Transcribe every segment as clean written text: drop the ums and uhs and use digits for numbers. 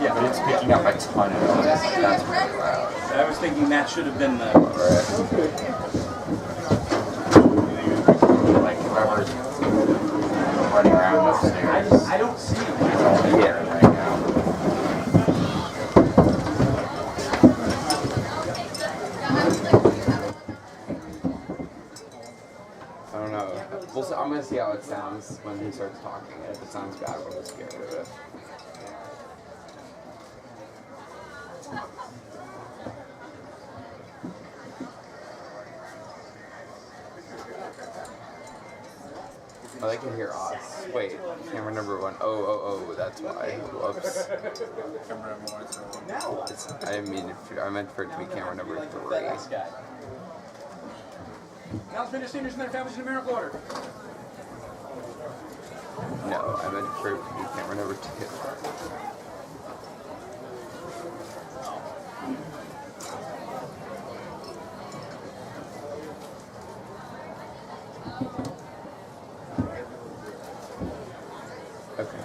Yeah, but it's picking up a ton of noise. That's pretty loud. I was thinking that should have been the... Like whoever's running around upstairs. I don't see him. It's all here right now. I don't know. I'm gonna see how it sounds when he starts talking. And if it sounds bad, we'll just get rid of it. Oh, they can hear us. Wait, camera number 1. Oh, that's why. Whoops. I meant for it to be camera number 3. Now finish seniors and their families in numerical order. No, I meant for it to be camera number 2. Okay.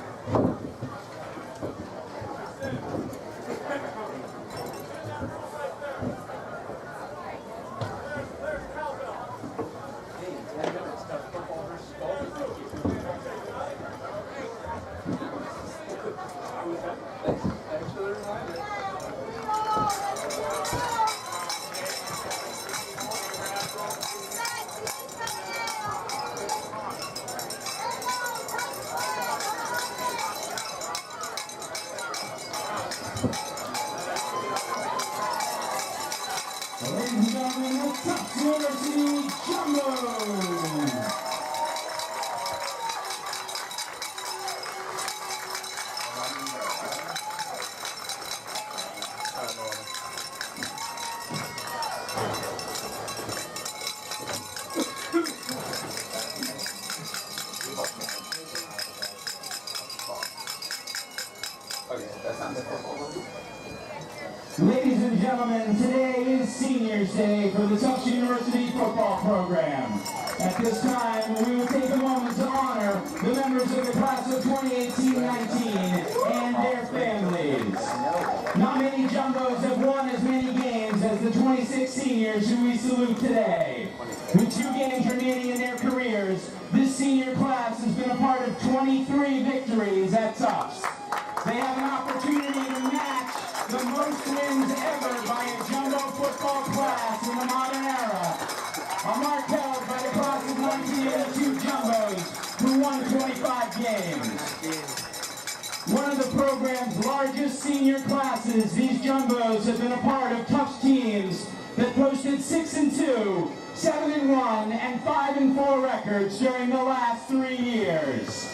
Ladies and gentlemen, the Tufts University Jumbos. Okay, that sounds cool. Ladies and gentlemen, today is Seniors Day for the Tufts University football program. At this time, we will take a moment to honor the members of the class of 2018-19 and their families. Not many Jumbos have won as many games as the 26 seniors who we salute today. With 2 games remaining in their careers, this senior class has been a part of 23 victories at Tufts. They have an opportunity to match the most wins ever by a jumbo football class in the modern era. A mark held by the class of 1982 Jumbos, who won 25 games. One of the program's largest senior classes, these Jumbos have been a part of Tufts teams that posted 6-2, 7-1, and 5-4 records during the last 3 years.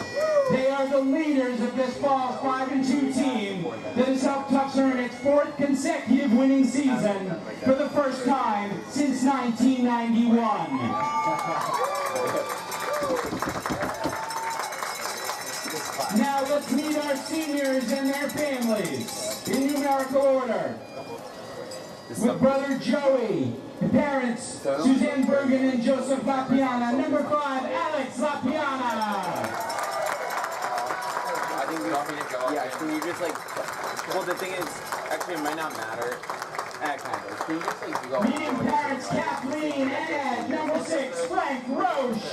They are the leaders of this fall's 5-2 team that has helped Tufts earn its 4th consecutive winning season for the first time since 1991. Now let's meet our seniors and their families in numerical order. With brother Joey, parents Suzanne Bergen and Joseph Lapiana. Number 5, Alex Lapiana. I think we all need to go. Yeah, can you just well, the thing is, actually it might not matter. Kind of. Can you just go? Meeting parents Kathleen and Ed. Number 6, Frank Roche.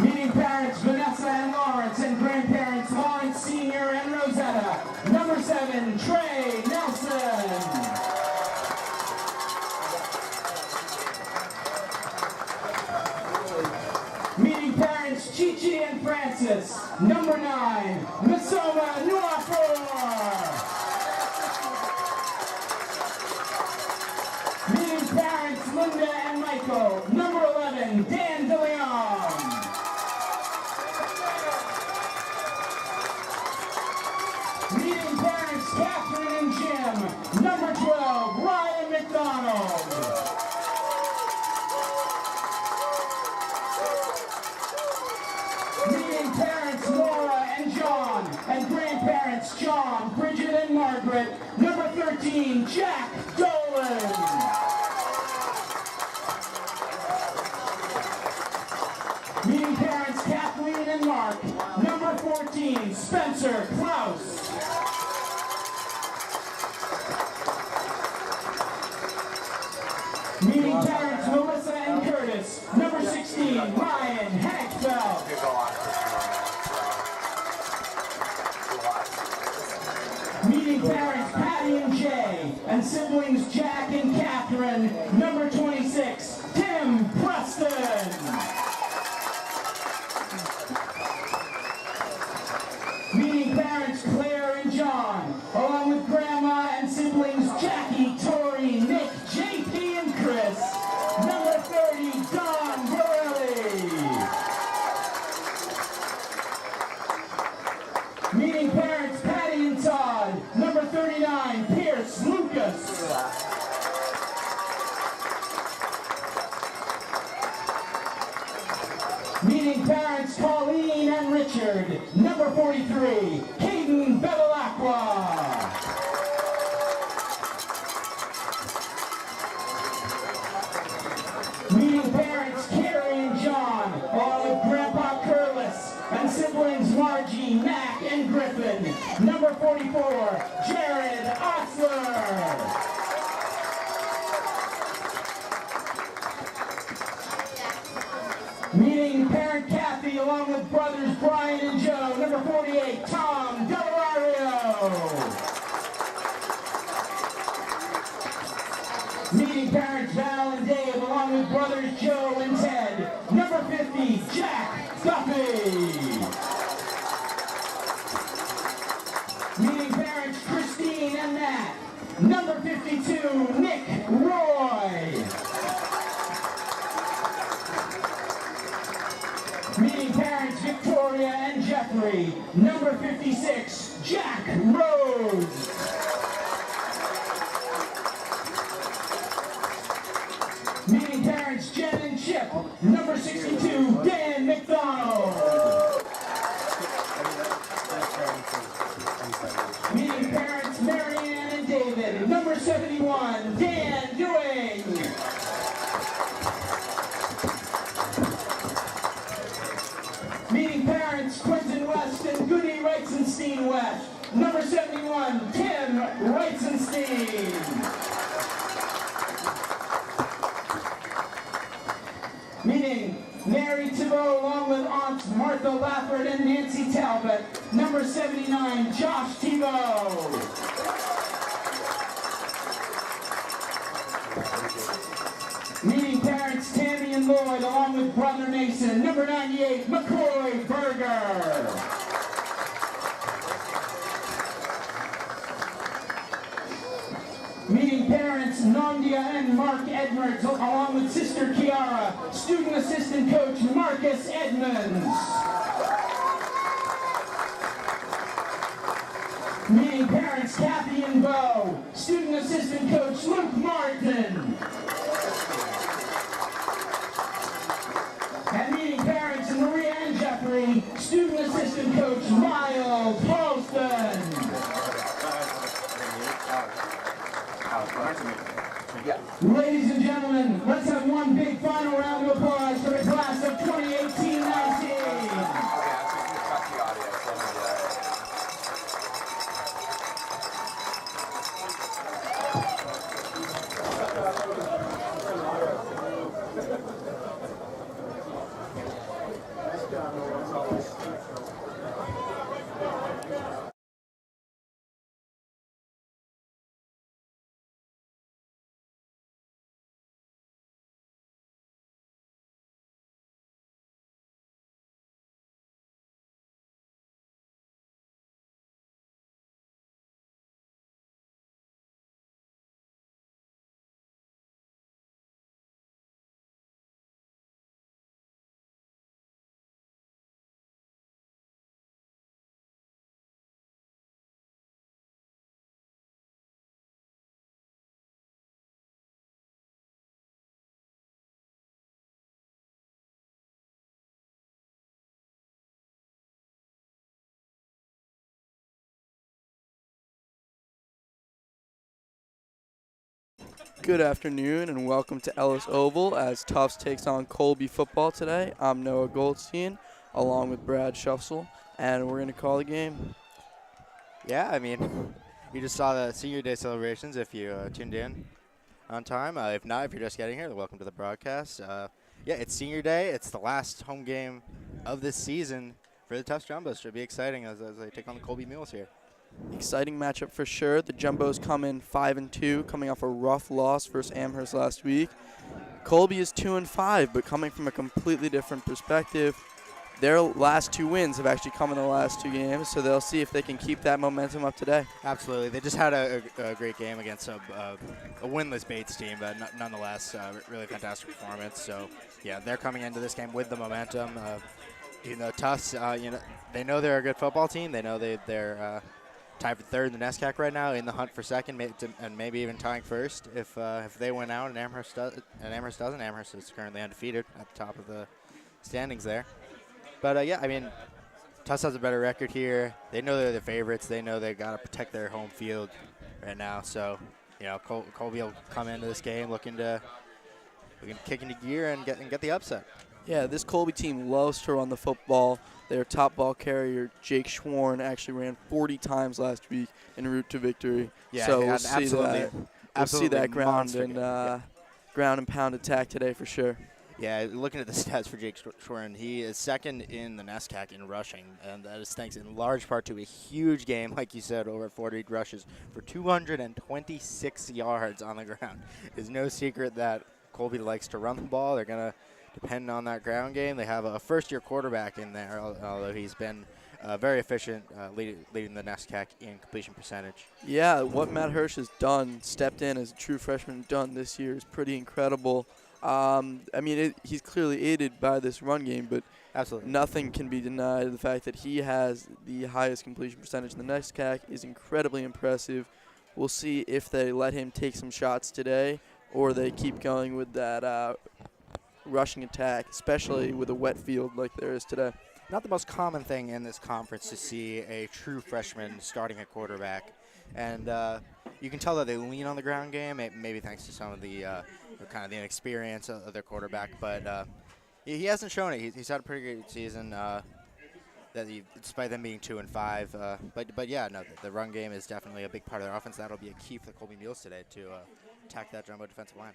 Meeting parents Vanessa and Lawrence and grandparents Lawrence Sr. and Rosetta. Number 7, Trey Nelson. Meeting parents Chichi and Francis. Number 9, Masoma Nuafor. Meeting parents Linda and Michael. Number 11, Dan DeLeon. Meeting parents Catherine and Jim. Number 12, Ryan McDonald. Meeting parents Laura and John, and grandparents John, Bridget, and Margaret. Number 13, Jack 16, Spencer Klaus. Meeting parents Melissa and Curtis. Number 16, Ryan Hankfeld. Meeting parents Patty and Jay and siblings Jack and Catherine. Number 26, Tim Preston. Meeting parents Claire and John, along with grandma and siblings Jackie, Tori, Nick, JP, and Chris. Number 30, Don Borelli. Meeting parents Patty and Todd. Number 39, Pierce Lucas. Meeting parents Colleen and Richard. Number 43, Caden Bevilacqua. Meeting parents Carrie and John, along with Grandpa Curlis and siblings Margie, Mac, and Griffin. Number 44, Jared Osler. Meeting parent Kathy along with brothers Brian and Joe. Number 48, Tom Delario. Meeting parents Val and Dave along with brothers Joe and Ted. Number 50, Jack Duffy. Meeting parents Christine and Matt. Number 52, Nick Roy. Meeting parents Victoria and Jeffrey. Number 56, Jack Rose. Meeting parents Jen and Chip. Number 62, Dan McDonald. Meeting parents Marianne and David. Number 71, Dan Ewing. Meeting parents Quentin West and Goody Reitzenstein West. Number 71, Tim Reitzenstein. Meeting Mary Thibault along with aunts Martha Lafford and Nancy Talbot. Number 79, Josh Thibault. Meeting parents Tammy and Lloyd along with brother Mason. Number 98, McCoy Berger. Meeting parents Nondia and Mark Edwards along with sister Kiara. Student assistant coach Marcus Edmonds. Meeting parents Kathy and Bo. Student assistant coach Luke Martin. And meeting parents Maria and Jeffrey. Student assistant coach Miles Halston. Ladies and gentlemen, let's have one big final round of applause for the class of 2018-19. Good afternoon and welcome to Ellis Oval as Tufts takes on Colby football today. I'm Noah Goldstein along with Brad Shuffsel. and we're going to call the game. Yeah, I mean, you just saw the Senior Day celebrations if you tuned in on time. If not, if you're just getting here, welcome to the broadcast. Yeah, it's Senior Day. It's the last home game of this season for the Tufts Jumbos. Should be exciting as they take on the Colby Mules here. Exciting matchup for sure. The Jumbos come in 5-2, coming off a rough loss versus Amherst last week. Colby is 2-5, but coming from a completely different perspective. Their last 2 wins have actually come in the last 2 games, so they'll see if they can keep that momentum up today. Absolutely. They just had a great game against a winless Bates team, but nonetheless, really fantastic performance. So, yeah, they're coming into this game with the momentum. Tufts, they know they're a good football team. They know they're tied for third in the NESCAC right now, in the hunt for second, and maybe even tying first if they win out and Amherst doesn't. Amherst is currently undefeated at the top of the standings there. But, yeah, I mean, Tufts has a better record here. They know they're the favorites. They know they've got to protect their home field right now. So, Colby will come into this game looking to kick into gear and get the upset. Yeah, this Colby team loves to run the football. Their top ball carrier, Jake Schwarn, actually ran 40 times last week en route to victory. Yeah, so we'll see that ground and pound attack today for sure. Yeah, looking at the stats for Jake Schwarn, he is second in the NESCAC in rushing, and that is thanks in large part to a huge game, like you said, over 40 rushes for 226 yards on the ground. It's no secret that Colby likes to run the ball. They're going to depend on that ground game. They have a first-year quarterback in there, although he's been very efficient, leading the NESCAC in completion percentage. Yeah, what Matt Hirsch has done, stepped in as a true freshman, done this year is pretty incredible. He's clearly aided by this run game, but absolutely nothing can be denied. The fact that he has the highest completion percentage in the NESCAC is incredibly impressive. We'll see if they let him take some shots today or they keep going with that rushing attack, especially with a wet field like there is today. Not the most common thing in this conference to see a true freshman starting at quarterback. And you can tell that they lean on the ground game, maybe thanks to some of the kind of the inexperience of their quarterback. But he hasn't shown it. He's had a pretty good season, despite them being 2-5. But yeah, no, the run game is definitely a big part of their offense. That'll be a key for the Colby Mules today to attack that jumbo defensive line.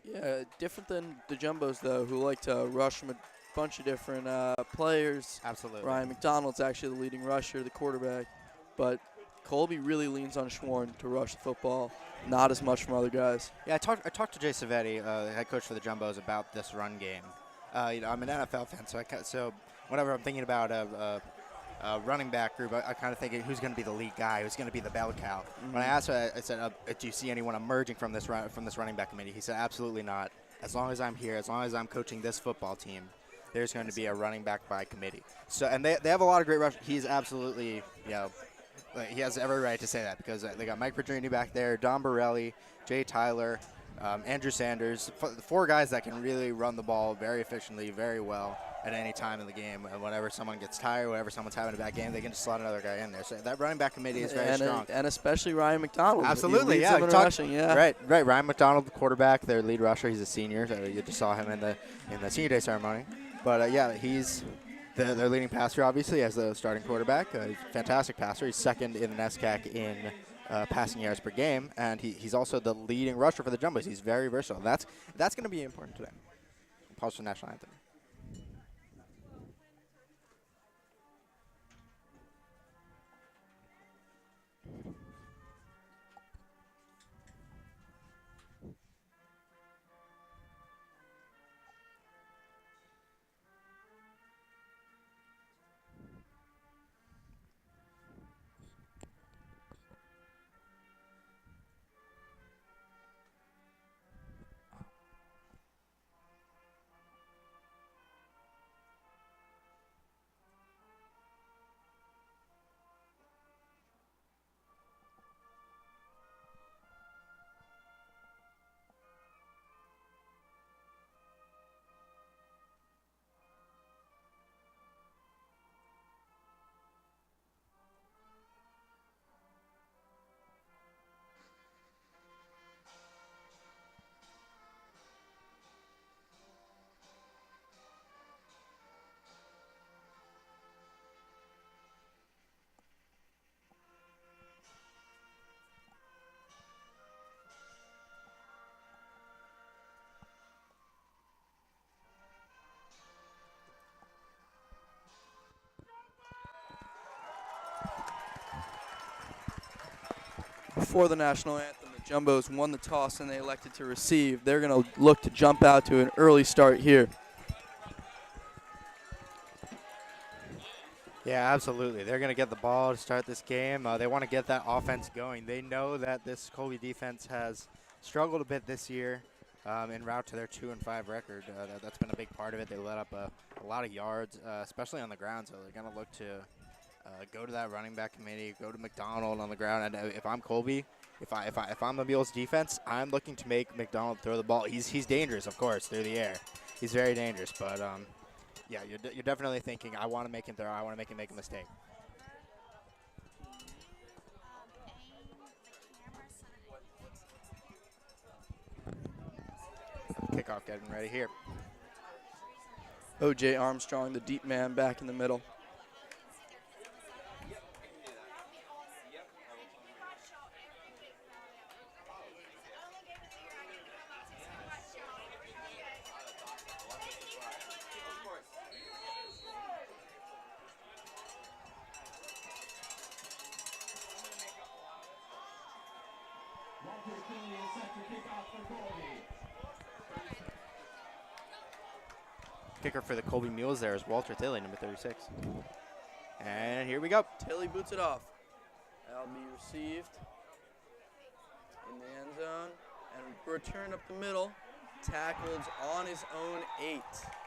Yeah, different than the Jumbos, though, who like to rush from a bunch of different players. Absolutely. Ryan McDonald's actually the leading rusher, the quarterback. But Colby really leans on Schwarn to rush the football, not as much from other guys. Yeah, I talked to Jay Savetti, the head coach for the Jumbos, about this run game. I'm an NFL fan, so whenever I'm thinking about a running back group, I kind of thinking who's going to be the lead guy, who's going to be the bell cow. Mm-hmm. When I asked him, I said, "Do you see anyone emerging from this running back committee?" He said, "Absolutely not. As long as I'm here, as long as I'm coaching this football team, there's going to be a running back by committee." So, and they have a lot of great rushers. He's absolutely, he has every right to say that because they got Mike Pedrini back there, Don Borelli, Jay Tyler, Andrew Sanders, 4 guys that can really run the ball very efficiently, very well at any time in the game. And whenever someone gets tired, whenever someone's having a bad game, they can just slot another guy in there. So that running back committee is very strong. And especially Ryan McDonald. Absolutely, yeah. Right. Ryan McDonald, the quarterback, their lead rusher. He's a senior. So you just saw him in the Senior Day ceremony. But, he's their leading passer, obviously, as the starting quarterback. He's a fantastic passer. He's second in the NESCAC in passing yards per game, and he's also the leading rusher for the Jumbos. He's very versatile. That's going to be important today. Pause for the national anthem. Before the national anthem, the Jumbos won the toss and they elected to receive. They're going to look to jump out to an early start here. Yeah, absolutely. They're going to get the ball to start this game. They want to get that offense going. They know that this Colby defense has struggled a bit this year en route to their 2-5 record. That's been a big part of it. They let up a lot of yards, especially on the ground, so they're going to look to go to that running back committee, go to McDonald on the ground. And if I'm Colby, if I'm the Mules defense, I'm looking to make McDonald throw the ball. He's dangerous, of course, through the air. He's very dangerous, but yeah, you're definitely thinking, I want to make him throw. I want to make him make a mistake. Kickoff getting ready here. O.J. Armstrong, the deep man, back in the middle. Kicker for the Colby Mules there is Walter Tilley, number 36. And here we go. Tilley boots it off. That'll be received in the end zone and returned up the middle. Tackled on his own 8.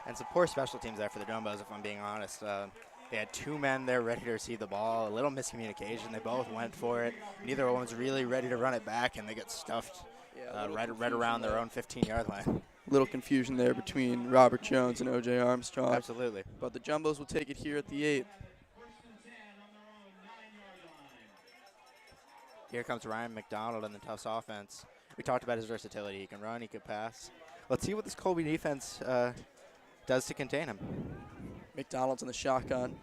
And some poor special teams there for the Jumbos, if I'm being honest. They had 2 men there ready to receive the ball. A little miscommunication. They both went for it. Neither one was really ready to run it back, and they get stuffed right around their own 15-yard line. Little confusion there between Robert Jones and O.J. Armstrong. Absolutely. But the Jumbos will take it here at the 8. Here comes Ryan McDonald in the Tufts offense. We talked about his versatility. He can run, he can pass. Let's see what this Colby defense does to contain him. McDonald's in the shotgun.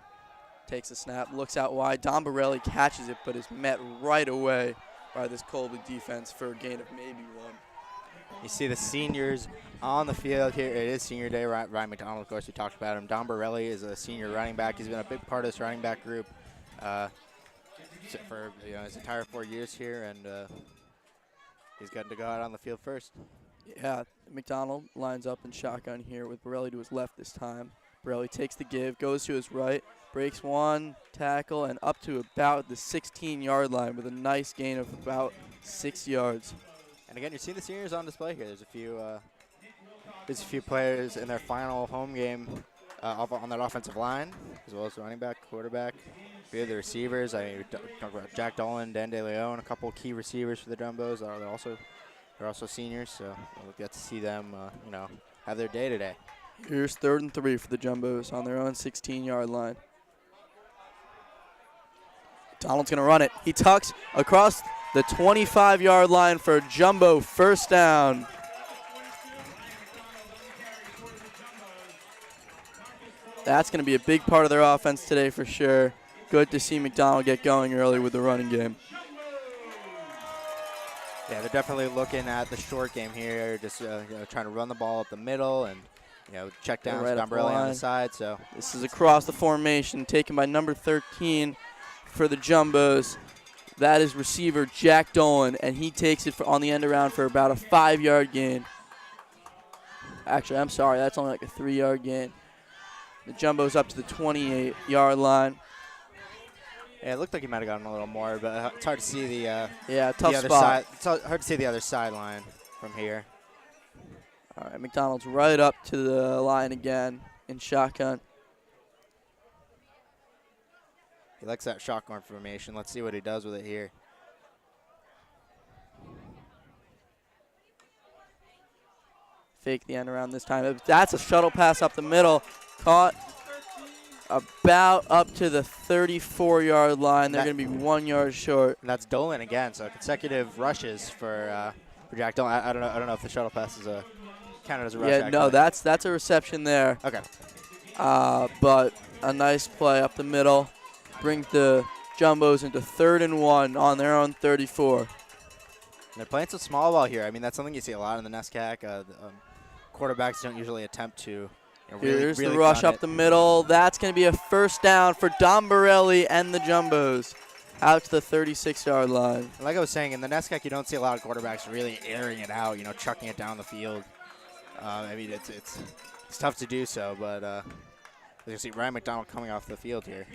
Takes a snap, looks out wide. Don Borelli catches it, but is met right away by this Colby defense for a gain of maybe 1. You see the seniors on the field here. It is senior day. Ryan McDonald, of course, we talked about him. Don Borelli is a senior running back. He's been a big part of this running back group for his entire 4 years here, and he's gotten to go out on the field first. Yeah, McDonald lines up in shotgun here with Borelli to his left this time. Borelli takes the give, goes to his right, breaks 1 tackle, and up to about the 16-yard line with a nice gain of about 6 yards. And again, you're seeing the seniors on display here. There's a few players in their final home game on that offensive line, as well as the running back, quarterback, a few of the receivers. I talk about Jack Dolan, Dan De Leon, a couple key receivers for the Jumbos. They're also seniors, so we'll get to see them, have their day today. Here's 3rd and 3 for the Jumbos on their own 16-yard line. Donald's going to run it. He tucks across the 25-yard line for a Jumbo first down. That's going to be a big part of their offense today for sure. Good to see McDonald get going early with the running game. Yeah, they're definitely looking at the short game here, just trying to run the ball up the middle and check down right Don Borelli on the side. So this is across the formation, taken by number 13 for the Jumbos. That is receiver Jack Dolan, and he takes it on the end around for about a 5-yard gain. Actually, I'm sorry, that's only like a 3-yard gain. The Jumbo's up to the 28-yard line. Yeah, it looked like he might have gotten a little more, but it's hard to see the tough spot. It's hard to see the other sideline from here. All right, McDonald's right up to the line again in shotgun. He likes that shotgun formation. Let's see what he does with it here. Fake the end around this time. That's a shuttle pass up the middle. Caught about up to the 34-yard line. They're going to be 1 yard short. And that's Dolan again. So consecutive rushes for Jack Dolan. I don't know if the shuttle pass is counted as a rush. Yeah, no, that's a reception there. Okay. But a nice play up the middle. Brings the Jumbos into 3rd and 1 on their own 34. They're playing some small ball here. I mean, that's something you see a lot in the NESCAC. Quarterbacks don't usually attempt to Here's the rush up the middle. That's going to be a first down for Don Borelli and the Jumbos. out to the 36-yard line. Like I was saying, in the NESCAC, you don't see a lot of quarterbacks really airing it out, chucking it down the field. I mean, it's tough to do so, but you see Ryan McDonald coming off the field here.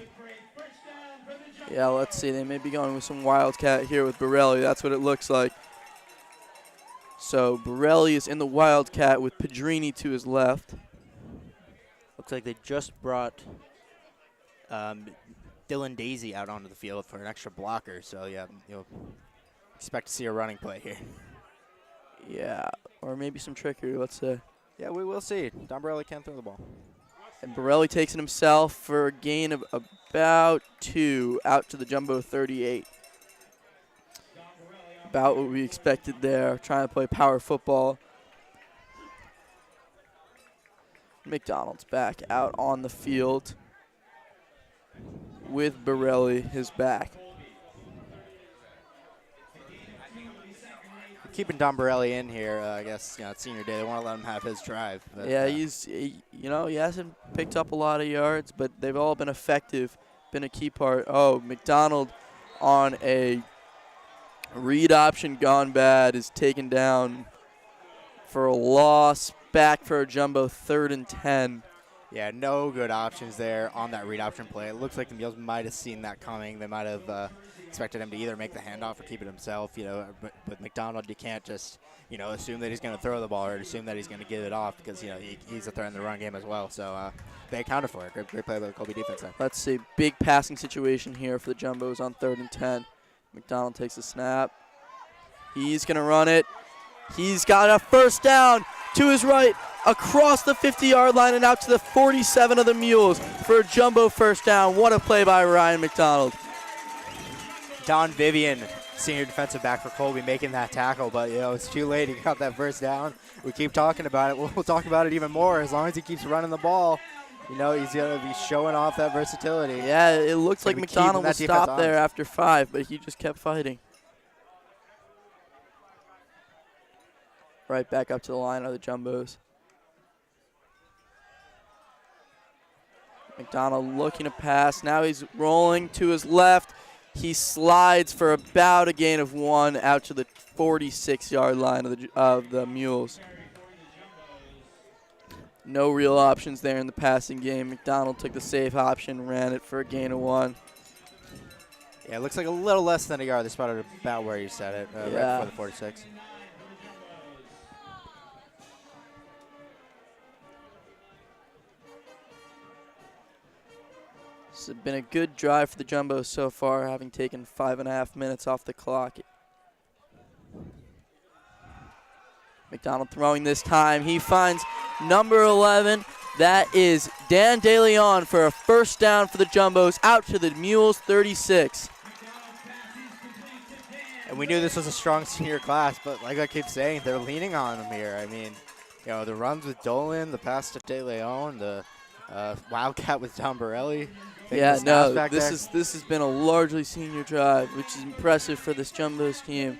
Yeah, let's see. They may be going with some Wildcat here with Borelli. That's what it looks like. So Borelli is in the Wildcat with Pedrini to his left. Looks like they just brought Dylan Daisy out onto the field for an extra blocker. So, yeah, you'll expect to see a running play here. Yeah, or maybe some trickery, let's say. Yeah, we will see. Don Borelli can't throw the ball. And Borelli takes it himself for a gain of about 2 out to the Jumbo 38. About what we expected there, trying to play power football. McDonald's back out on the field with Borelli, his back. Keeping Don Borelli in here, I guess, it's senior day. They want to let him have his drive. But, yeah, he hasn't picked up a lot of yards, but they've all been effective, been a key part. Oh, McDonald on a read option gone bad is taken down for a loss, back for a Jumbo 3rd and 10. Yeah, no good options there on that read option play. It looks like the Mules might have seen that coming. They might have expected him to either make the handoff or keep it himself. But with McDonald, you can't just, assume that he's going to throw the ball or assume that he's going to give it off because, he's a threat in the run game as well. So they accounted for it. Great play by the Colby defense there. Let's see. Big passing situation here for the Jumbos on 3rd and 10. McDonald takes the snap. He's going to run it. He's got a first down to his right, across the 50-yard line and out to the 47 of the Mules for a Jumbo first down. What a play by Ryan McDonald. Don Vivian, senior defensive back for Colby, making that tackle, but it's too late. He got that first down. We keep talking about it. We'll talk about it even more as long as he keeps running the ball. He's going to be showing off that versatility. Yeah, it looks like McDonald was stopped there after 5, but he just kept fighting. Right back up to the line are the Jumbos. McDonald looking to pass. Now he's rolling to his left. He slides for about a gain of 1 out to the 46-yard line of the Mules. No real options there in the passing game. McDonald took the safe option, ran it for a gain of 1. Yeah, it looks like a little less than a yard. They spotted about where you said it, right before the 46. This has been a good drive for the Jumbos so far, having taken 5.5 minutes off the clock. McDonald throwing this time. He finds number 11. That is Dan DeLeon for a first down for the Jumbos out to the Mules 36. And we knew this was a strong senior class, but like I keep saying, they're leaning on him here. I mean, the runs with Dolan, the pass to DeLeon, the Wildcat with Don Borelli. Yeah, no, this has been a largely senior drive, which is impressive for this Jumbos team.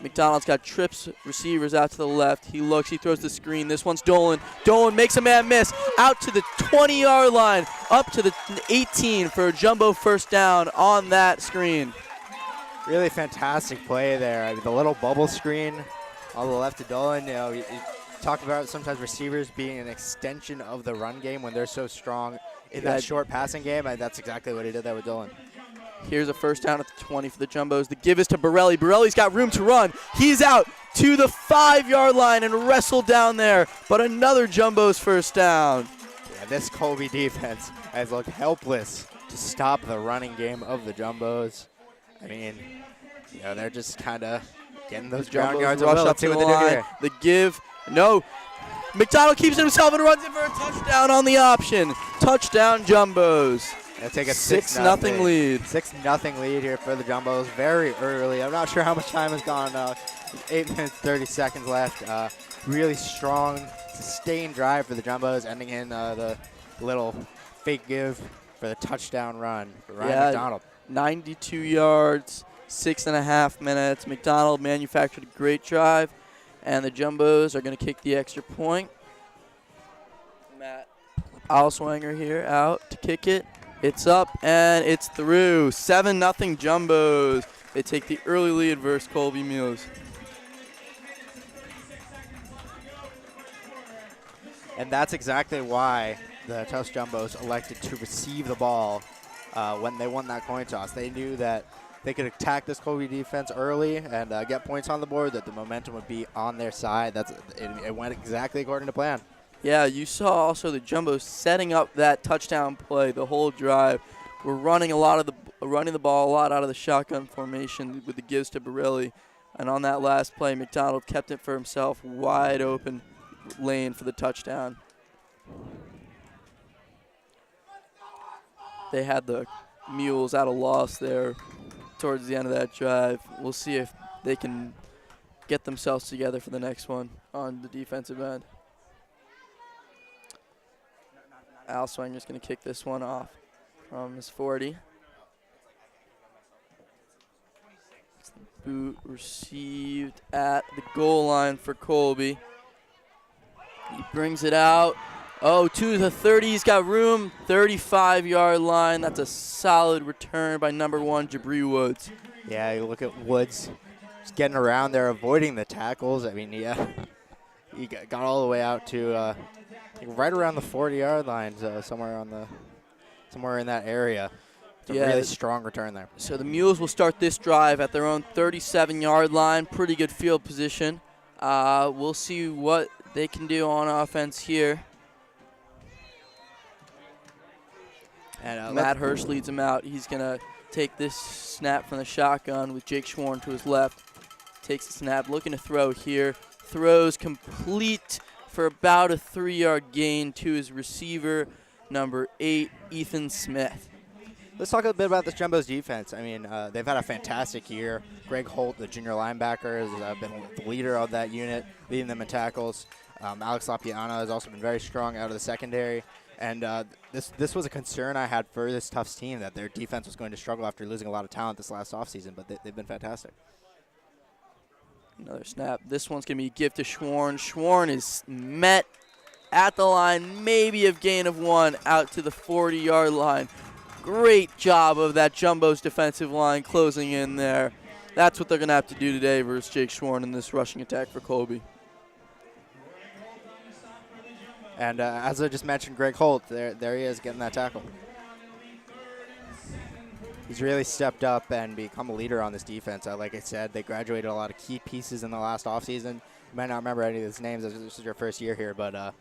McDonald's got trips receivers out to the left. He looks, he throws the screen. This one's Dolan. Dolan makes a man miss out to the 20-yard line, up to the 18 for a Jumbo first down on that screen. Really fantastic play there. I mean, the little bubble screen on the left to Dolan. You talk about sometimes receivers being an extension of the run game when they're so strong in that short passing game. And that's exactly what he did there with Dolan. Here's a first down at the 20 for the Jumbos. The give is to Borelli. Borelli's got room to run. He's out to the 5-yard line and wrestled down there, but another Jumbos first down. Yeah, this Colby defense has looked helpless to stop the running game of the Jumbos. I mean, they're just kind of getting those ground yards. Rush up to the line. The give, no. McDonald keeps it himself and runs it for a touchdown on the option. Touchdown Jumbos. They'll take a 6-0 lead. 6-0 lead here for the Jumbos very early. I'm not sure how much time has gone. 8 minutes, 30 seconds left. Really strong, sustained drive for the Jumbos, ending in the little fake give for the touchdown run for Ryan McDonald. 92 yards, 6.5 minutes. McDonald manufactured a great drive, and the Jumbos are going to kick the extra point. Matt Alswanger here out to kick it. It's up and it's through. 7-0 Jumbos. They take the early lead versus Colby Mules. And that's exactly why the Tufts Jumbos elected to receive the ball when they won that coin toss. They knew that they could attack this Colby defense early and get points on the board, that the momentum would be on their side. It went exactly according to plan. Yeah, you saw also the Jumbos setting up that touchdown play the whole drive. We're running the ball a lot out of the shotgun formation with the gives to Borelli. And on that last play, McDonald kept it for himself, wide open lane for the touchdown. They had the Mules at a loss there towards the end of that drive. We'll see if they can get themselves together for the next one on the defensive end. Al Swinger's going to kick this one off from his 40. Boot received at the goal line for Colby. He brings it out. Oh, to the 30. He's got room. 35-yard line. That's a solid return by number 1, Jabri Woods. Yeah, you look at Woods just getting around there, avoiding the tackles. I mean, yeah, he got all the way out to right around the 40-yard line, somewhere in that area. It's a really strong return there. So the Mules will start this drive at their own 37-yard line. Pretty good field position. We'll see what they can do on offense here. And Matt Hirsch leads him out. He's going to take this snap from the shotgun with Jake Schwarn to his left. Takes the snap, looking to throw here. Throws complete for about a 3-yard gain to his receiver, number 8, Ethan Smith. Let's talk a bit about this Jumbo's defense. I mean, they've had a fantastic year. Greg Holt, the junior linebacker, has been the leader of that unit, leading them in tackles. Alex Lapiana has also been very strong out of the secondary. And this was a concern I had for this Tufts team, that their defense was going to struggle after losing a lot of talent this last offseason, but they've been fantastic. Another snap. This one's going to be a give to Schwarn. Schwarn is met at the line, maybe a gain of 1 out to the 40-yard line. Great job of that Jumbo's defensive line closing in there. That's what they're going to have to do today versus Jake Schwarn in this rushing attack for Colby. And as I just mentioned, Greg Holt, there he is getting that tackle. He's really stepped up and become a leader on this defense. Like I said, they graduated a lot of key pieces in the last offseason. You might not remember any of these names. This is your first year here, but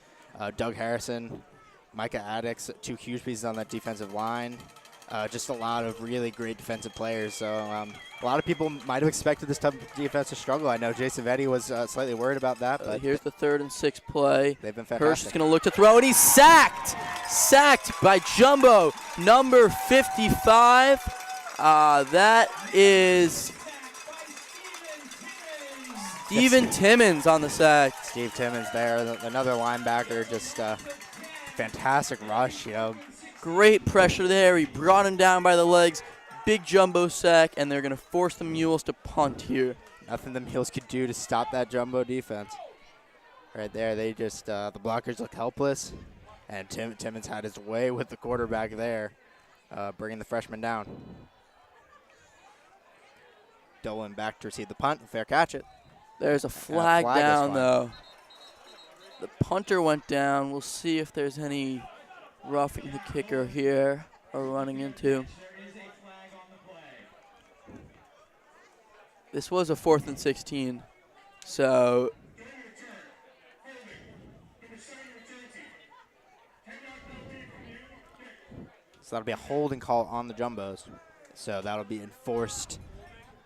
Doug Harrison, Micah Addix, 2 huge pieces on that defensive line. Just a lot of really great defensive players. So a lot of people might have expected this type of defense to struggle. I know Jason Vetti was slightly worried about that. But here's the 3rd and 6 play. They've been fantastic. Hirsch is going to look to throw, and he's sacked. Sacked by Jumbo, number 55. That is Steven Timmons on the sack. Steve Timmons there, another linebacker, just fantastic rush, you know. Great pressure there. He brought him down by the legs. Big Jumbo sack, and they're going to force the Mules to punt here. Nothing the Mules could do to stop that Jumbo defense. Right there, they just, the blockers look helpless, and Timmons had his way with the quarterback there, bringing the freshman down. Dolan back to receive the punt. Fair catch it. There's a flag down, though. The punter went down. We'll see if there's any roughing the kicker here or running into. This was a 4th and 16, so that'll be a holding call on the Jumbos. So that'll be enforced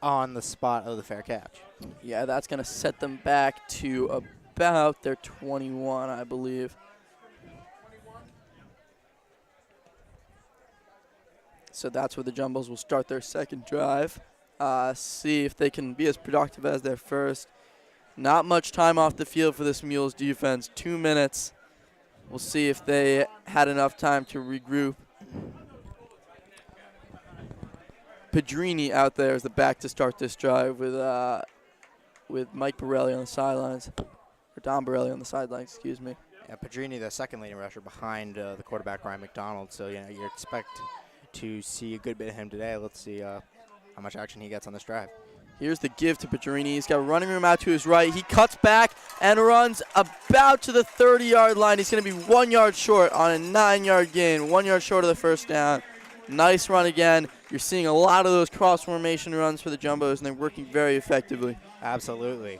on the spot of the fair catch. Yeah, that's going to set them back to about their 21, I believe. So that's where the Jumbos will start their second drive. See if they can be as productive as their first. Not much time off the field for this Mules defense. 2 minutes. We'll see if they had enough time to regroup. Pedrini out there is the back to start this drive with Mike Borelli on the sidelines. Or Don Borelli on the sidelines, excuse me. Yeah, Pedrini, the second leading rusher behind the quarterback, Ryan McDonald. So, you know, you expect to see a good bit of him today. Let's see how much action he gets on this drive. Here's the give to Pedrini. He's got running room out to his right. He cuts back and runs about to the 30-yard line. He's going to be 1 yard short on a 9-yard gain, 1 yard short of the first down. Nice run again. You're seeing a lot of those cross formation runs for the Jumbos, and they're working very effectively. Absolutely.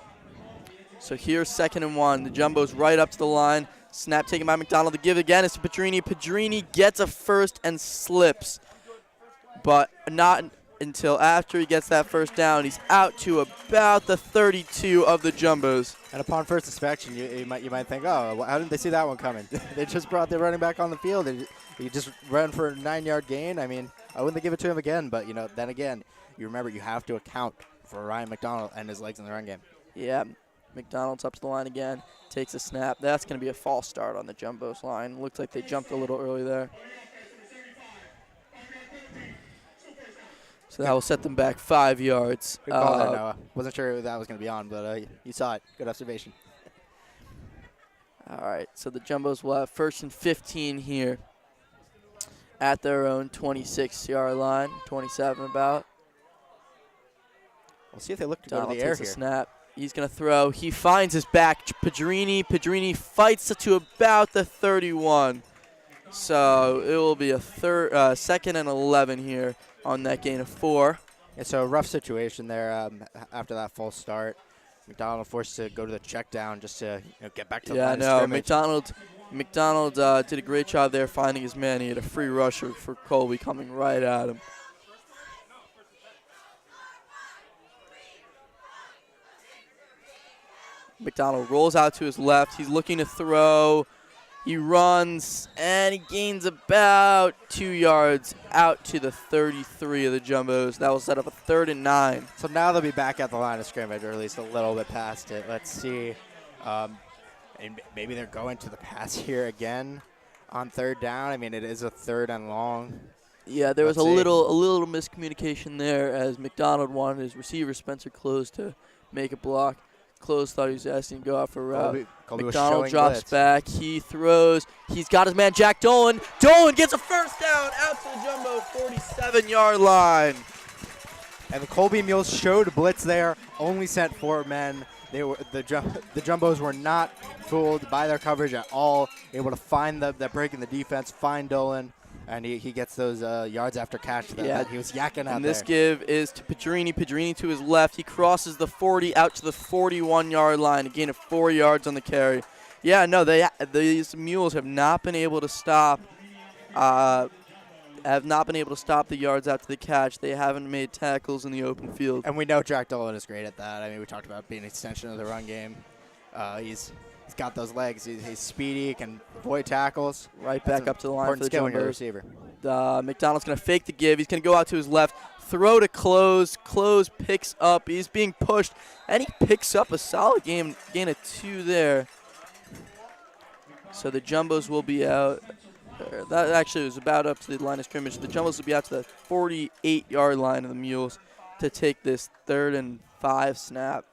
So here's 2nd and 1. The Jumbos right up to the line. Snap taken by McDonald. The give again is to Pedrini. Pedrini gets a first and slips, but not until after he gets that first down. He's out to about the 32 of the Jumbos. And upon first inspection, you might think, oh, how didn't they see that one coming? They just brought their running back on the field. He just ran for a 9-yard gain. I mean, I wouldn't give it to him again, but, then again, you remember you have to account for Ryan McDonald and his legs in the run game. Yeah, McDonald's up to the line again, takes a snap. That's going to be a false start on the Jumbos line. Looks like they jumped a little early there. So that will set them back 5 yards. Good call there, Noah. Wasn't sure that was going to be on, but you saw it. Good observation. All right, so the Jumbos will have 1st and 15 here at their own 26-yard line, 27 about. We'll see if they look to go to Donald the air takes here. a snap. He's going to throw. He finds his back. Pedrini fights to about the 31. So it will be a 2nd and 11 here on that gain of 4. And so a rough situation there after that false start. McDonald forced to go to the check down just to get back to the line of scrimmage. McDonald did a great job there finding his man. He had a free rusher for Colby coming right at him. McDonald rolls out to his left. He's looking to throw. He runs, and he gains about 2 yards out to the 33 of the Jumbos. That will set up a 3rd and 9. So now they'll be back at the line of scrimmage, or at least a little bit past it. Let's see. And maybe they're going to the pass here again on 3rd down. I mean, it is a 3rd and long. Yeah, there was a little miscommunication there as McDonald wanted his receiver, Spencer Close, to make a block. Close thought he was asking to go out for a route. Colby McDonald drops back. He throws. He's got his man Jack Dolan. Dolan gets a first down out to the Jumbo 47-yard line. And the Colby Mules showed blitz there. Only sent 4 men. The Jumbos were not fooled by their coverage at all. Able to find that break in the defense, find Dolan, and he gets those yards after catch that he was yakking out there. And this give is to Pedrini. Pedrini to his left. He crosses the 40 out to the 41-yard line. A gain of 4 yards on the carry. Yeah, no, these Mules have not been able to stop. The yards after the catch. They haven't made tackles in the open field. And we know Jack Dolan is great at that. I mean, we talked about being an extension of the run game. He's got those legs. He's speedy, can avoid tackles. Right back up to the line for the skill when you're a Jumbos. receiver. McDonald's going to fake the give. He's going to go out to his left. Throw to Close. Close picks up. He's being pushed, and he picks up a solid gain of 2 there. So the Jumbos will be out. That actually was about up to the line of scrimmage. The Jumbos will be out to the 48-yard line of the Mules to take this 3rd and 5 snap.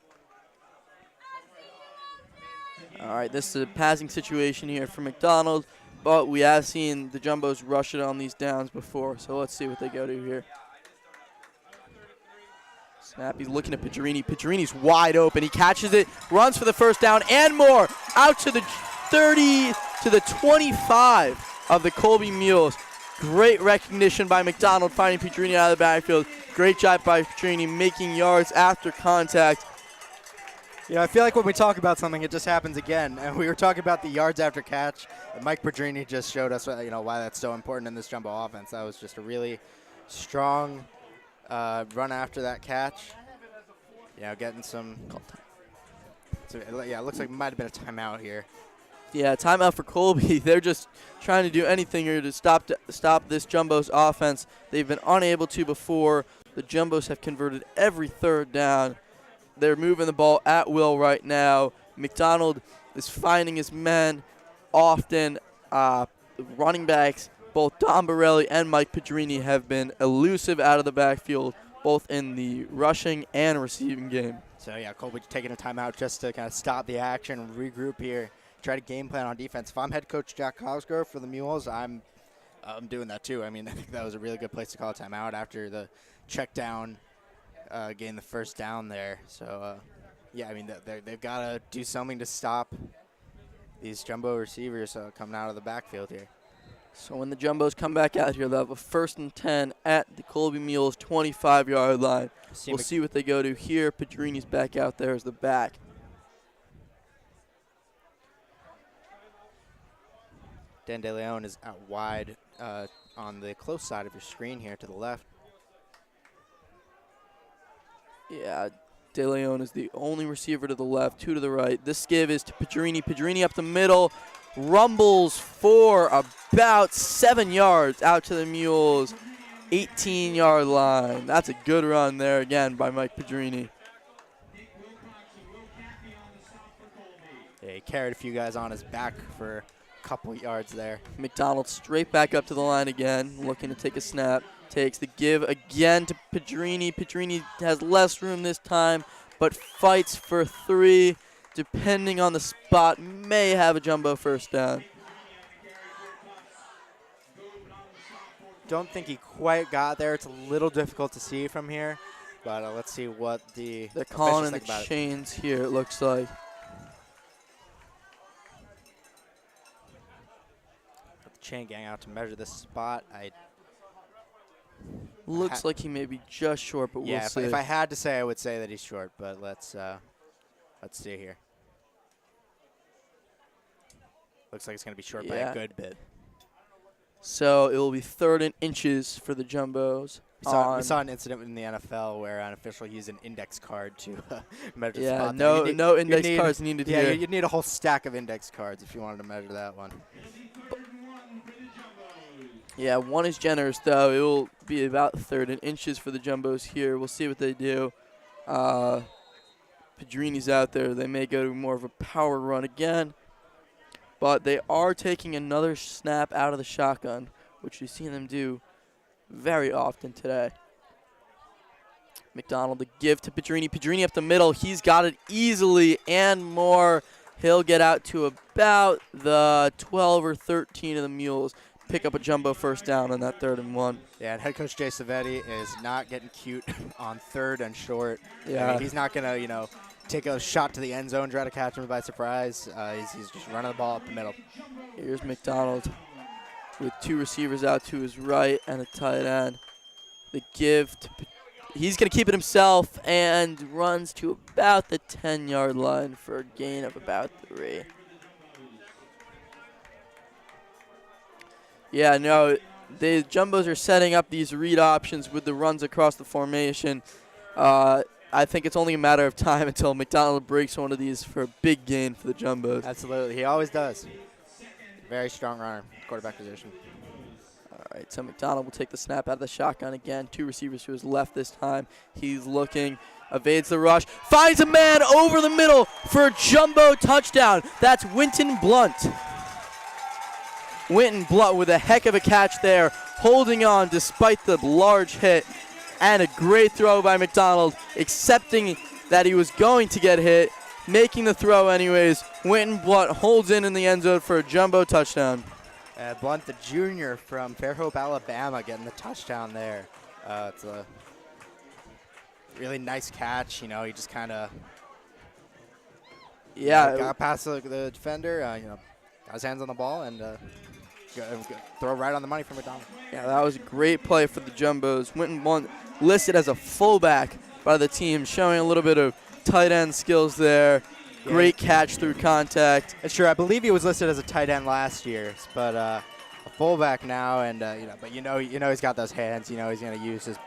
All right, this is a passing situation here for McDonald, but we have seen the Jumbos rush it on these downs before, so let's see what they go to here. Snap, he's looking at Pedrini. Pedrini's wide open. He catches it, runs for the first down and more, out to the 30 to the 25 of the Colby Mules. Great recognition by McDonald, finding Pedrini out of the backfield. Great job by Pedrini, making yards after contact. I feel like when we talk about something, it just happens again. And we were talking about the yards after catch. And Mike Pedrini just showed us, why that's so important in this Jumbo offense. That was just a really strong run after that catch. Getting some. It looks like it might have been a timeout here. Yeah, timeout for Colby. They're just trying to do anything here to stop this Jumbo's offense. They've been unable to before. The Jumbos have converted every 3rd down. They're moving the ball at will right now. McDonald is finding his men often. Running backs, both Don Borelli and Mike Pedrini, have been elusive out of the backfield, both in the rushing and receiving game. So, Colby taking a timeout just to kind of stop the action and regroup here. Try to game plan on defense. If I'm head coach Jack Cosgrove for the Mules, I'm I'm doing that too. I mean, I think that was a really good place to call a timeout after the check down, getting the first down there. So, yeah, I mean, they've got to do something to stop these jumbo receivers coming out of the backfield here. So when the Jumbos come back out here, they'll have a 1st and 10 at the Colby Mules 25-yard line. We'll see what they go to here. Pedrini's back out there as the back. Dan De Leon is out wide on the close side of your screen here to the left. Yeah, De Leon is the only receiver to the left, 2 to the right. This give is to Pedrini. Pedrini up the middle, rumbles for about 7 yards out to the Mules, 18-yard line. That's a good run there again by Mike Pedrini. Yeah, he carried a few guys on his back for a couple yards there. McDonald straight back up to the line again, looking to take a snap. Takes the give again to Pedrini. Pedrini has less room this time, but fights for 3. Depending on the spot, may have a jumbo first down. Don't think he quite got there. It's a little difficult to see from here, but let's see what the They're calling in officials the think about it. chains here, it looks like. Put the chain gang out to measure this spot. Looks like he may be just short, but Yeah, we'll see. if I had to say, I would say that he's short, but let's see here. Looks like it's going to be short by a good bit. So it will be 3rd and inches for the Jumbos. We saw an incident in the NFL where an official used an index card to measure the spot. No index cards needed here. Yeah, you'd need a whole stack of index cards if you wanted to measure that one. Yeah, 1 is generous, though. It will be about 3rd and inches for the Jumbos here. We'll see what they do. Pedrini's out there. They may go to more of a power run again. But they are taking another snap out of the shotgun, which we've seen them do very often today. McDonald to give to Pedrini. Pedrini up the middle. He's got it easily and more. He'll get out to about the 12 or 13 of the Mules. Pick up a jumbo first down on that 3rd and 1. Yeah, and head coach Jay Savetti is not getting cute on 3rd and short. Yeah. I mean, he's not going to, take a shot to the end zone, try to catch him by surprise. He's just running the ball up the middle. Here's McDonald with 2 receivers out to his right and a tight end. The give to he's going to keep it himself and runs to about the 10-yard line for a gain of about 3. Yeah, no, the Jumbos are setting up these read options with the runs across the formation. I think it's only a matter of time until McDonald breaks one of these for a big gain for the Jumbos. Absolutely. He always does. Very strong runner, quarterback position. All right, so McDonald will take the snap out of the shotgun again. 2 receivers to his left this time. He's looking, evades the rush, finds a man over the middle for a jumbo touchdown. That's Winton Blunt. Winton Blunt with a heck of a catch there, holding on despite the large hit. And a great throw by McDonald, accepting that he was going to get hit, making the throw anyways. Winton Blunt holds in the end zone for a jumbo touchdown. Blunt, the junior from Fairhope, Alabama, getting the touchdown there. It's a really nice catch. He just kind of got past the defender. Got his hands on the ball and throw right on the money for McDonald. Yeah, that was a great play for the Jumbos. Winton Blunt listed as a fullback by the team, showing a little bit of tight end skills there. Great catch through contact. It's true. I believe he was listed as a tight end last year, but a fullback now, and but he's got those hands. He's going to use his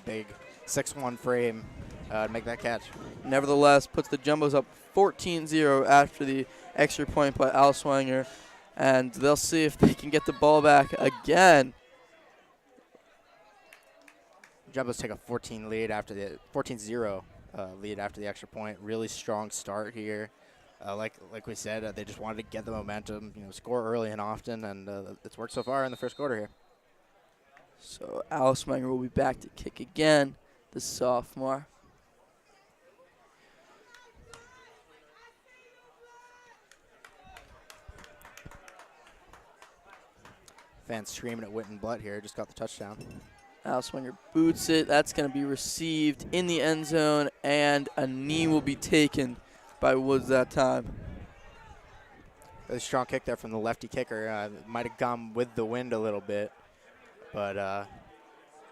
big 6'1" frame to make that catch. Nevertheless, puts the Jumbos up 14-0 after the extra point by Alswanger, and they'll see if they can get the ball back again. Jumbos take a 14-0 lead after the extra point. Really strong start here. Like we said, they just wanted to get the momentum, score early and often, and it's worked so far in the first quarter here. So Alswanger will be back to kick again, the sophomore. Fans screaming at Witten Blood here. Just got the touchdown. Outswinger boots it. That's going to be received in the end zone, and a knee will be taken by Woods that time. A strong kick there from the lefty kicker. Might have gone with the wind a little bit, but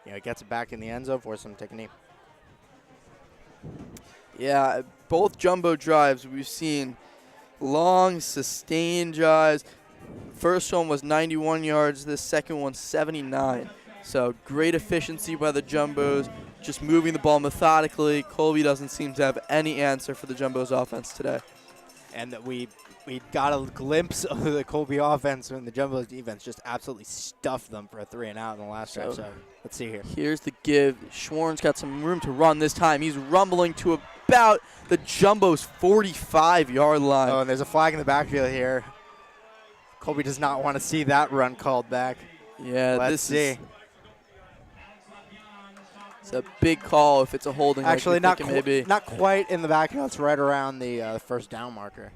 it gets it back in the end zone, forces him to take a knee. Yeah, both jumbo drives we've seen long, sustained drives. First one was 91 yards. This second one 79. So great efficiency by the jumbos, just moving the ball methodically. Colby doesn't seem to have any answer for the jumbos offense today. And we got a glimpse of the Colby offense when the Jumbos defense just absolutely stuffed them for a 3-and-out in the last drive. So let's see here. Here's the give. Schwarn's got some room to run this time. He's rumbling to about the Jumbos' 45-yard line. Oh, and there's a flag in the backfield here. Colby does not want to see that run called back. Yeah, let's see. It's a big call if it's a holding. Actually, not quite in the backfield. It's right around the first down marker.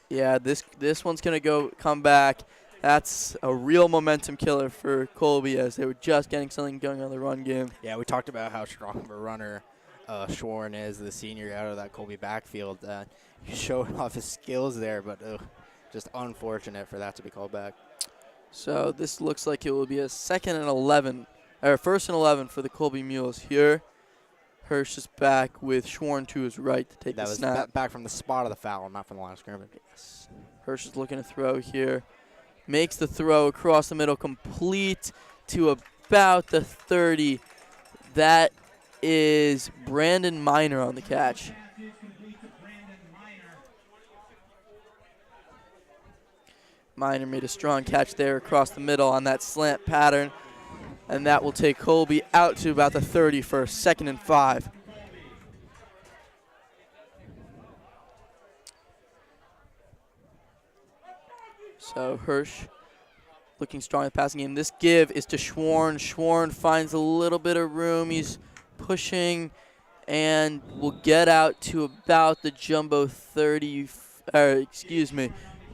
Yeah, this one's going to come back. That's a real momentum killer for Colby as they were just getting something going on the run game. Yeah, we talked about how strong of a runner Schwarn is, the senior out of that Colby backfield. He showed off his skills there, but just unfortunate for that to be called back. So this looks like it will be a first and 11 for the Colby Mules here. Hirsch is back with Schwarn to his right to take the snap. That was back from the spot of the foul, not from the line of scrimmage. Yes. Hirsch is looking to throw here. Makes the throw across the middle, complete to about the 30. That is Brandon Miner on the catch. Miner made a strong catch there across the middle on that slant pattern. And that will take Colby out to about the 30 for 2nd and 5. So Hirsch looking strong in the passing game. This give is to Schwarn. Schwarn finds a little bit of room. He's pushing and will get out to about the Jumbo 30,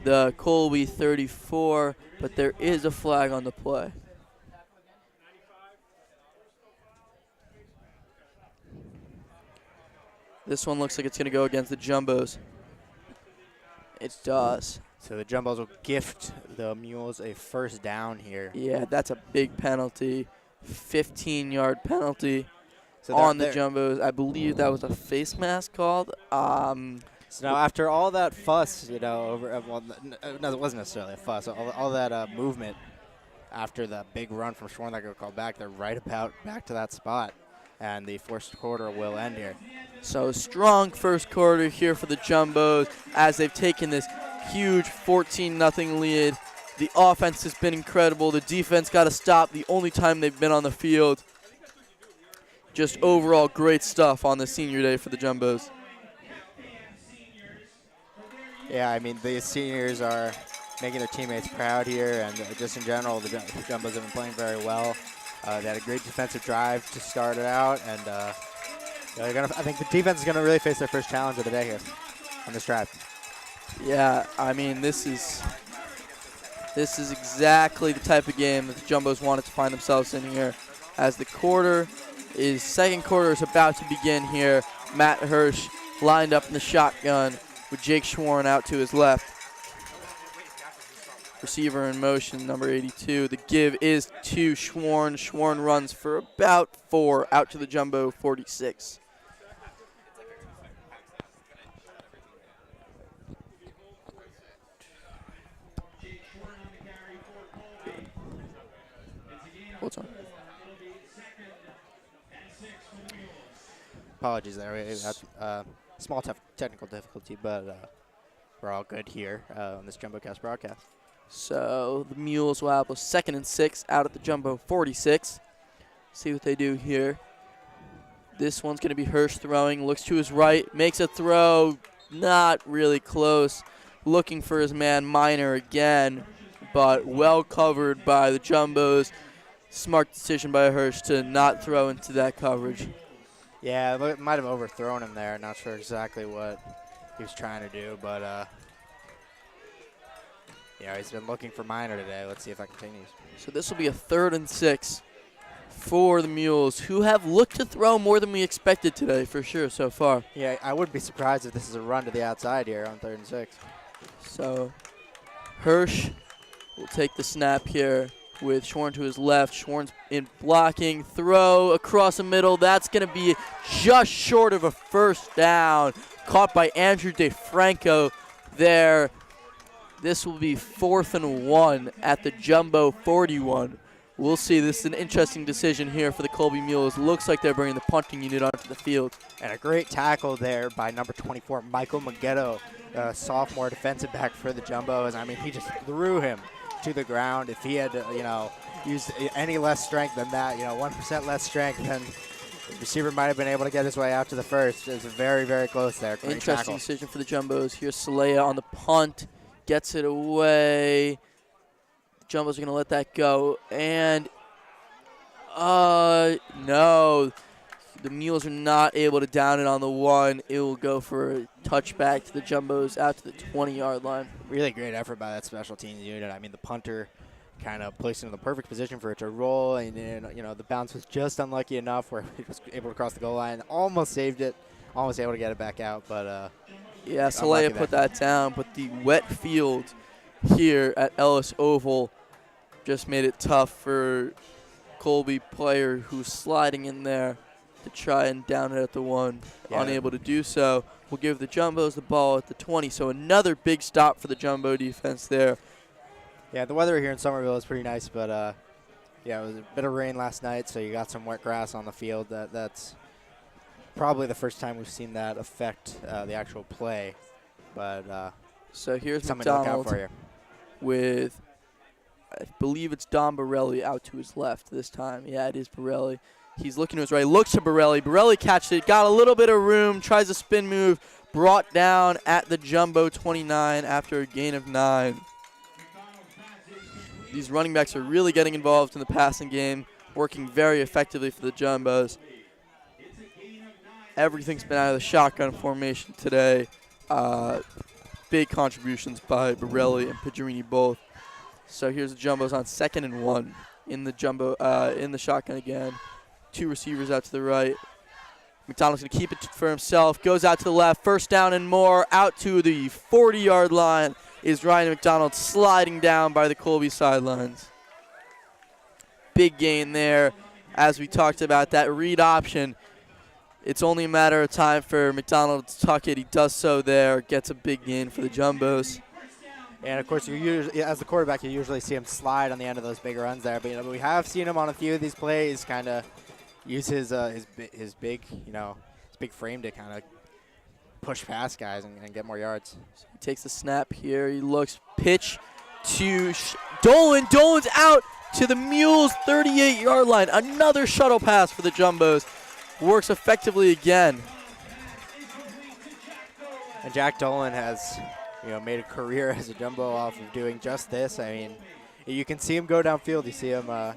the Colby 34, but there is a flag on the play. This one looks like it's going to go against the Jumbos. It does. So the Jumbos will gift the Mules a first down here. Yeah, that's a big penalty. 15-yard penalty on the Jumbos. I believe that was a face mask called. So now after all that fuss, over no, it wasn't necessarily a fuss. All that movement after the big run from Schwarn that got called back, they're right about back to that spot. And the first quarter will end here. So strong first quarter here for the Jumbos as they've taken this huge 14-0 lead. The offense has been incredible. The defense got to stop the only time they've been on the field. Just overall great stuff on the senior day for the Jumbos. Yeah, I mean, the seniors are making their teammates proud here, and just in general, the Jumbos have been playing very well. They had a great defensive drive to start it out, and I think the defense is going to really face their first challenge of the day here on this drive. Yeah, I mean, this is exactly the type of game that the Jumbos wanted to find themselves in here. As the second quarter is about to begin here, Matt Hirsch lined up in the shotgun with Jake Schwarn out to his left. Receiver in motion, number 82. The give is to Schwarn. Schwarn runs for about 4 out to the Jumbo 46. What's on? Apologies there. We had small technical difficulty, but we're all good here on this JumboCast broadcast. So the Mules will have a 2nd and 6 out at the Jumbo 46. See what they do here. This one's going to be Hirsch throwing. Looks to his right. Makes a throw. Not really close. Looking for his man Miner again. But well covered by the Jumbos. Smart decision by Hirsch to not throw into that coverage. Yeah, it might have overthrown him there. Not sure exactly what he was trying to do, but he's been looking for minor today. Let's see if that continues. So this will be a 3rd and 6 for the Mules, who have looked to throw more than we expected today, for sure, so far. Yeah, I wouldn't be surprised if this is a run to the outside here on 3rd and 6. So Hirsch will take the snap here with Schwarn to his left. Schwarn's in blocking, throw across the middle. That's going to be just short of a first down. Caught by Andrew DeFranco there. This will be 4th and 1 at the Jumbo 41. We'll see. This is an interesting decision here for the Colby Mules. Looks like they're bringing the punting unit onto the field. And a great tackle there by number 24, Michael Maggetto, sophomore defensive back for the Jumbos. I mean, he just threw him to the ground. If he had, used any less strength than that, 1% less strength, then the receiver might have been able to get his way out to the first. It was very, very close there. Great Interesting tackle. decision for the Jumbos. Here's Salea on the punt. Gets it away. The Jumbos are going to let that go. And, no. The Mules are not able to down it on the 1. It will go for a touchback to the Jumbos out to the 20-yard line. Really great effort by that special teams unit. I mean, the punter kind of placed it in the perfect position for it to roll, and the bounce was just unlucky enough where he was able to cross the goal line. Almost saved it. Almost able to get it back out, but yeah, Salea put that down, but the wet field here at Ellis Oval just made it tough for Colby player who's sliding in there to try and down it at the 1. Yeah. Unable to do so. We'll give the Jumbos the ball at the 20. So another big stop for the Jumbo defense there. Yeah, the weather here in Somerville is pretty nice, but it was a bit of rain last night, so you got some wet grass on the field. That's probably the first time we've seen that affect the actual play. But so here's something to look out McDonald for you. with, I believe it's Don Borelli out to his left this time. Yeah, it is Borelli. He's looking to his right, looks to Borelli. Borelli catches it, got a little bit of room, tries a spin move, brought down at the Jumbo 29 after a gain of 9. These running backs are really getting involved in the passing game, working very effectively for the Jumbos. Everything's been out of the shotgun formation today. Big contributions by Borelli and Pigerini both. So here's the Jumbos on 2nd and 1 in the shotgun again. 2 receivers out to the right. McDonald's going to keep it for himself. Goes out to the left. First down and more. Out to the 40-yard line is Ryan McDonald, sliding down by the Colby sidelines. Big gain there. As we talked about, that read option, it's only a matter of time for McDonald to tuck it. He does so there. Gets a big gain for the Jumbos. And, of course, as the quarterback, you usually see him slide on the end of those big runs there. But we have seen him on a few of these plays kind of use his big frame to kind of push past guys and get more yards. So he takes the snap here. He looks, pitch to Dolan. Dolan's out to the Mules 38-yard line. Another shuttle pass for the Jumbos. Works effectively again. And Jack Dolan has made a career as a Jumbo off of doing just this. I mean, you can see him go downfield. You see him try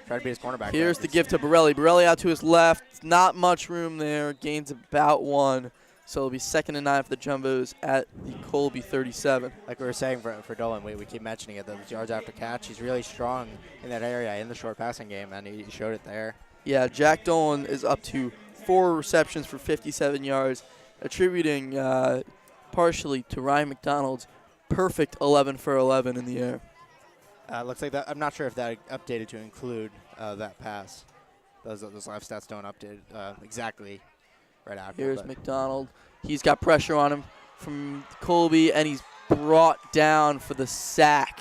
to beat his cornerback. Here's the give to Borelli. Borelli out to his left. Not much room there. Gains about 1. So it'll be 2nd and 9 for the Jumbos at the Colby 37. Like we were saying for Dolan, we keep mentioning it, those yards after catch. He's really strong in that area in the short passing game, and he showed it there. Yeah, Jack Dolan is up to 4 receptions for 57 yards, attributing partially to Ryan McDonald's perfect 11 for 11 in the air. Looks like that. I'm not sure if that updated to include that pass. Those live stats don't update exactly right after. Here's McDonald. He's got pressure on him from Colby, and he's brought down for the sack.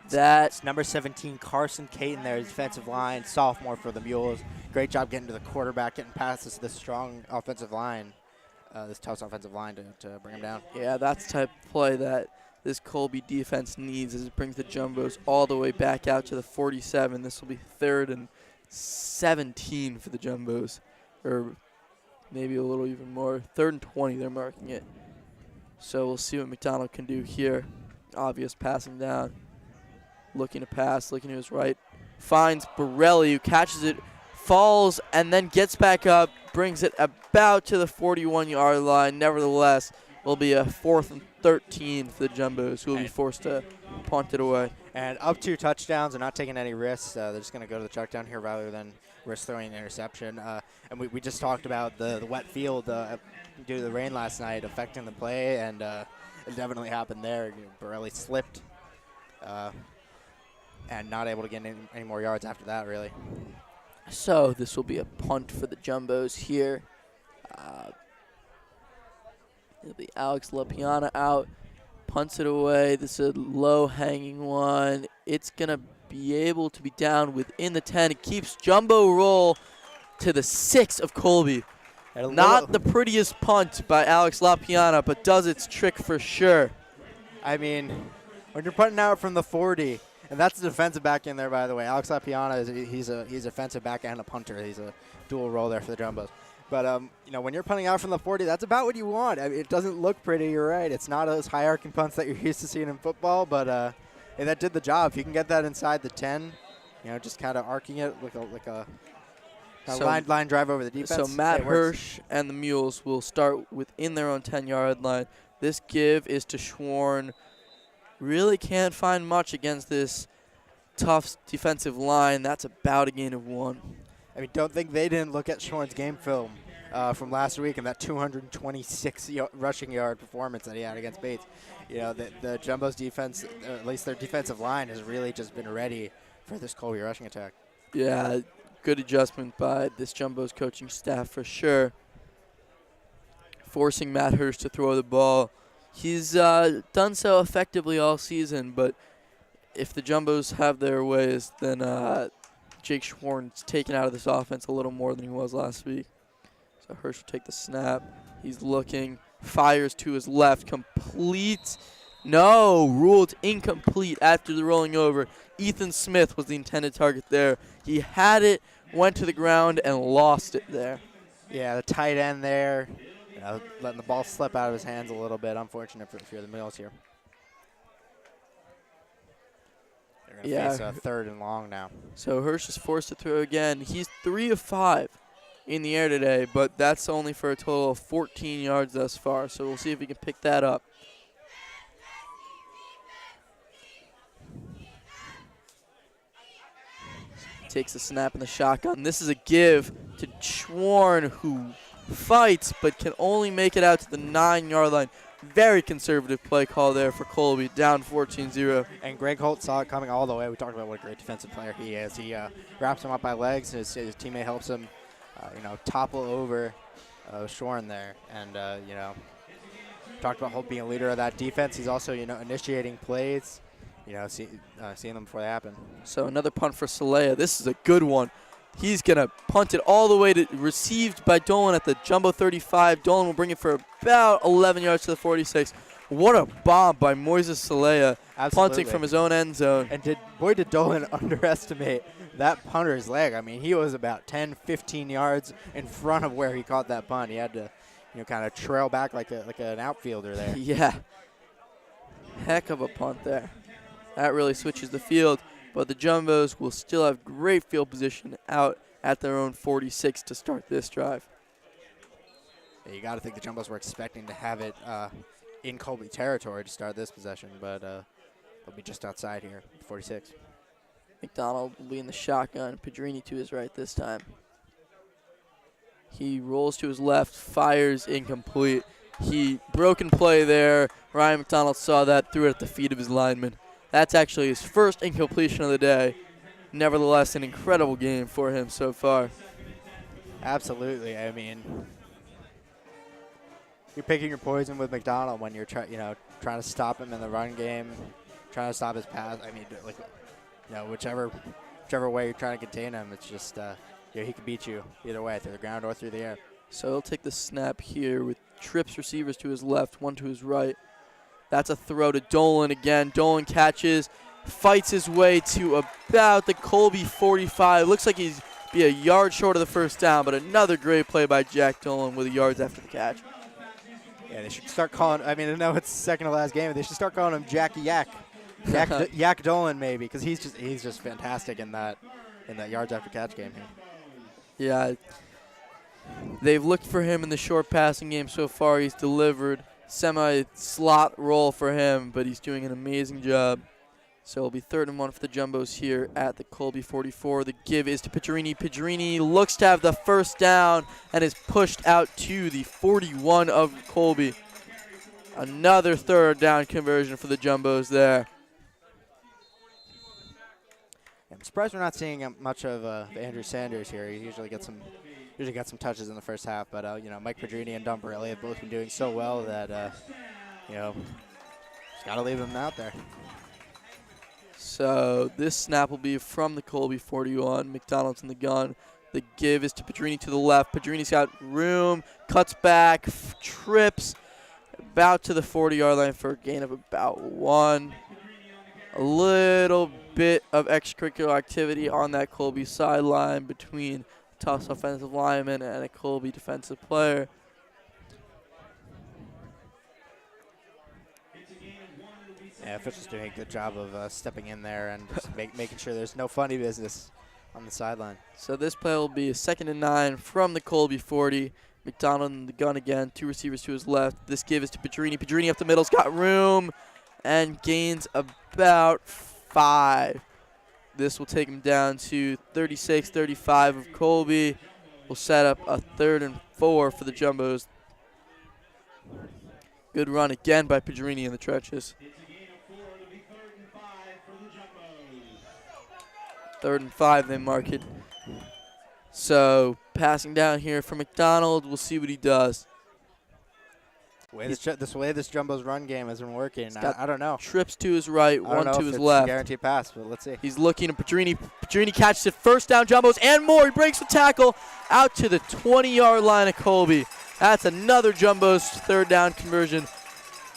That's number 17, Carson Caton there, defensive line, sophomore for the Mules. Great job getting to the quarterback, getting past this strong offensive line, this Tufts offensive line to bring him down. Yeah, that's the type of play that this Colby defense needs as it brings the Jumbos all the way back out to the 47. This will be 3rd and 17 for the Jumbos, or maybe a little even more. 3rd and 20, they're marking it. So we'll see what McDonald can do here. Obvious passing down. Looking to pass, looking to his right. Finds Borelli, who catches it, falls, and then gets back up, brings it about to the 41-yard line. Nevertheless, will be a 4th and 13 for the Jumbos, who will be forced to punted away. And up 2 touchdowns. They're not taking any risks. They're just going to go to the check down here rather than risk throwing an interception. And we just talked about the wet field due to the rain last night affecting the play, and it definitely happened there. Borelli slipped and not able to get any more yards after that, really. So this will be a punt for the Jumbos here. It'll be Alex LaPiana out. Punts it away. This is a low-hanging one. It's going to be able to be down within the 10. It keeps Jumbo roll to the 6 of Colby. Not the prettiest punt by Alex LaPiana, but does its trick for sure. I mean, when you're putting out from the 40, and that's the defensive back in there, by the way. Alex LaPiana, he's a defensive back and a punter. He's a dual role there for the Jumbos. But, when you're punting out from the 40, that's about what you want. I mean, it doesn't look pretty, you're right. It's not those high-arcing punts that you're used to seeing in football, but that did the job. If you can get that inside the 10, just kind of arcing it like a line drive over the defense. So Matt Hirsch and the Mules will start within their own 10-yard line. This give is to Schwarn. Really can't find much against this Tufts defensive line. That's about a gain of 1. I mean, don't think they didn't look at Schwarn's game film from last week and that 226 rushing yard performance that he had against Bates. The Jumbo's defense, at least their defensive line, has really just been ready for this Colby rushing attack. Yeah, good adjustment by this Jumbo's coaching staff for sure. Forcing Matt Hirsch to throw the ball. He's done so effectively all season, but if the Jumbos have their ways, then Jake Schwarn's taken out of this offense a little more than he was last week. So Hirsch will take the snap. He's looking, fires to his left, complete. No, ruled incomplete after the rolling over. Ethan Smith was the intended target there. He had it, went to the ground, and lost it there. Yeah, the tight end there, letting the ball slip out of his hands a little bit. Unfortunate for the Mules here. They're going to face a 3rd and long now. So Hirsch is forced to throw again. He's 3 of 5 in the air today, but that's only for a total of 14 yards thus far. So we'll see if he can pick that up. Takes the snap in the shotgun. This is a give to Schwarn, who fights but can only make it out to the 9-yard line. Very conservative play call there for Colby, down 14-0. And Greg Holt saw it coming all the way. We talked about what a great defensive player he is. He wraps him up by legs. His teammate helps him, topple over Schwarn there. And, talked about Holt being a leader of that defense. He's also, initiating plays, seeing them before they happen. So another punt for Salea. This is a good one. He's going to punt it all the way to received by Dolan at the Jumbo 35. Dolan will bring it for about 11 yards to the 46. What a bomb by Moises Salea, punting from his own end zone. And did Dolan underestimate that punter's leg? I mean, he was about 10, 15 yards in front of where he caught that punt. He had to, kind of trail back like an outfielder there. Yeah. Heck of a punt there. That really switches the field. But the Jumbos will still have great field position out at their own 46 to start this drive. Yeah, you got to think the Jumbos were expecting to have it in Colby territory to start this possession, but they'll be just outside here, 46. McDonald will be in the shotgun. Pedrini to his right this time. He rolls to his left, fires incomplete. Broken play there. Ryan McDonald saw that, threw it at the feet of his lineman. That's actually his first incompletion of the day. Nevertheless, an incredible game for him so far. Absolutely. I mean, you're picking your poison with McDonald when you're trying to stop him in the run game, trying to stop his pass. I mean, whichever way you're trying to contain him, it's just he can beat you either way, through the ground or through the air. So he'll take the snap here with trips receivers to his left, one to his right. That's a throw to Dolan again. Dolan catches, fights his way to about the Colby 45. Looks like he's be a yard short of the first down, but another great play by Jack Dolan with the yards after the catch. Yeah, they should start calling, I know it's second to last game, but they should start calling him Jackie Yak. Yak Dolan maybe, because he's just fantastic in that yards after catch game here. Yeah, they've looked for him in the short passing game so far. He's delivered. Semi-slot role for him, but he's doing an amazing job. So it'll be 3rd and 1 for the Jumbos here at the Colby 44. The give is to Pedrini. Pedrini looks to have the first down and is pushed out to the 41 of Colby. Another 3rd down conversion for the Jumbos there. I'm surprised we're not seeing much of Andrew Sanders here. He usually gets some touches in the first half, but Mike Pedrini and Don Borelli have both been doing so well that just got to leave them out there. So this snap will be from the Colby 41. McDonald's in the gun. The give is to Pedrini to the left. Pedrini's got room, cuts back, trips, about to the 40-yard line for a gain of about 1. A little bit of extracurricular activity on that Colby sideline between Tufts offensive lineman and a Colby defensive player. Yeah, officials doing a good job of stepping in there and just making sure there's no funny business on the sideline. So this play will be a 2nd and 9 from the Colby 40. McDonald in the gun again, 2 receivers to his left. This give is to Pedrini. Pedrini up the middle's got room and gains about 5. This will take him down to 36-35 of Colby. Will set up a 3rd and 4 for the Jumbos. Good run again by Pedrini in the trenches. 3rd and 5, they mark it. So passing down here for McDonald. We'll see what he does. This way this Jumbo's run game has been working. I don't know. Trips to his right, I don't one know to if his it's left. a guaranteed pass, but let's see. He's looking at Pedrini. Pedrini catches it. 1st down, Jumbos, and more. He breaks the tackle out to the 20-yard line of Colby. That's another Jumbo's 3rd down conversion.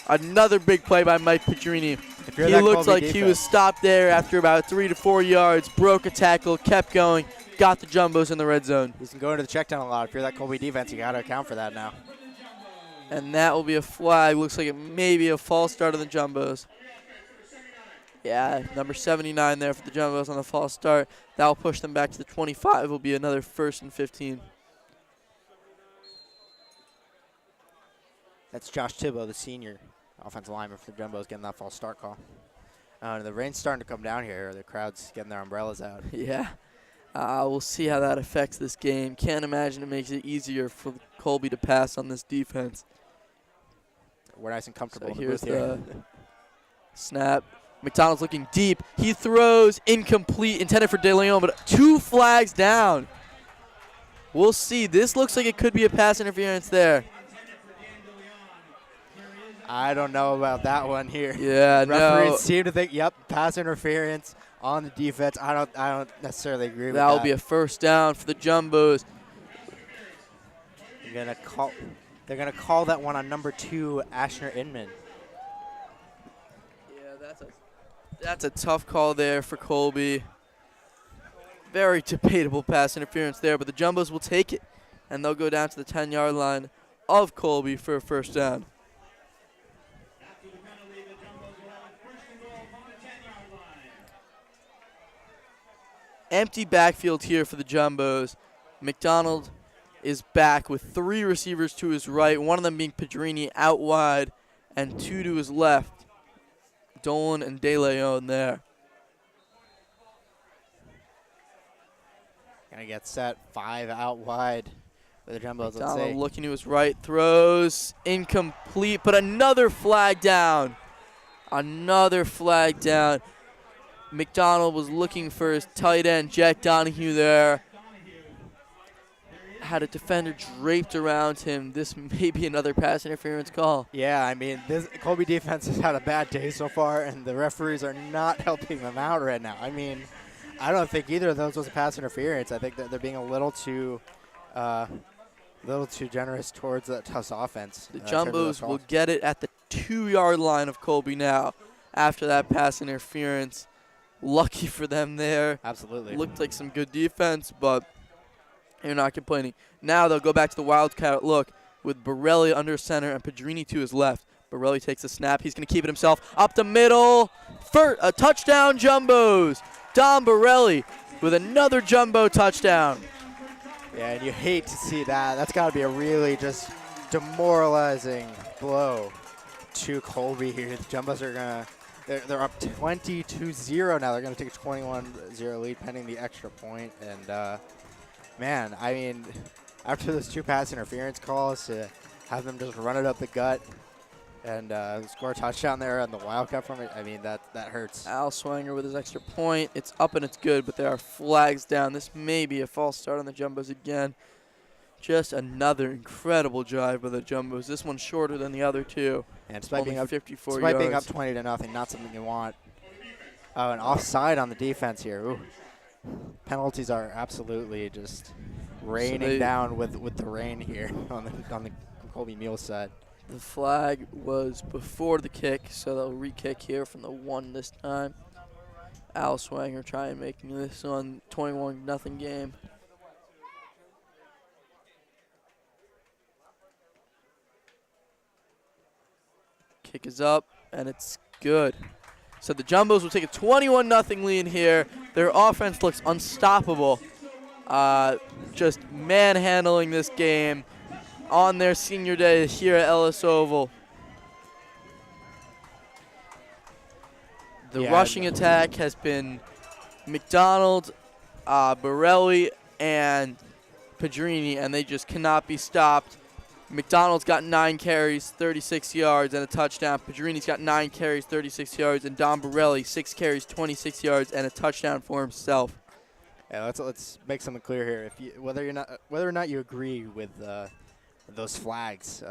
Another big play by Mike Pedrini. He looks like he was stopped there after about 3 to 4 yards, broke a tackle, kept going, got the Jumbos in the red zone. He's been going to the check down a lot. If you're that Colby defense, you got to account for that now. And that will be a flag. Looks like it may be a false start of the Jumbos. Yeah, number 79 there for the Jumbos on the false start. That will push them back to the 25. Will be another 1st and 15. That's Josh Thibault, the senior offensive lineman for the Jumbos, getting that false start call. The rain's starting to come down here. The crowd's getting their umbrellas out. Yeah. We'll see how that affects this game. Can't imagine it makes it easier for Colby to pass on this defense. We're nice and comfortable. So here's the snap. McDonald's looking deep. He throws incomplete, intended for De Leon, but 2 flags down. We'll see. This looks like it could be a pass interference there. I don't know about that one here. Yeah, Referees seem to think, yep, pass interference on the defense. I don't necessarily agree with that. That'll be a 1st down for the Jumbos. They're gonna call that one on number 2, Ashner Inman. Yeah, that's a tough call there for Colby. Very debatable pass interference there, but the Jumbos will take it, and they'll go down to the 10-yard line of Colby for a 1st down. Empty backfield here for the Jumbos. McDonald is back with 3 receivers to his right, one of them being Pedrini out wide, and 2 to his left. Dolan and De Leon there. Gonna get set, 5 out wide for the Jumbos. McDonald looking to his right, throws incomplete, but another flag down. Another flag down. McDonald was looking for his tight end, Jack Donahue there. Had a defender draped around him. This may be another pass interference call. Yeah, I mean, this Colby defense has had a bad day so far, and the referees are not helping them out right now. I mean, I don't think either of those was a pass interference. I think that they're being a little too generous towards that Tufts offense. The Jumbos will get it at the 2-yard line of Colby now after that pass interference. Lucky for them there. Absolutely. Looked like some good defense, but you're not complaining. Now they'll go back to the Wildcat look with Borelli under center and Pedrini to his left. Borelli takes a snap. He's going to keep it himself. Up the middle. For a touchdown, Jumbos. Dom Borelli with another Jumbo touchdown. Yeah, and you hate to see that. That's got to be a really just demoralizing blow to Colby here. The Jumbos are going to They're up 22-0 now. They're going to take a 21-0 lead pending the extra point. And, man, I mean, after those 2 pass interference calls, to have them just run it up the gut and score a touchdown there on the Wildcat from it, I mean, that hurts. Al Swanger with his extra point. It's up and it's good, but there are flags down. This may be a false start on the Jumbos again. Just another incredible drive by the Jumbos. This one's shorter than the other 2. And despite being up 54 despite yards. being up 20-0, not something you want. Oh, an offside on the defense here. Ooh. Penalties are absolutely just raining down with the rain here on the Colby Mules side. The flag was before the kick, so they'll re-kick here from the 1 this time. Al Swanger trying making this on 21-0 game. Kick is up, and it's good. So the Jumbos will take a 21-0 lead here. Their offense looks unstoppable. Just manhandling this game on their senior day here at Ellis Oval. The rushing attack has been McDonald, Borelli, and Padrini, and they just cannot be stopped. McDonald's got 9 carries, 36 yards, and a touchdown. Padrini's got 9 carries, 36 yards, and Don Borelli, 6 carries, 26 yards, and a touchdown for himself. Yeah, let's make something clear here. Whether or not you agree with those flags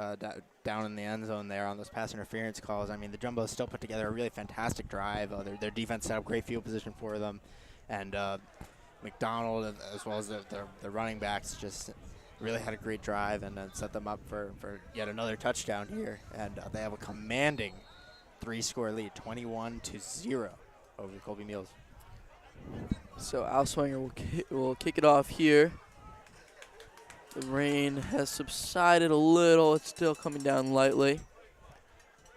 down in the end zone there on those pass interference calls, I mean, the Jumbos still put together a really fantastic drive. Their defense set up great field position for them, and McDonald as well as the running backs just really had a great drive and set them up for yet another touchdown here. And they have a commanding 3-score lead, 21-0 over Colby Mules. So Al Swanger will kick it off here. The rain has subsided a little. It's still coming down lightly.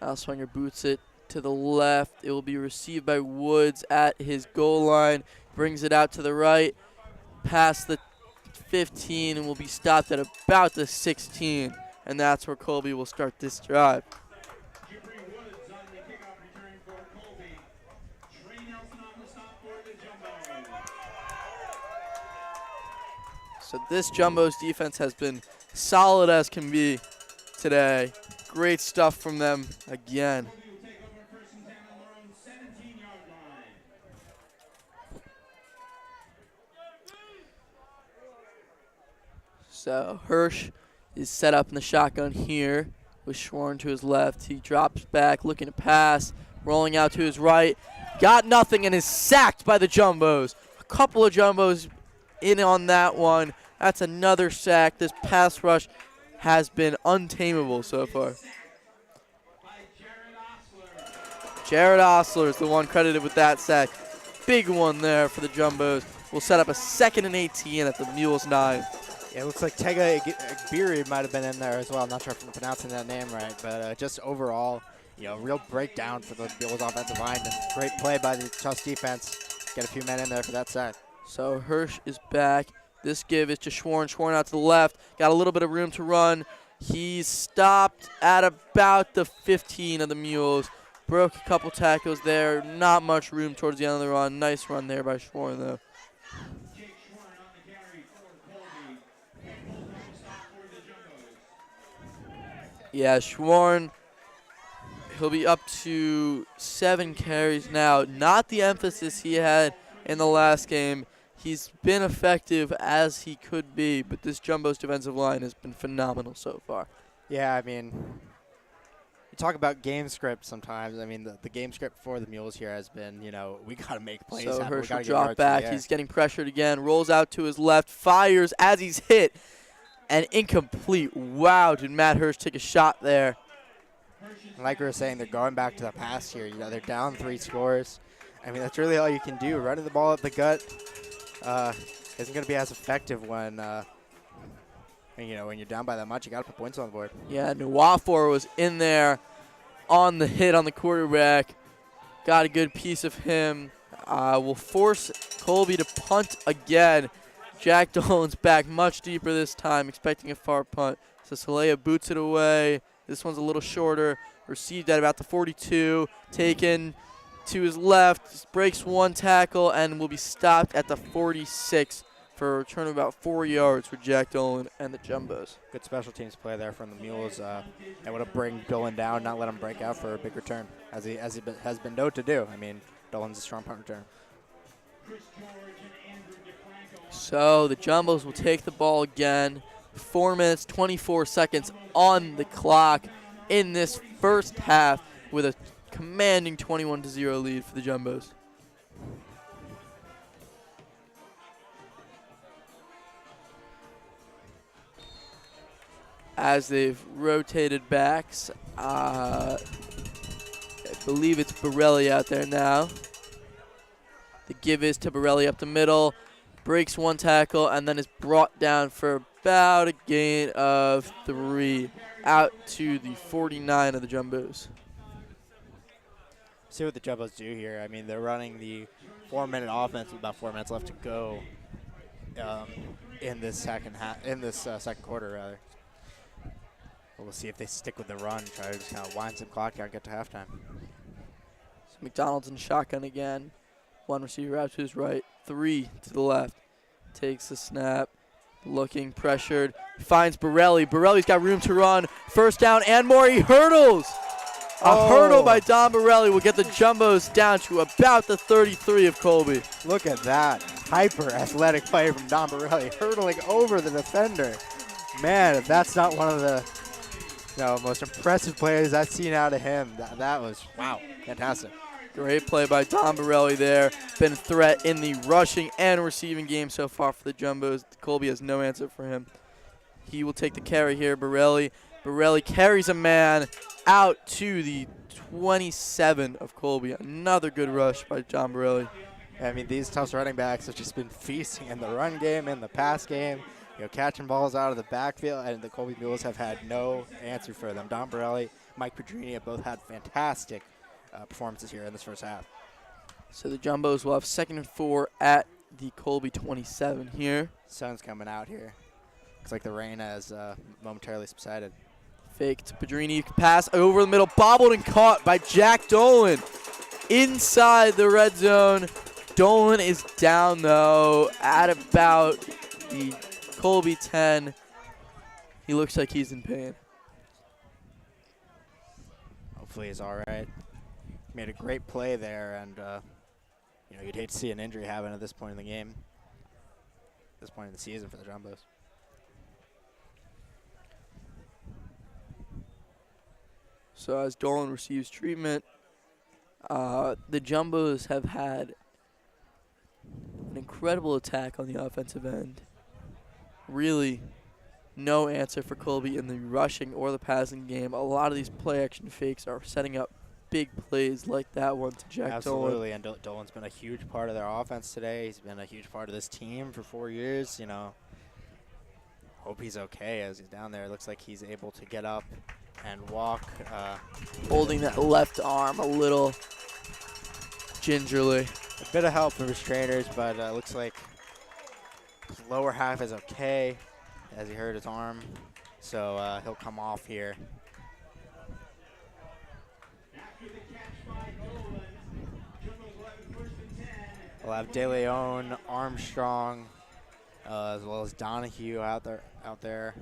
Al Swanger boots it to the left. It will be received by Woods at his goal line. Brings it out to the right, past the 15, and will be stopped at about the 16. And that's where Colby will start this drive. So this Jumbo's defense has been solid as can be today. Great stuff from them again. So Hirsch is set up in the shotgun here with Schwarn to his left. He drops back, looking to pass, rolling out to his right. Got nothing and is sacked by the Jumbos. A couple of Jumbos in on that one. That's another sack. This pass rush has been untamable so far. Jared Osler is the one credited with that sack. Big one there for the Jumbos. We'll set up a 2nd and 18 at the Mules 9. Yeah, it looks like Tega Agbiri might have been in there as well. I'm not sure if I'm pronouncing that name right, but just overall, real breakdown for the Mules offensive line. And great play by the Tufts defense. Get a few men in there for that sack. So Hirsch is back. This give is to Schwarn. Schwarn out to the left. Got a little bit of room to run. He's stopped at about the 15 of the Mules. Broke a couple tackles there. Not much room towards the end of the run. Nice run there by Schwarn, though. Yeah, Schwarn, he'll be up to 7 carries now. Not the emphasis he had in the last game. He's been effective as he could be, but this Jumbo's defensive line has been phenomenal so far. Yeah, I mean, you talk about game script sometimes. I mean, the game script for the Mules here has been, we got to make plays. So happen. Hirsch will drop back. He's getting pressured again. Rolls out to his left. Fires as he's hit. And incomplete. Wow, did Matt Hirsch take a shot there. Like we were saying, they're going back to the pass here. They're down 3 scores. I mean, that's really all you can do. Running the ball up the gut isn't going to be as effective when you're down by that much. You got to put points on the board. Yeah, Nwafor was in there on the hit on the quarterback. Got a good piece of him. Will force Colby to punt again. Jack Dolan's back much deeper this time, expecting a far punt. So Salea boots it away. This one's a little shorter. Received at about the 42. Taken to his left, breaks one tackle, and will be stopped at the 46 for a return of about 4 yards for Jack Dolan and the Jumbos. Good special teams play there from the Mules. Able to bring Dolan down, not let him break out for a big return, as he has been known to do. I mean, Dolan's a strong punt return. So the Jumbos will take the ball again. 4 minutes, 24 seconds on the clock in this first half with a commanding 21-0 lead for the Jumbos. As they've rotated backs, I believe it's Borelli out there now. The give is to Borelli up the middle, breaks one tackle, and then is brought down for about a gain of 3 out to the 49 of the Jumbos. See what the Jumbos do here. I mean, they're running the 4-minute offense with about 4 minutes left to go in this second quarter, rather. We'll see if they stick with the run, try to just kind of wind some clock out, get to halftime. So McDonald's in shotgun again. One receiver out to his right, 3 to the left. Takes the snap, looking pressured, finds Borelli. Borelli's got room to run. First down and more. He hurdles. A hurdle by Don Borelli will get the Jumbos down to about the 33 of Colby. Look at that. Hyper athletic play from Don Borelli, hurdling over the defender. Man, if that's not one of the most impressive plays I've seen out of him, that was, wow, fantastic. Great play by Don Borelli there. Been a threat in the rushing and receiving game so far for the Jumbos. Colby has no answer for him. He will take the carry here. Borelli carries a man out to the 27 of Colby. Another good rush by John Borelli. I mean, these Tufts running backs have just been feasting in the run game, in the pass game, catching balls out of the backfield, and the Colby Mules have had no answer for them. Don Borelli, Mike Pedrini have both had fantastic performances here in this first half. So the Jumbos will have 2nd and 4 at the Colby 27 here. Sun's coming out here. Looks like the rain has momentarily subsided. Fake to Pedrini, pass over the middle, bobbled and caught by Jack Dolan inside the red zone. Dolan is down though at about the Colby 10. He looks like he's in pain. Hopefully he's all right. Made a great play there, and you'd hate to see an injury happen at this point in the game, this point in the season for the Jumbos. So as Dolan receives treatment, the Jumbos have had an incredible attack on the offensive end. Really no answer for Colby in the rushing or the passing game. A lot of these play action fakes are setting up big plays like that one to Jack Dolan. Absolutely, and Dolan's been a huge part of their offense today. He's been a huge part of this team for 4 years. Hope he's okay as he's down there. It looks like he's able to get up and walk. Holding that left arm a little gingerly. A bit of help from his trainers, but looks like his lower half is okay as he hurt his arm. So he'll come off here. We'll have De Leon, Armstrong, as well as Donahue out there.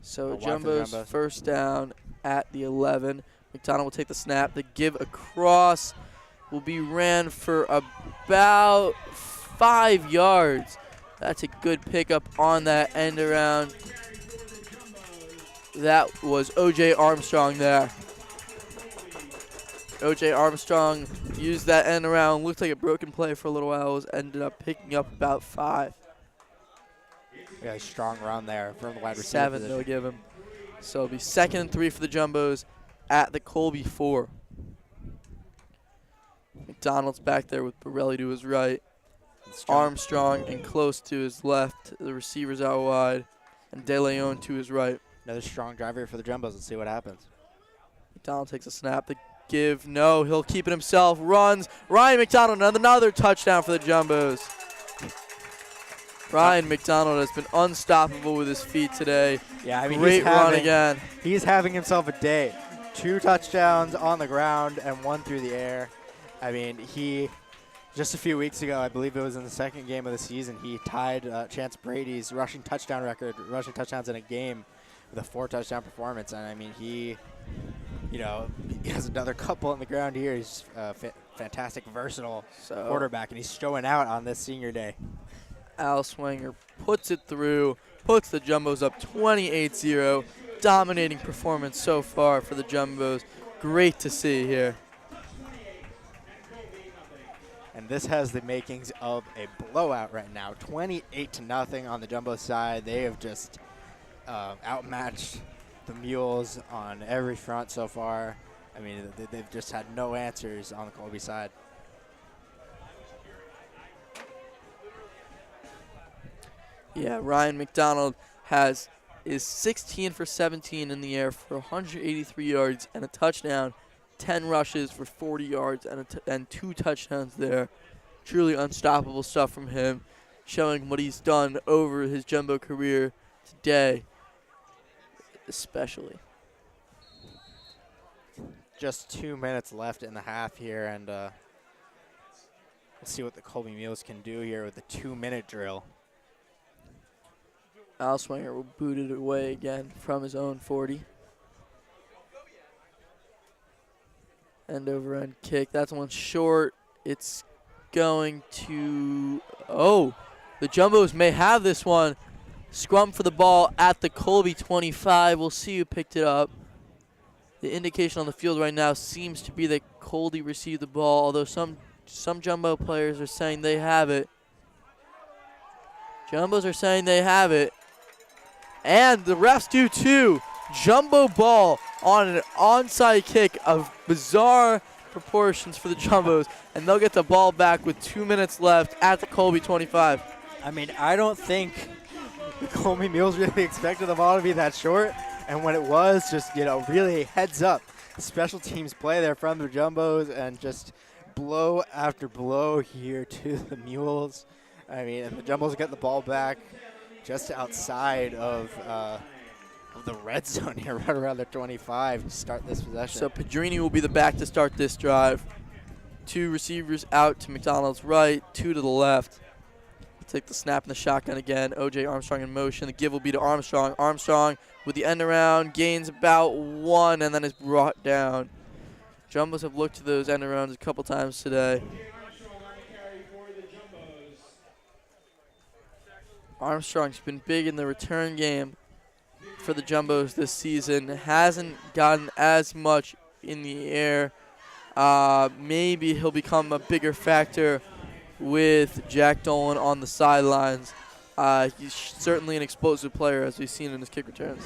So Jumbo's first down at the 11. McDonald will take the snap. The give across will be ran for about 5 yards. That's a good pickup on that end around. That was O.J. Armstrong there. O.J. Armstrong used that end around. Looked like a broken play for a little while. Was ended up picking up about 5. Yeah, a strong run there from the wide receiver 7 position. they'll give him. So it'll be 2nd and 3 for the Jumbos at the Colby 4. McDonald's back there with Borelli to his right. Armstrong and close to his left. The receivers out wide. And De Leon to his right. Another strong driver for the Jumbos. Let's see what happens. McDonald takes a snap. The give, no. He'll keep it himself. Runs. Ryan McDonald, another touchdown for the Jumbos. Ryan McDonald has been unstoppable with his feet today. Yeah, I mean, great run again. He's having himself a day. 2 touchdowns on the ground and 1 through the air. I mean, just a few weeks ago, I believe it was in the second game of the season, he tied Chance Brady's rushing touchdown record, rushing touchdowns in a game with a 4-touchdown performance. And I mean, he has another couple on the ground here. He's a fantastic, versatile quarterback, and he's showing out on this senior day. Al Swanger puts it through, puts the Jumbos up 28-0. Dominating performance so far for the Jumbos. Great to see here. And this has the makings of a blowout right now. 28-0 on the Jumbo side. They have just outmatched the Mules on every front so far. I mean, they've just had no answers on the Colby side. Yeah, Ryan McDonald is 16 for 17 in the air for 183 yards and a touchdown, 10 rushes for 40 yards and 2 touchdowns there. Truly unstoppable stuff from him, showing what he's done over his Jumbo career today, especially. Just 2 minutes left in the half here, and let's see what the Colby Mules can do here with the 2-minute drill. Al Swanger will boot it away again from his own 40. End over end kick. That's one short. It's going to, the Jumbos may have this one. Scrum for the ball at the Colby 25. We'll see who picked it up. The indication on the field right now seems to be that Colby received the ball, although some Jumbo players are saying they have it. Jumbos are saying they have it. And the refs do too. Jumbo ball on an onside kick of bizarre proportions for the Jumbos, and they'll get the ball back with 2 minutes left at the Colby 25. I mean, I don't think the Colby Mules really expected the ball to be that short, and when it was, just, really heads up. Special teams play there from the Jumbos, and just blow after blow here to the Mules. I mean, and the Jumbos get the ball back just outside of the red zone here, right around their 25 to start this possession. So Pedrini will be the back to start this drive. 2 receivers out to McDonald's right, 2 to the left. Take the snap and the shotgun again. O.J. Armstrong in motion. The give will be to Armstrong. Armstrong with the end around, gains about 1 and then is brought down. Jumbos have looked to those end arounds a couple times today. Armstrong's been big in the return game for the Jumbos this season. Hasn't gotten as much in the air. Maybe he'll become a bigger factor with Jack Dolan on the sidelines. He's certainly an explosive player, as we've seen in his kick returns.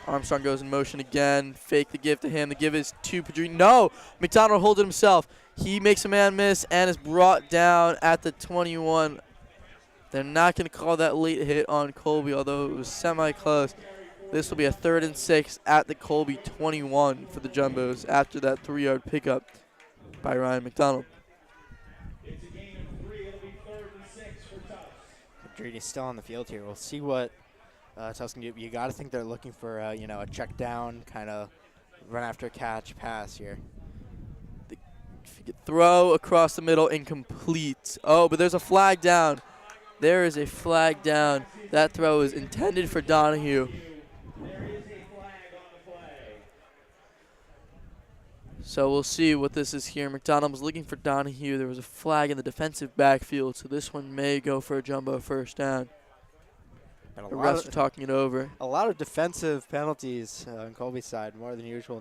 Armstrong goes in motion again. Fake the give to him. The give is to Pedrini. No! McDonald holds it himself. He makes a man miss and is brought down at the 21. They're not going to call that late hit on Colby, although it was semi-close. This will be a 3rd and 6 at the Colby 21 for the Jumbos after that 3-yard pickup by Ryan McDonald. It's a gain of 3. It'll be 3rd and 6 for Tufts. Pedrini's still on the field here. We'll see what Tufts can do. You got to think they're looking for a check down, kind of run after catch pass here. Throw across the middle, incomplete. Oh, but there's a flag down. There is a flag down. That throw is intended for Donahue. There is a flag on the play. So we'll see what this is here. McDonald was looking for Donahue. There was a flag in the defensive backfield, so this one may go for a Jumbo first down. And The refs are talking it over. A lot of defensive penalties on Colby's side, more than usual.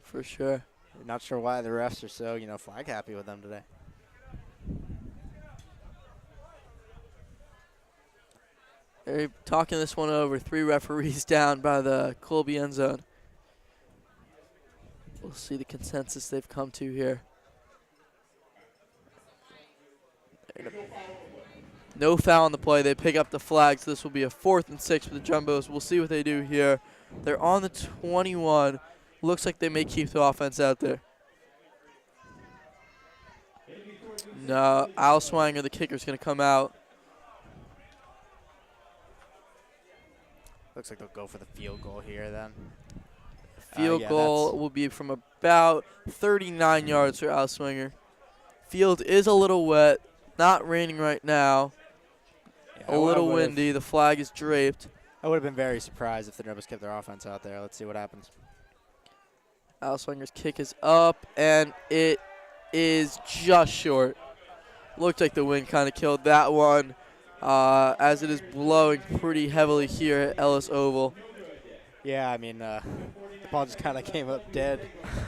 For sure. Not sure why the refs are so, flag happy with them today. They're talking this one over. 3 referees down by the Colby end zone. We'll see the consensus they've come to here. No foul on the play. They pick up the flag, so this will be a 4th and 6 for the Jumbos. We'll see what they do here. They're on the 21. Looks like they may keep the offense out there. No, Al Swanger, the kicker, is going to come out. Looks like they'll go for the field goal here then. Field Yeah, goal that's- will be from about 39 yards for Alswinger. Field is a little wet. Not raining right now. Yeah, A little windy. The flag is draped. I would have been very surprised if the Jumbos kept their offense out there. Let's see what happens. Alswinger's kick is up, and it is just short. Looked like the wind kind of killed that one, as it is blowing pretty heavily here at Ellis Oval. Yeah, I mean, the ball just kind of came up dead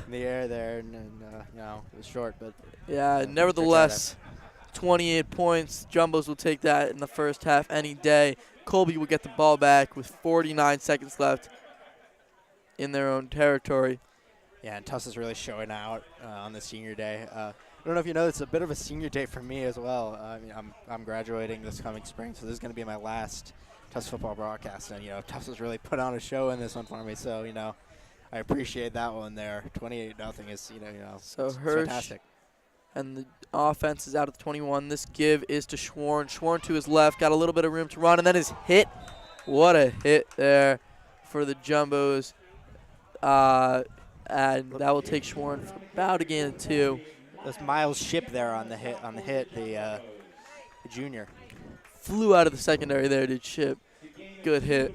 in the air there, and no, it was short. But Yeah, nevertheless, 28 points. Jumbos will take that in the first half any day. Colby will get the ball back with 49 seconds left in their own territory. yeah, and Tufts is really showing out on the senior day. I don't know if you know, it's a bit of a senior day for me as well. I mean, I'm graduating this coming spring, so this is going to be my last Tufts football broadcast, and Tufts has really put on a show in this one for me. So I appreciate that one there. 28-0 is So it's Hirsch fantastic. and the offense is out of the 21. This give is to Schwarn. Schwarn to his left, got a little bit of room to run, and then his hit. What a hit there for the Jumbos. And that will take Schwarn for about a gain of 2. That's Miles Ship there on the hit, the junior. Flew out of the secondary there, did Ship. Good hit.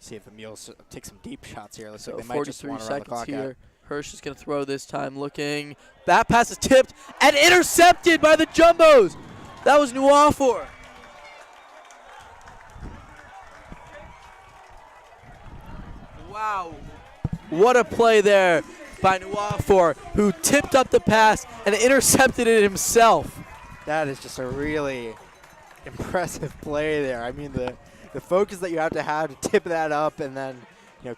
See if the Mules take some deep shots here. Looks So like they might just 43 want to run the seconds clock here. out. Hirsch is going to throw this time, looking. That pass is tipped and intercepted by the Jumbos. That was Nuafor. Wow. What a play there by Nuafor, who tipped up the pass and intercepted it himself. That is just a really impressive play there. I mean, the focus that you have to tip that up and then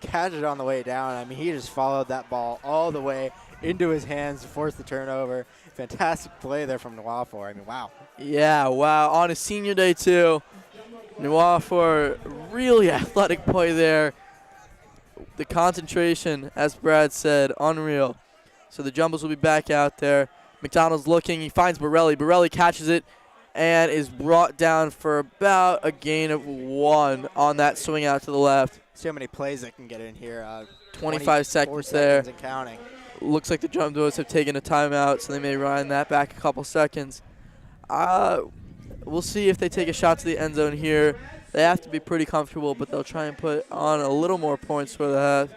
catch it on the way down. I mean, he just followed that ball all the way into his hands to force the turnover. Fantastic play there from Nuafor. I mean, wow. Yeah, wow. On his senior day, too. Nuafor, really athletic play there. The concentration, as Brad said, unreal. So the Jumbos will be back out there. McDonald's looking. He finds Borelli. Borelli catches it and is brought down for about a gain of 1 on that swing out to the left. See how many plays they can get in here. 25 seconds there. And counting. Looks like the Jumbos have taken a timeout, so they may run that back a couple seconds. We'll see if they take a shot to the end zone here. They have to be pretty comfortable, but they'll try and put on a little more points for the half.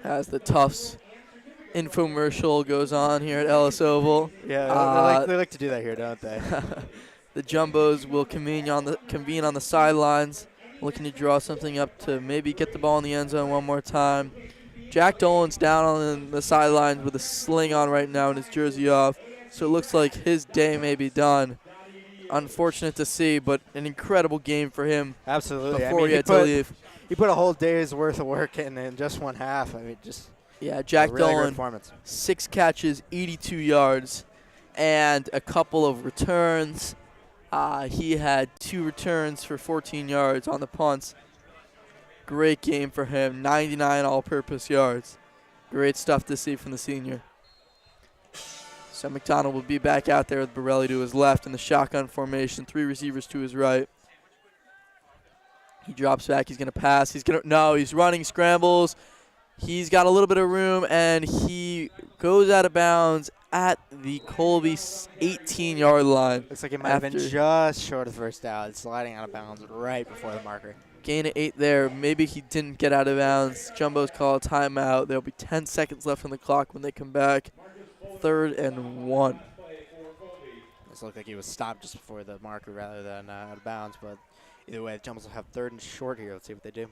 As the Tufts infomercial goes on here at Ellis Oval. Yeah, they like to do that here, don't they? The Jumbos will convene on the sidelines, looking to draw something up to maybe get the ball in the end zone one more time. Jack Dolan's down on the sidelines with a sling on right now and his jersey off, so it looks like his day may be done. Unfortunate to see, but an incredible game for him. Absolutely. Before he had to leave. He put a whole day's worth of work in just one half. I mean, just Jack really great Dolan, performance. 6 catches, 82 yards, and a couple of returns. He had 2 returns for 14 yards on the punts. Great game for him, 99 all-purpose yards. Great stuff to see from the senior. So McDonald will be back out there with Borelli to his left in the shotgun formation, 3 receivers to his right. He drops back, he's going to pass. He's running, scrambles. He's got a little bit of room, and he goes out of bounds at the Colby 18-yard line. Looks like it might have been just short of the first down, sliding out of bounds right before the marker. Gain of 8 there. Maybe he didn't get out of bounds. Jumbos call a timeout. There'll be 10 seconds left on the clock when they come back. 3rd and 1. This looked like he was stopped just before the marker rather than out of bounds, but either way, the Jumbos will have 3rd and short here. Let's see what they do.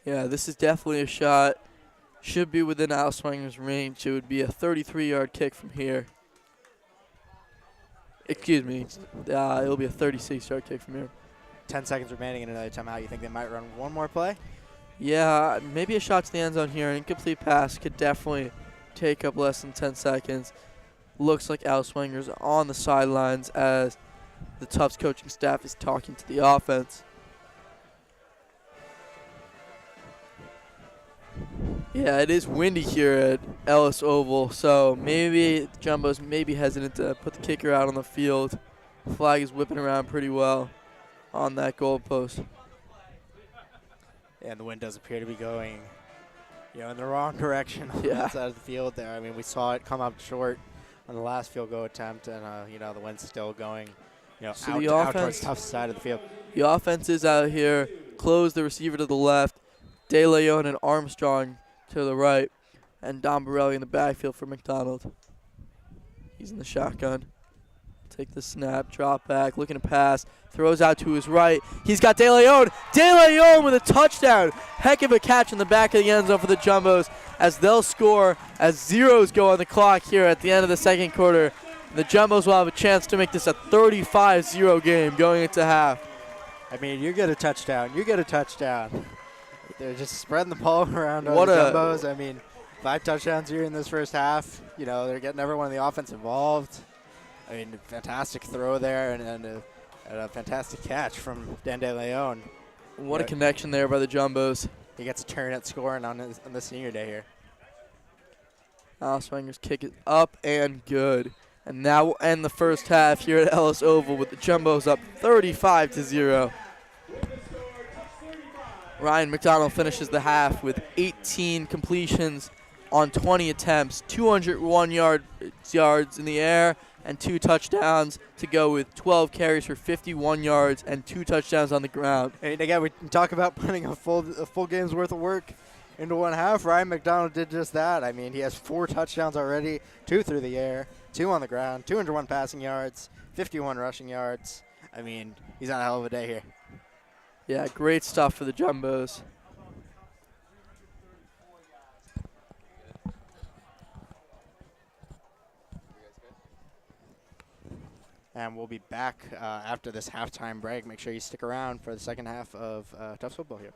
Yeah, this is definitely a shot. Should be within Alswinger's range. It would be a 33-yard kick from here. Excuse me. It'll be a 36-yard kick from here. 10 seconds remaining and another timeout. You think they might run one more play? Yeah, maybe a shot to the end zone here. An incomplete pass could definitely take up less than 10 seconds. looks like Al Swinger's on the sidelines as the Tufts coaching staff is talking to the offense. Yeah, it is windy here at Ellis Oval, so maybe the Jumbos may be hesitant to put the kicker out on the field. Flag is whipping around pretty well on that goalpost. And the wind does appear to be going, in the wrong direction on Yeah. that side of the field there. I mean, we saw it come up short on the last field goal attempt, and, the wind's still going, So out, the out offense- towards Tufts side of the field. The offense is out here. Close the receiver to the left. De Leon and Armstrong to the right. And Don Borelli in the backfield for McDonald. He's in the shotgun. Take the snap, drop back, looking to pass. Throws out to his right. He's got De Leon. De Leon with a touchdown. Heck of a catch in the back of the end zone for the Jumbos as they'll score as zeros go on the clock here at the end of the second quarter. The Jumbos will have a chance to make this a 35-0 game going into half. I mean, you get a touchdown. You get a touchdown. They're just spreading the ball around on What the a- Jumbos. I mean, 5 touchdowns here in this first half. They're getting everyone in the offense involved. I mean, fantastic throw there and a fantastic catch from Dan De Leon. What a connection there by the Jumbos. He gets a turn at scoring on the senior day here. Al Swinger's kick is up and good. And now we'll end the first half here at Ellis Oval with the Jumbos up 35-0. Ryan McDonald finishes the half with 18 completions on 20 attempts, 201 yards in the air, and 2 touchdowns to go with 12 carries for 51 yards and 2 touchdowns on the ground. And again, we talk about putting a full game's worth of work into one half. Ryan McDonald did just that. I mean, he has 4 touchdowns already, 2 through the air, 2 on the ground, 201 passing yards, 51 rushing yards. I mean, he's on a hell of a day here. Yeah, great stuff for the Jumbos. And we'll be back after this halftime break. Make sure you stick around for the second half of Tufts football here.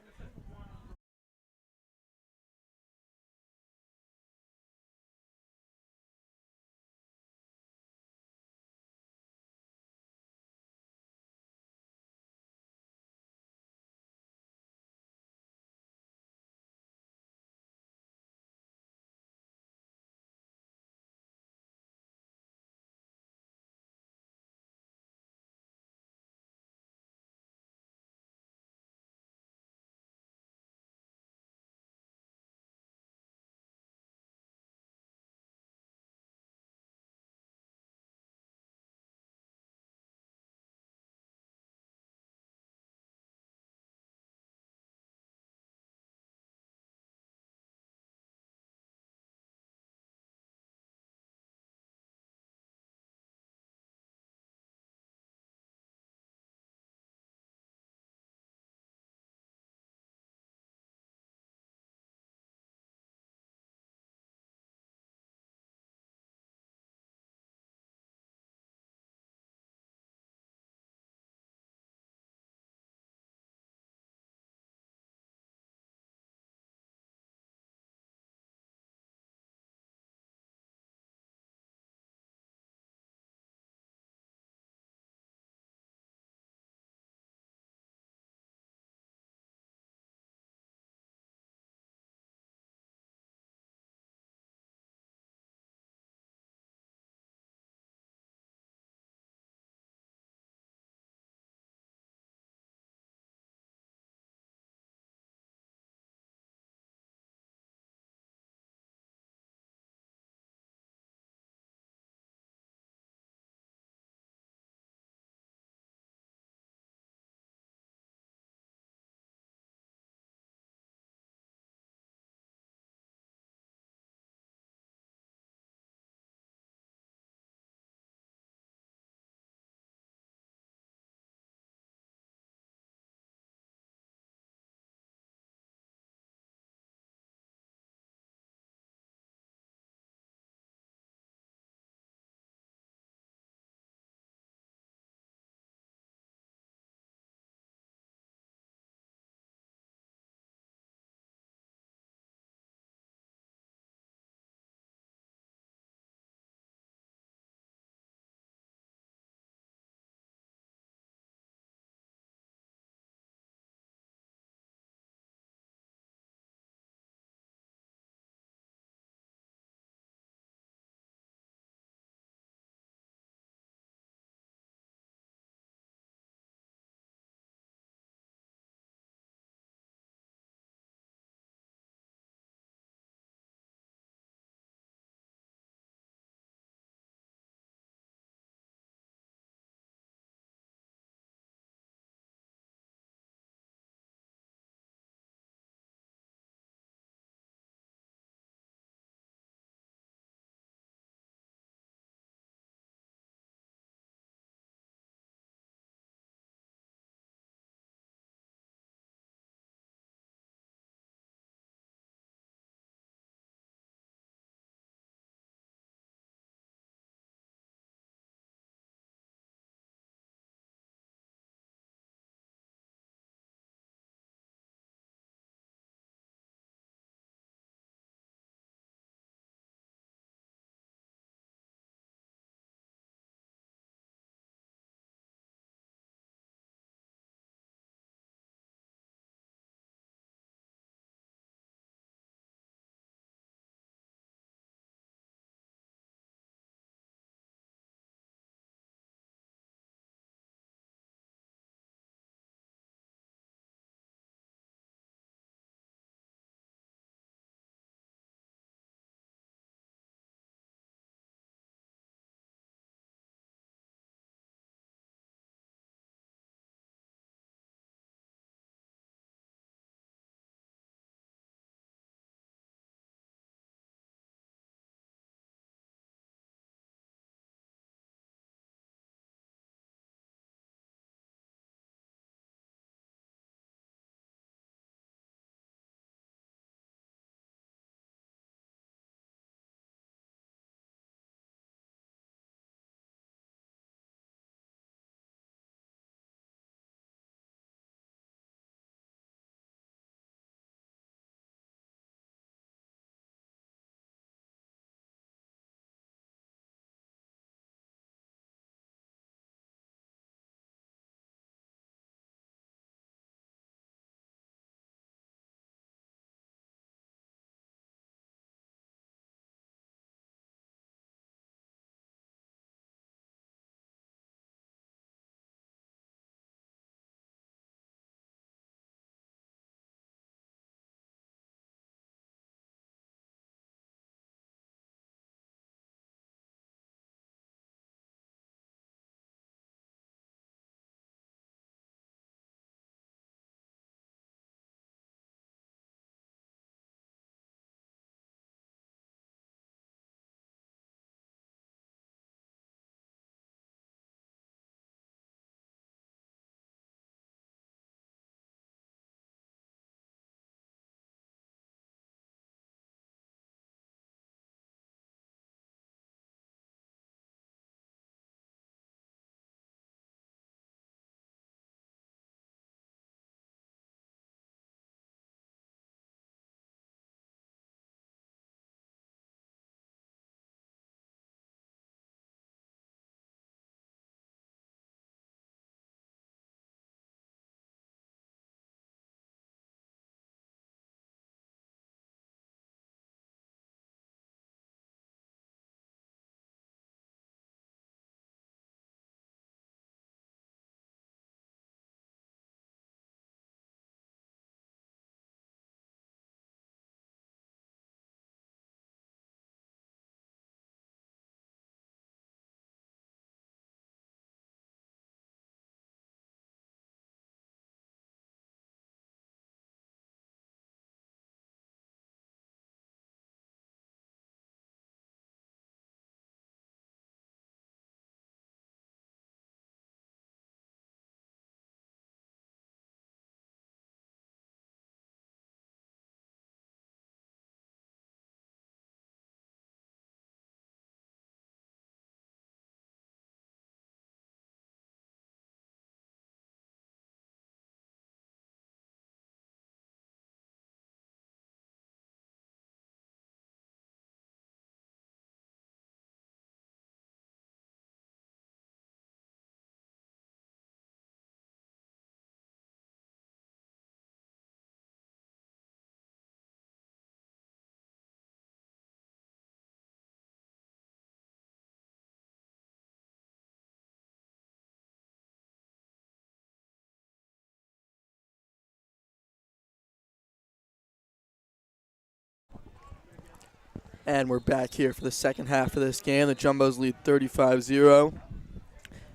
And we're back here for the second half of this game. The Jumbos lead 35-0.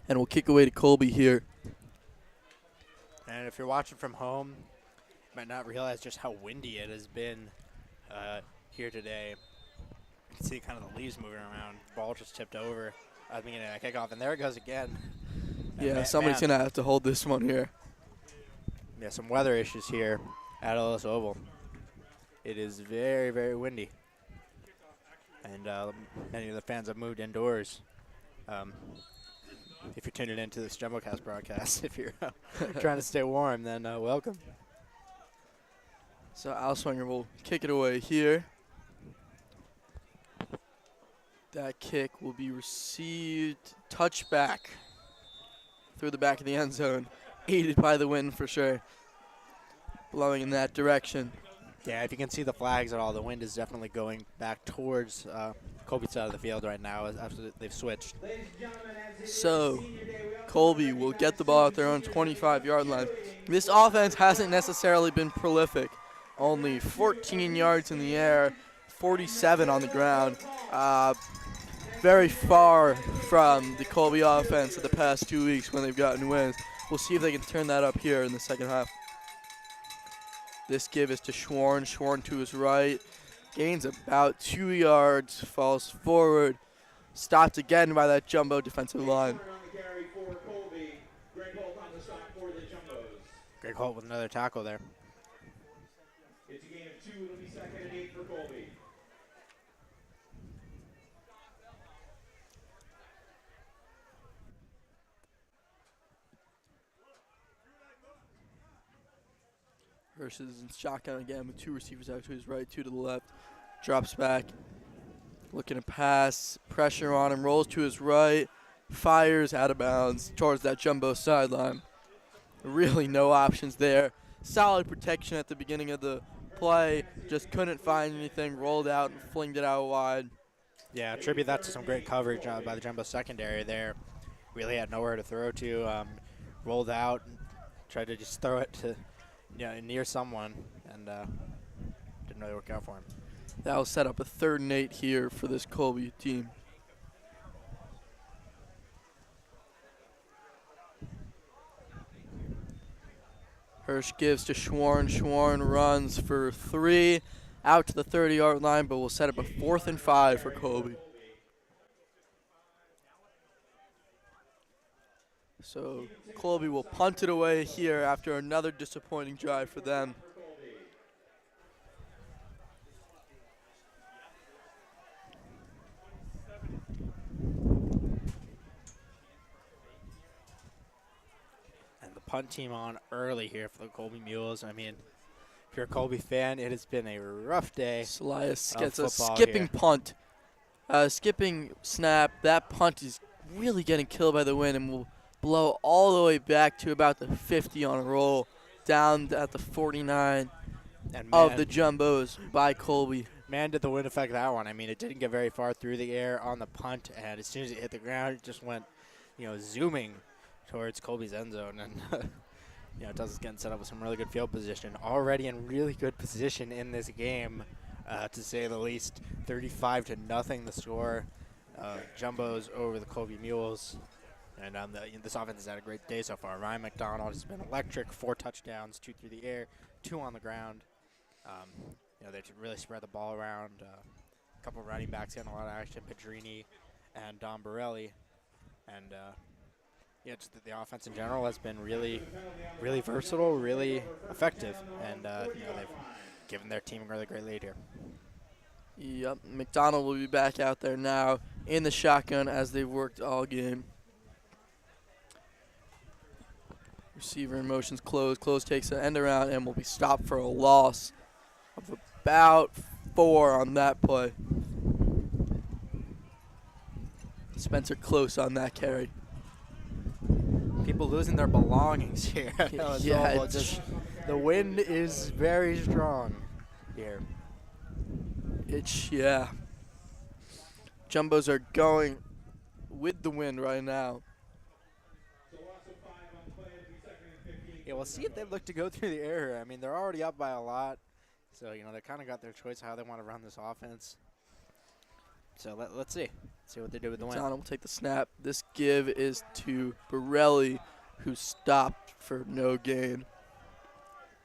And we'll kick away to Colby here. And if you're watching from home, you might not realize just how windy it has been here today. You can see kind of the leaves moving around. Ball just tipped over at the beginning of that kickoff, and there it goes again. Yeah, somebody's going to have to hold this one here. Yeah, some weather issues here at Ellis Oval. It is very, very windy. And many of the fans have moved indoors. If you're tuning into this JumboCast broadcast, if you're trying to stay warm, then welcome. So Alswinger will kick it away here. That kick will be received, touchback through the back of the end zone, aided by the wind for sure, blowing in that direction. Yeah, if you can see the flags at all, the wind is definitely going back towards Colby's side of the field right now after they've switched. So Colby will get the ball at their own 25-yard line. This offense hasn't necessarily been prolific. Only 14 yards in the air, 47 on the ground. Very far from the Colby offense of the past 2 weeks when they've gotten wins. We'll see if they can turn that up here in the second half. This give is to Schwarn. Schwarn to his right. Gains about 2 yards. Falls forward. Stopped again by that Jumbo defensive line. Greg Holt with another tackle there. It's a gain of 2. It'll be 2nd and 8 for Colby. Versus shotgun again with 2 receivers out to his right, 2 to the left. Drops back. Looking to pass. Pressure on him. Rolls to his right. Fires out of bounds towards that Jumbo sideline. Really no options there. Solid protection at the beginning of the play. Just couldn't find anything. Rolled out and flinged it out wide. Yeah, attribute that to some great coverage by the Jumbo secondary there. Really had nowhere to throw to. Rolled out and tried to just throw it to near someone, and didn't really work out for him. That will set up a 3rd and 8 here for this Colby team. Hirsch gives to Schwarn. Schwarn runs for 3 out to the 30-yard line, but will set up a 4th and 5 for Colby. So Colby will punt it away here after another disappointing drive for them. And the punt team on early here for the Colby Mules. I mean, if you're a Colby fan, it has been a rough day. Elias gets a football skipping here. punt. Skipping snap. That punt is really getting killed by the wind and will blow all the way back to about the 50 on a roll, down at the 49 And of the Jumbos by Colby. Man, did the wind affect that one. I mean, it didn't get very far through the air on the punt, and as soon as it hit the ground, it just went, zooming towards Colby's end zone. And, Tufts is getting set up with some really good field position. Already in really good position in this game, to say the least. 35-0 the score. Jumbos over the Colby Mules. And this offense has had a great day so far. Ryan McDonald has been electric. 4 touchdowns, 2 through the air, 2 on the ground. They really spread the ball around. A couple of running backs getting a lot of action. Pedrini and Don Borelli. And just the offense in general has been really, really versatile, really effective. And they've given their team a really great lead here. Yep, McDonald will be back out there now in the shotgun as they've worked all game. Receiver in motion's closed. Close takes an end around and will be stopped for a loss of about 4 on that play. Spencer close on that carry. People losing their belongings here. Yeah, The wind is very strong here. Yeah. Jumbos are going with the wind right now. Yeah, we'll see if they look to go through the air here. I mean, they're already up by a lot. So, they kind of got their choice how they want to run this offense. So let's see. See what they do with the win. McDonald will take the snap. This give is to Borelli, who stopped for no gain.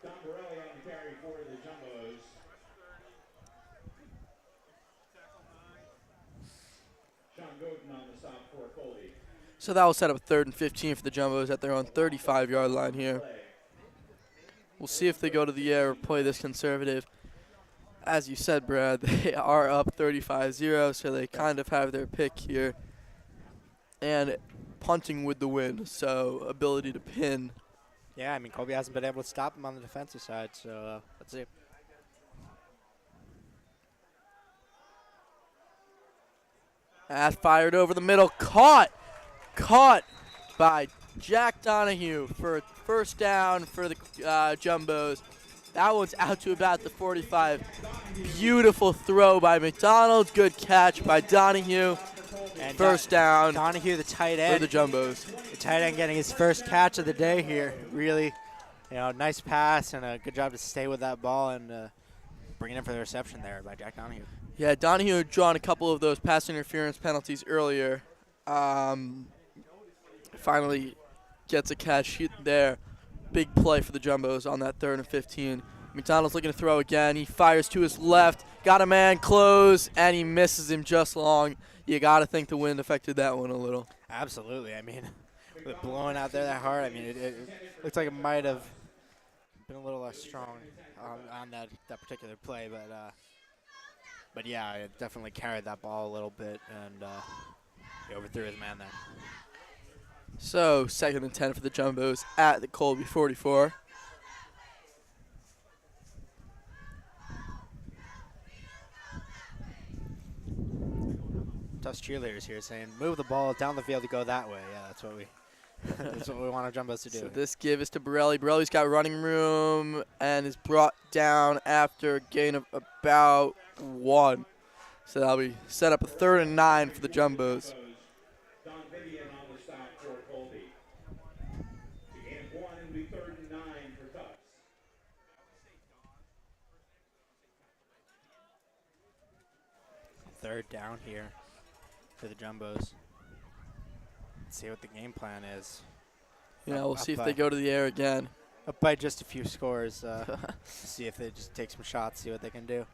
Don Borelli on the carry for the Jumbos. Sean Godin on the stop for Colby. So that will set up 3rd and 15 for the Jumbos at their own 35-yard line here. We'll see if they go to the air or play this conservative. As you said, Brad, they are up 35-0, so they kind of have their pick here. And punting with the win, so ability to pin. Yeah, I mean, Colby hasn't been able to stop him on the defensive side, so let's see. Fired over the middle, caught by Jack Donahue for a first down for the Jumbos. That one's out to about the 45. Beautiful throw by McDonald. Good catch by Donahue. And First down Donahue, the tight for end. the Jumbos. The tight end getting his first catch of the day here. Really, nice pass and a good job to stay with that ball and bring it in for the reception there by Jack Donahue. Yeah, Donahue had drawn a couple of those pass interference penalties earlier. Finally gets a catch there. Big play for the Jumbos on that 3rd and 15. McDonald's looking to throw again. He fires to his left. Got a man close, and he misses him just long. You got to think the wind affected that one a little. Absolutely. I mean, with it blowing out there that hard, I mean, it looks like it might have been a little less strong on that particular play. But yeah, it definitely carried that ball a little bit, and he overthrew his man there. So 2nd and 10 for the Jumbos at the Colby 44. Tufts cheerleaders here saying, move the ball down the field to go that way. Yeah, that's what we want our Jumbos to do. So this give is to Borelli. Borelli's got running room and is brought down after a gain of about 1. So that'll be set up a 3rd and 9 for the Jumbos. Third down here for the Jumbos. Let's see what the game plan is. Yeah, we'll see if they go to the air again. Up by just a few scores. See if they just take some shots, see what they can do.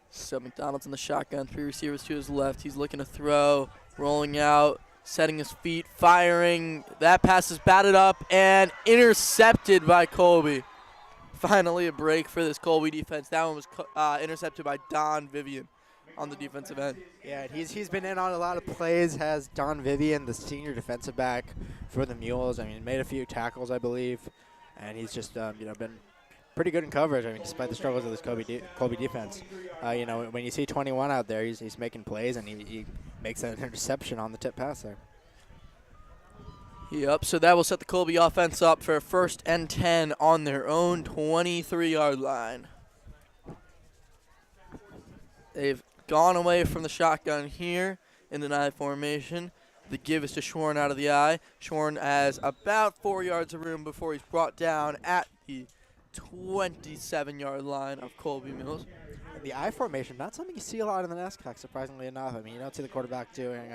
So McDonald's in the shotgun, 3 receivers to his left. He's looking to throw, rolling out, setting his feet, firing. That pass is batted up and intercepted by Colby. Finally a break for this Colby defense. That one was intercepted by Don Vivian on the defensive end. Yeah, he's been in on a lot of plays, has Don Vivian, the senior defensive back for the Mules. I mean, made a few tackles, I believe, and he's just been pretty good in coverage. I mean, despite the struggles of this Colby defense. When you see 21 out there, he's making plays, and he makes that interception on the tip pass there. Yep, so that will set the Colby offense up for a 1st and 10 on their own 23-yard line. They've gone away from the shotgun here in the 9 formation. The give is to Schwarn out of the eye. Schwarn has about 4 yards of room before he's brought down at the 27-yard line of Colby Mules. The I formation, not something you see a lot in the NASCAR, surprisingly enough. I mean, you don't see the quarterback doing,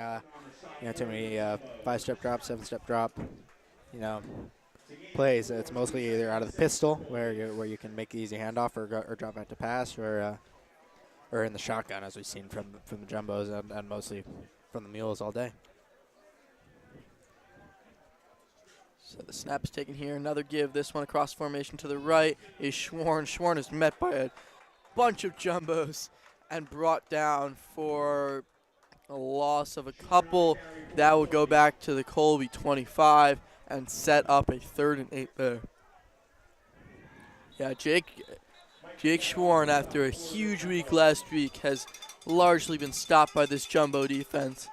too many 5-step drop, 7-step drop, plays. It's mostly either out of the pistol, where you can make the easy handoff or drop back to pass, or in the shotgun, as we've seen from the Jumbos and mostly from the Mules all day. So the snap is taken here. Another give. This one across formation to the right is Schwarn. Schwarn is met by a bunch of Jumbos and brought down for a loss of a couple. That will go back to the Colby 25 and set up a 3rd and 8 there. Yeah, Jake Schwarn, after a huge week last week, has largely been stopped by this Jumbo defense.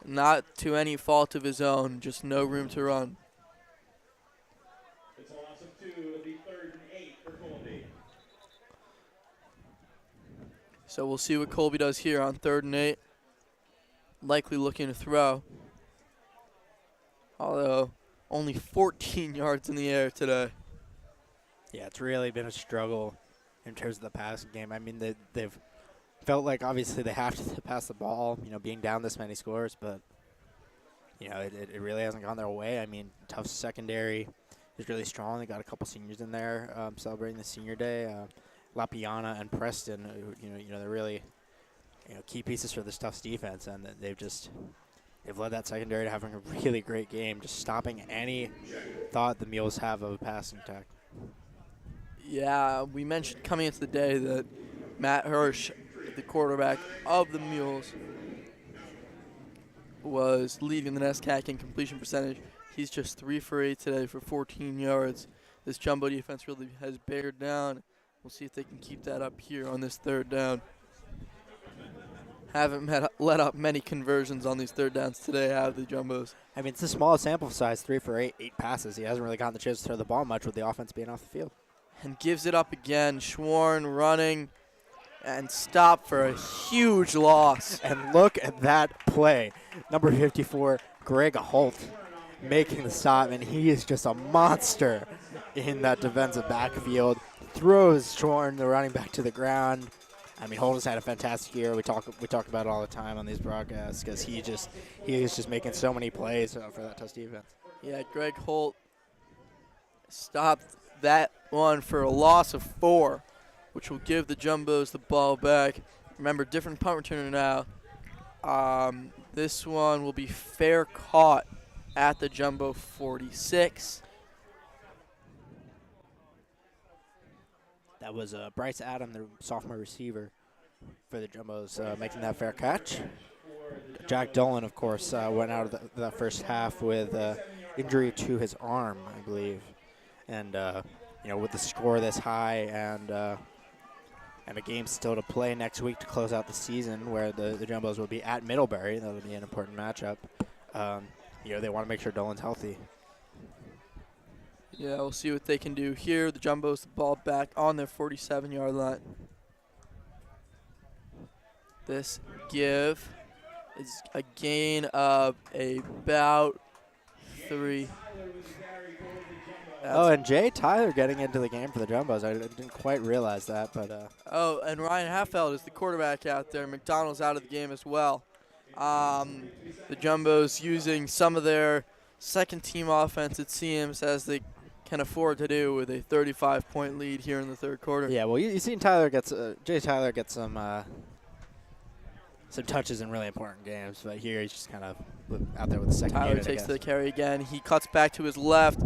Not to any fault of his own, just no room to run. It's a loss of 2. It'll be 3rd and 8 for Colby. So we'll see what Colby does here on 3rd and 8. Likely looking to throw. Although only 14 yards in the air today. Yeah, it's really been a struggle in terms of the passing game. I mean, they've felt like obviously they have to pass the ball, being down this many scores, but it really hasn't gone their way. I mean, Tufts secondary is really strong. They got a couple seniors in there celebrating the senior day. Lapiana and Preston, they're really key pieces for this Tufts defense, and they've led that secondary to having a really great game, just stopping any thought the Mules have of a passing attack. Yeah, we mentioned coming into the day that Matt Hirsch, the quarterback of the Mules, was leading the NESCAC in completion percentage. He's just 3 for 8 today for 14 yards. This Jumbo defense really has bared down. We'll see if they can keep that up here on this third down. Haven't let up many conversions on these third downs today, have the Jumbos? I mean, it's the smallest sample size, 3 for 8 passes. He hasn't really gotten the chance to throw the ball much with the offense being off the field. And gives it up again. Schwarn running and stopped for a huge loss. And look at that play. Number 54, Greg Holt, making the stop, and he is just a monster in that defensive backfield. Throws Schwarn, the running back, to the ground. I mean, Holt has had a fantastic year. We talk about it all the time on these broadcasts because he is just making so many plays for that Tufts defense. Yeah, Greg Holt stopped that one for a loss of 4, which will give the Jumbos the ball back. Remember, different punt returner now. This one will be fair caught at the Jumbo 46. That was Bryce Adam, the sophomore receiver for the Jumbos, making that fair catch. Jack Dolan, of course, went out of the first half with injury to his arm, I believe. And, with the score this high and a game still to play next week to close out the season where the Jumbos will be at Middlebury, that will be an important matchup. They want to make sure Dolan's healthy. Yeah, we'll see what they can do here. The Jumbos, the ball back on their 47-yard line. This give is a gain of about 3. And Jay Tyler getting into the game for the Jumbos. I didn't quite realize that, but. And Ryan Haffeld is the quarterback out there. McDonald's out of the game as well. The Jumbos using some of their second-team offense, it seems, as they can afford to do with a 35-point lead here in the third quarter. Yeah, well, you've seen Jay Tyler get some touches in really important games, but here he's just kind of out there with the second Tyler unit, takes the carry again. He cuts back to his left,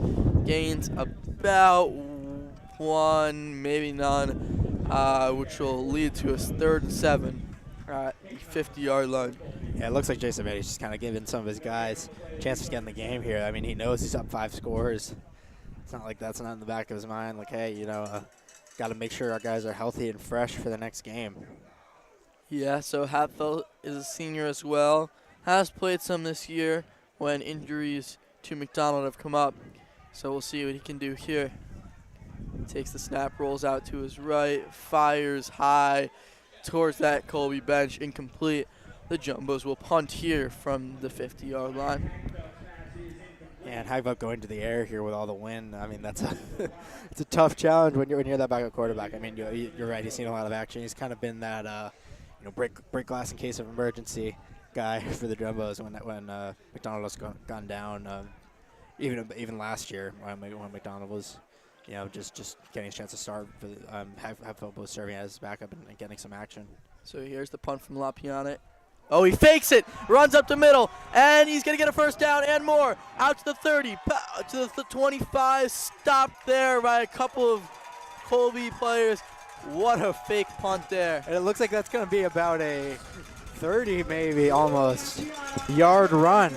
gains about 1, maybe none, which will lead to a 3rd and 7 at the 50-yard line. Yeah, it looks like Jason Betty's just kind of giving some of his guys a chance to get in the game here. I mean, he knows he's up 5 scores. It's not like that's not in the back of his mind. Like, hey, got to make sure our guys are healthy and fresh for the next game. Yeah, so Hatfield is a senior as well. Has played some this year when injuries to McDonald have come up. So we'll see what he can do here. Takes the snap, rolls out to his right, fires high towards that Colby bench, incomplete. The Jumbos will punt here from the 50-yard line. And how about going to the air here with all the wind? I mean, that's it's a tough challenge when you're that backup quarterback. I mean, you're right. He's seen a lot of action. He's kind of been that break glass in case of emergency guy for the Jumbos when McDonald has gone down. Even last year when McDonald was, just getting a chance to start. Have both serving as backup and getting some action. So here's the punt from LaPiana. Oh, he fakes it, runs up the middle, and he's going to get a first down and more. Out to the 30, to the 25, stopped there by a couple of Colby players. What a fake punt there. And it looks like that's going to be about a 30, maybe almost, yard run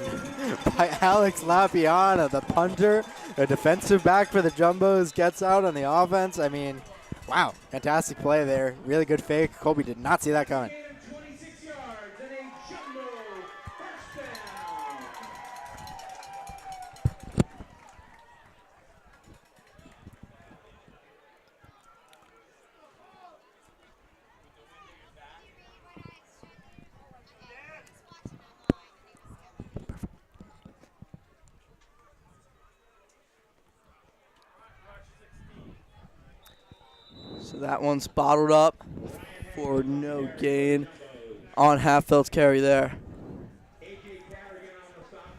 by Alex Lapiana, the punter, the defensive back for the Jumbos, gets out on the offense. I mean, wow, fantastic play there. Really good fake. Colby did not see that coming. So that one's bottled up for no gain on Halffeld's carry there.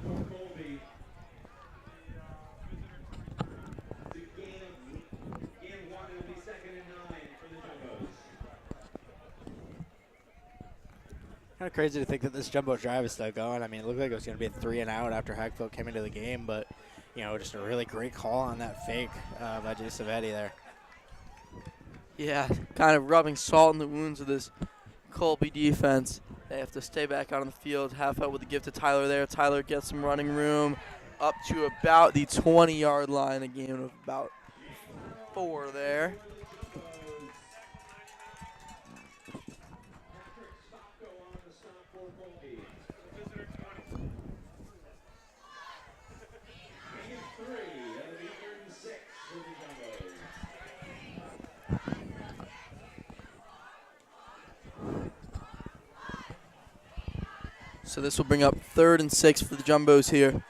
Colby. Game 1 will be 2nd and 9 for the Jumbos. Kind of crazy to think that this jumbo drive is still going. I mean, it looked like it was going to be a 3 and out after Hagfeld came into the game, but, you know, just a really great call on that fake by Jay Savetti there. Yeah, kind of rubbing salt in the wounds of this Colby defense. They have to stay back out on the field. Halfelt with the give to Tyler there. Tyler gets some running room up to about the 20-yard line, a gain of about 4 there. So this will bring up 3rd and 6 for the Jumbos here.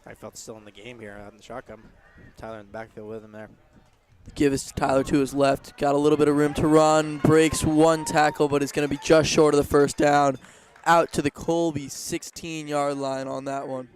Hagfeld's still in the game here on the shotgun. Tyler in the backfield with him there. Give us Tyler to his left. Got a little bit of room to run. Breaks 1 tackle, but is going to be just short of the first down. Out to the Colby 16-yard line on that one.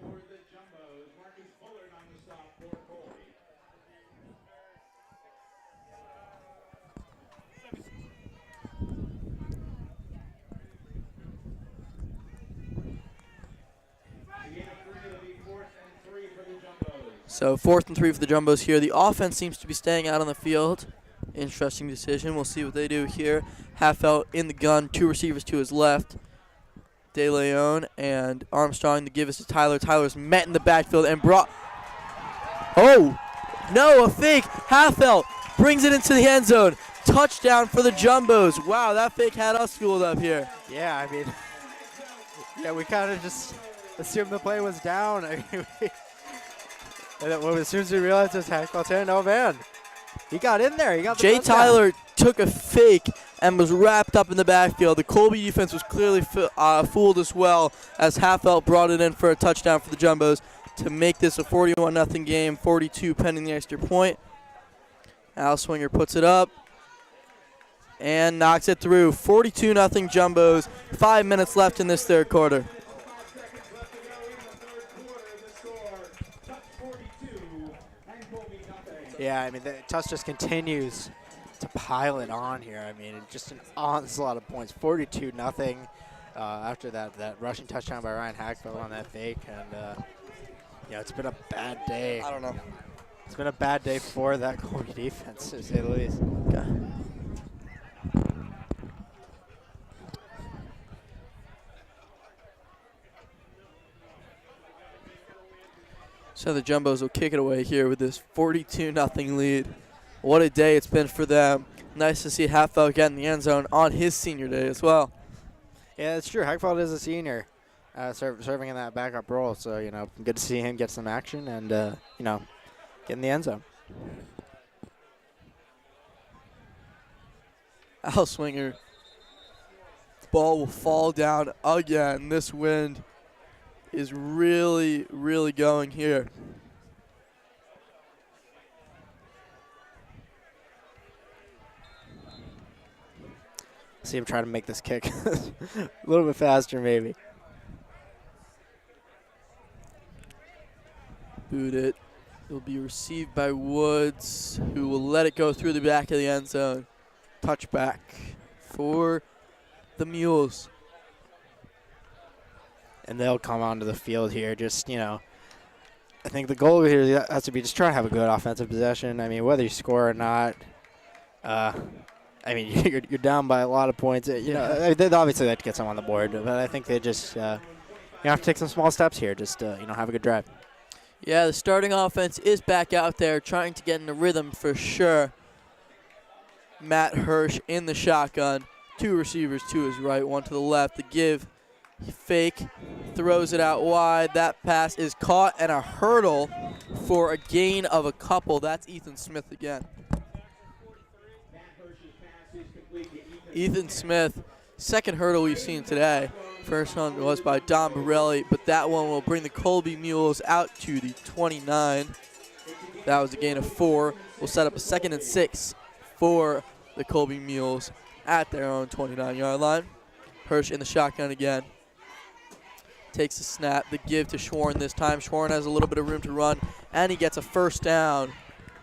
So 4th and 3 for the Jumbos here. The offense seems to be staying out on the field. Interesting decision. We'll see what they do here. Halfelt in the gun. 2 receivers to his left. De Leon and Armstrong. The give us to Tyler. Tyler's met in the backfield and brought. Oh, no, a fake. Halfelt brings it into the end zone. Touchdown for the Jumbos. Wow, that fake had us schooled up here. Yeah, I mean, yeah, we kind of just assumed the play was down. I mean, and then as soon as we realized it was Hagfeld's hand, oh man, he got in there. He got the Jay touchdown. Tyler took a fake and was wrapped up in the backfield. The Colby defense was clearly fooled as well, as Halfelt brought it in for a touchdown for the Jumbos to make this a 41-0 game, 42 pending the extra point. Al Swinger puts it up and knocks it through. 42-0 Jumbos. 5 minutes left in this 3rd quarter. Yeah, I mean, the Tufts just continues to pile it on here. I mean, just an onslaught of points. 42-0 after that rushing touchdown by Ryan Hagfeld on that fake. And, you know, it's been a bad day. I don't know. It's been a bad day for that Colby defense, to say the least. Okay. So the Jumbos will kick it away here with this 42-0 lead. What a day it's been for them. Nice to see Halfelt get in the end zone on his senior day as well. Yeah, it's true. Hagfeld is a senior serving in that backup role. So, you know, good to see him get some action and, you know, get in the end zone. Al Swinger. The ball will fall down again. This wind is really, really going here. See him try to make this kick a little bit faster, maybe. Boot it. It'll be received by Woods, who will let it go through the back of the end zone. Touchback for the Mules. And they'll come onto the field here. Just, you know, I think the goal here has to be just try to have a good offensive possession. I mean, whether you score or not, I mean, you're down by a lot of points. You know, they'd obviously like to get some on the board, but I think they just you have to take some small steps here. Just you know, have a good drive. Yeah, the starting offense is back out there trying to get in the rhythm for sure. Matt Hirsch in the shotgun. 2 receivers to his right, 1 to the left. The give. Fake, throws it out wide. That pass is caught and a hurdle for a gain of a couple. That's Ethan Smith again. Ethan Smith, second hurdle we've seen today. First one was by Don Borelli, but that one will bring the Colby Mules out to the 29. That was a gain of 4. We'll set up a 2nd and 6 for the Colby Mules at their own 29-yard line. Hirsch in the shotgun again. Takes the snap, the give to Schwarn this time. Schwarn has a little bit of room to run, and he gets a first down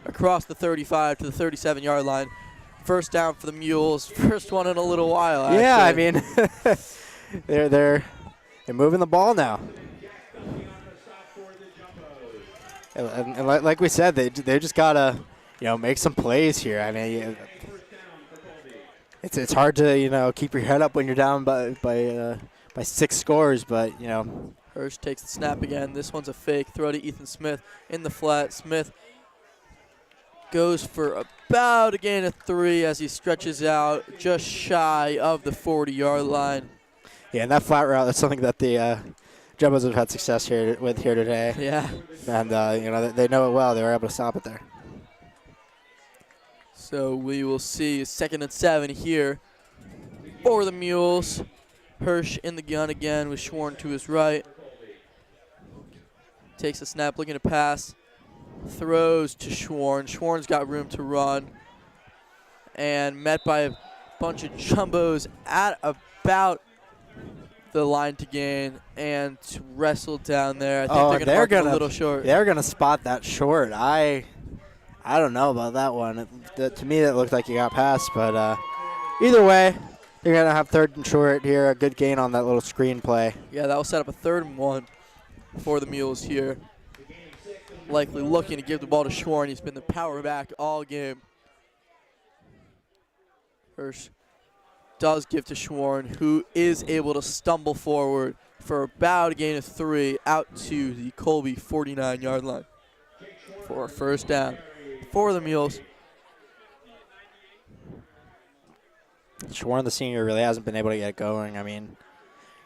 across the 35 to the 37-yard line. First down for the Mules. First one in a little while, actually. Yeah, I mean, they're moving the ball now. And like we said, they just gotta make some plays here. I mean, it's hard to keep your head up when you're down by 6 scores, but Hirsch takes the snap again. This one's a fake throw to Ethan Smith in the flat. Smith goes for about a gain of 3 as he stretches out just shy of the 40-yard line. Yeah, and that flat route, that's something that the Jumbos have had success here today. Yeah. And, they know it well. They were able to stop it there. So we will see 2nd and 7 here for the Mules. Hirsch in the gun again with Schwarn to his right. Takes a snap, looking to pass. Throws to Schwarn. Schwarn's got room to run. And met by a bunch of Jumbos at about the line to gain and wrestled down there. I think they're going to a little short. They're going to spot that short. I don't know about that one. To me, that looked like he got past. But either way, they're going to have 3rd and short here. A good gain on that little screen play. Yeah, that will set up a 3rd and 1 for the Mules here. Likely looking to give the ball to Schwarn. He's been the power back all game. Hirsch does give to Schwarn, who is able to stumble forward for about a gain of 3 out to the Colby 49-yard line for a first down for the Mules. Schwarn, the senior, really hasn't been able to get going. I mean,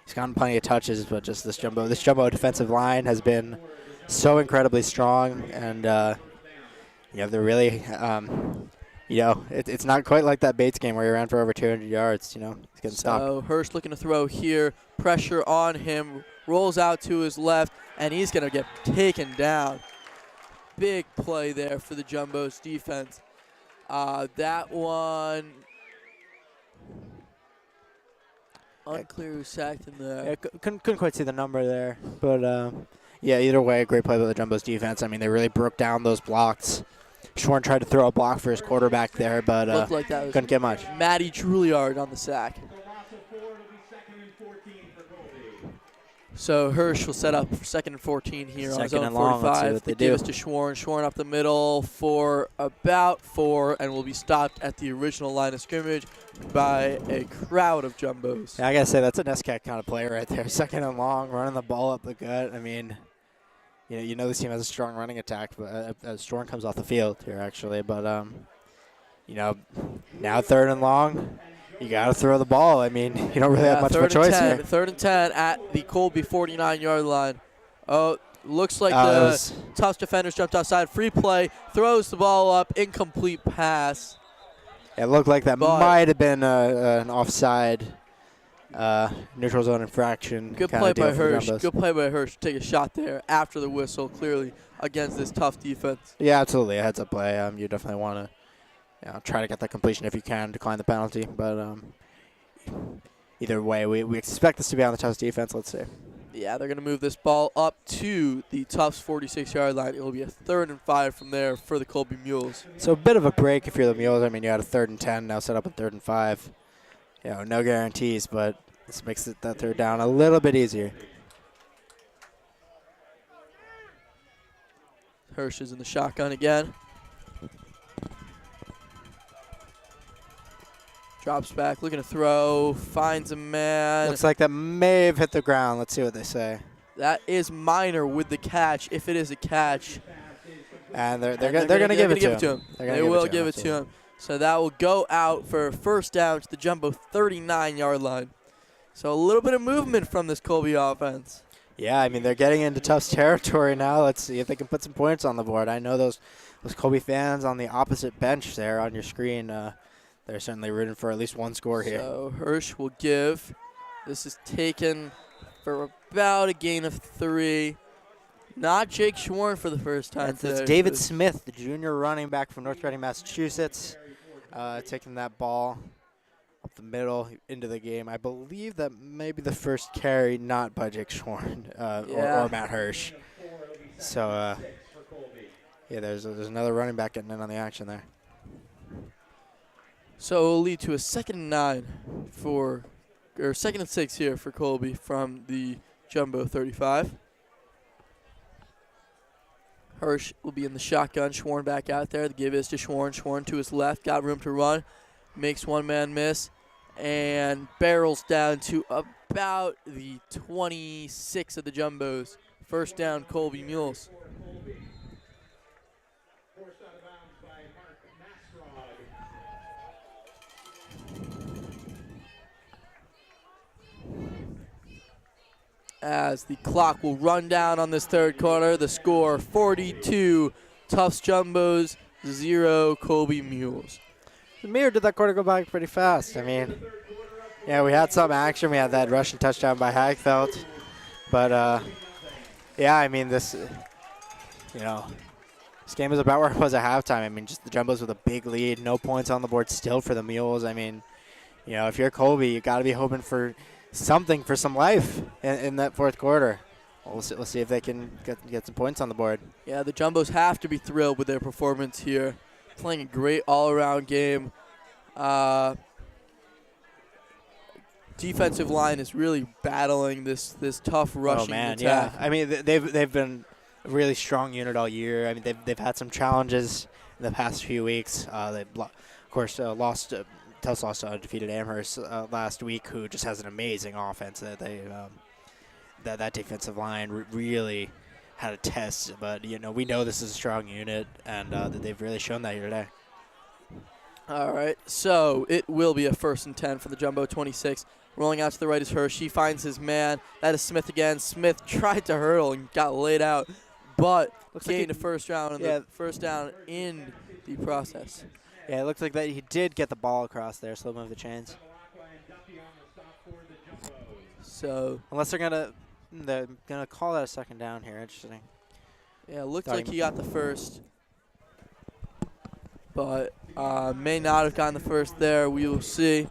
he's gotten plenty of touches, but just this jumbo defensive line has been so incredibly strong, and they're really, it's not quite like that Bates game where he ran for over 200 yards. He's getting stopped. So Hirsch looking to throw here, pressure on him, rolls out to his left, and he's going to get taken down. Big play there for the Jumbos defense. That one, unclear who sacked him there. Yeah, couldn't quite see the number there, but either way, great play by the Jumbos defense. I mean, they really broke down those blocks. Schwarn tried to throw a block for his quarterback there, but looked like that was couldn't get much. Matty Juilliard on the sack. So Hirsch will set up for 2nd and 14 here on his own 45. They give us to Schwarn. Schwarn up the middle for about 4 and will be stopped at the original line of scrimmage by a crowd of Jumbos. Yeah, I got to say, that's a NESCAC kind of play right there. 2nd and long, running the ball up the gut. I mean, you know this team has a strong running attack, but Schwarn comes off the field here, actually. But, now 3rd and long. You got to throw the ball. I mean, you don't really have much of a choice here. 3rd and 10 at the Colby 49-yard line. Oh, looks like the Tufts defenders jumped outside. Free play, throws the ball up, incomplete pass. It looked like that might have been an offside neutral zone infraction. Good play by Hirsch. Good play by Hirsch to take a shot there after the whistle, clearly against this tough defense. Yeah, absolutely. A heads-up play. You definitely want to try to get that completion if you can, decline the penalty. But either way, we expect this to be on the Tufts defense. Let's see. Yeah, they're going to move this ball up to the Tufts 46-yard line. It will be a 3rd and 5 from there for the Colby Mules. So a bit of a break if you're the Mules. I mean, you had a 3rd and 10, now set up a 3rd and 5. No guarantees, but this makes that 3rd down a little bit easier. Hirsch is in the shotgun again. Drops back, looking to throw, finds a man. Looks like that may have hit the ground. Let's see what they say. That is Minor with the catch, if it is a catch. And they're going to give it to him. They will give it to him. So that will go out for a first down to the Jumbo 39-yard line. So a little bit of movement from this Colby offense. Yeah, I mean, they're getting into Tufts territory now. Let's see if they can put some points on the board. I know those Colby fans on the opposite bench there on your screen, they're certainly rooting for at least one score here. So Hirsch will give This is taken for about a gain of 3. Not Jake Schwarn for the first time. It's David Smith, the junior running back from North Reading, Massachusetts, taking that ball up the middle into the game. I believe that may be the first carry not by Jake Schwarn or Matt Hirsch. So, yeah, there's another running back getting in on the action there. So it'll lead to a 2nd and 9 or 2nd and 6 here for Colby from the Jumbo 35. Hirsch will be in the shotgun. Schwarn back out there. The give is to Schwarn. Schwarn to his left. Got room to run. Makes one man miss. And barrels down to about the 26 of the Jumbos. First down, Colby Mules. As the clock will run down on this 3rd quarter, the score 42 Tufts Jumbos, 0 Colby Mules. The Mirror did that quarter go by pretty fast. I mean, yeah, we had some action. We had that rushing touchdown by Hagfeld. But, yeah, I mean, this game is about where it was at halftime. I mean, just the Jumbos with a big lead, no points on the board still for the Mules. I mean, if you're Colby, you got to be hoping for something, for some life in that 4th quarter. We'll see if they can get some points on the board. Yeah, the Jumbos have to be thrilled with their performance here. Playing a great all-around game. Defensive line is really battling this tough rushing attack. Yeah. I mean, they've been a really strong unit all year. I mean, they've had some challenges in the past few weeks. They, of course, lost. Tufts lost to undefeated Amherst last week, who just has an amazing offense. That defensive line really had a test, but we know this is a strong unit, and they've really shown that here today. All right, so it will be a 1st and 10 for the Jumbo 26. Rolling out to the right is Hirsch. He finds his man. That is Smith again. Smith tried to hurdle and got laid out, but gained a first down and the first down in the process. Yeah, it looks like that he did get the ball across there, so they'll move the chains. So unless they're gonna call that a 2nd down here. Interesting. Yeah, it looked like he got the first, but may not have gotten the first there. We will see.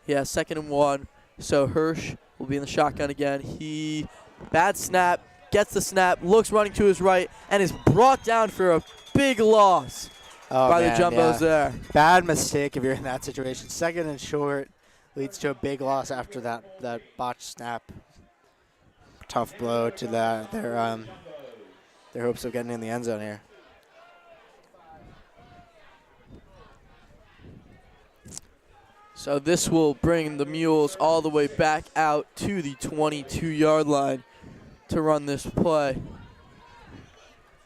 Yeah, 2nd and 1. So Hirsch will be in the shotgun again. Bad snap, gets the snap, looks running to his right, and is brought down for a big loss. By the Jumbos there. Bad mistake if you're in that situation. 2nd and short leads to a big loss after that botched snap. Tough blow to their hopes of getting in the end zone here. So this will bring the Mules all the way back out to the 22-yard line to run this play.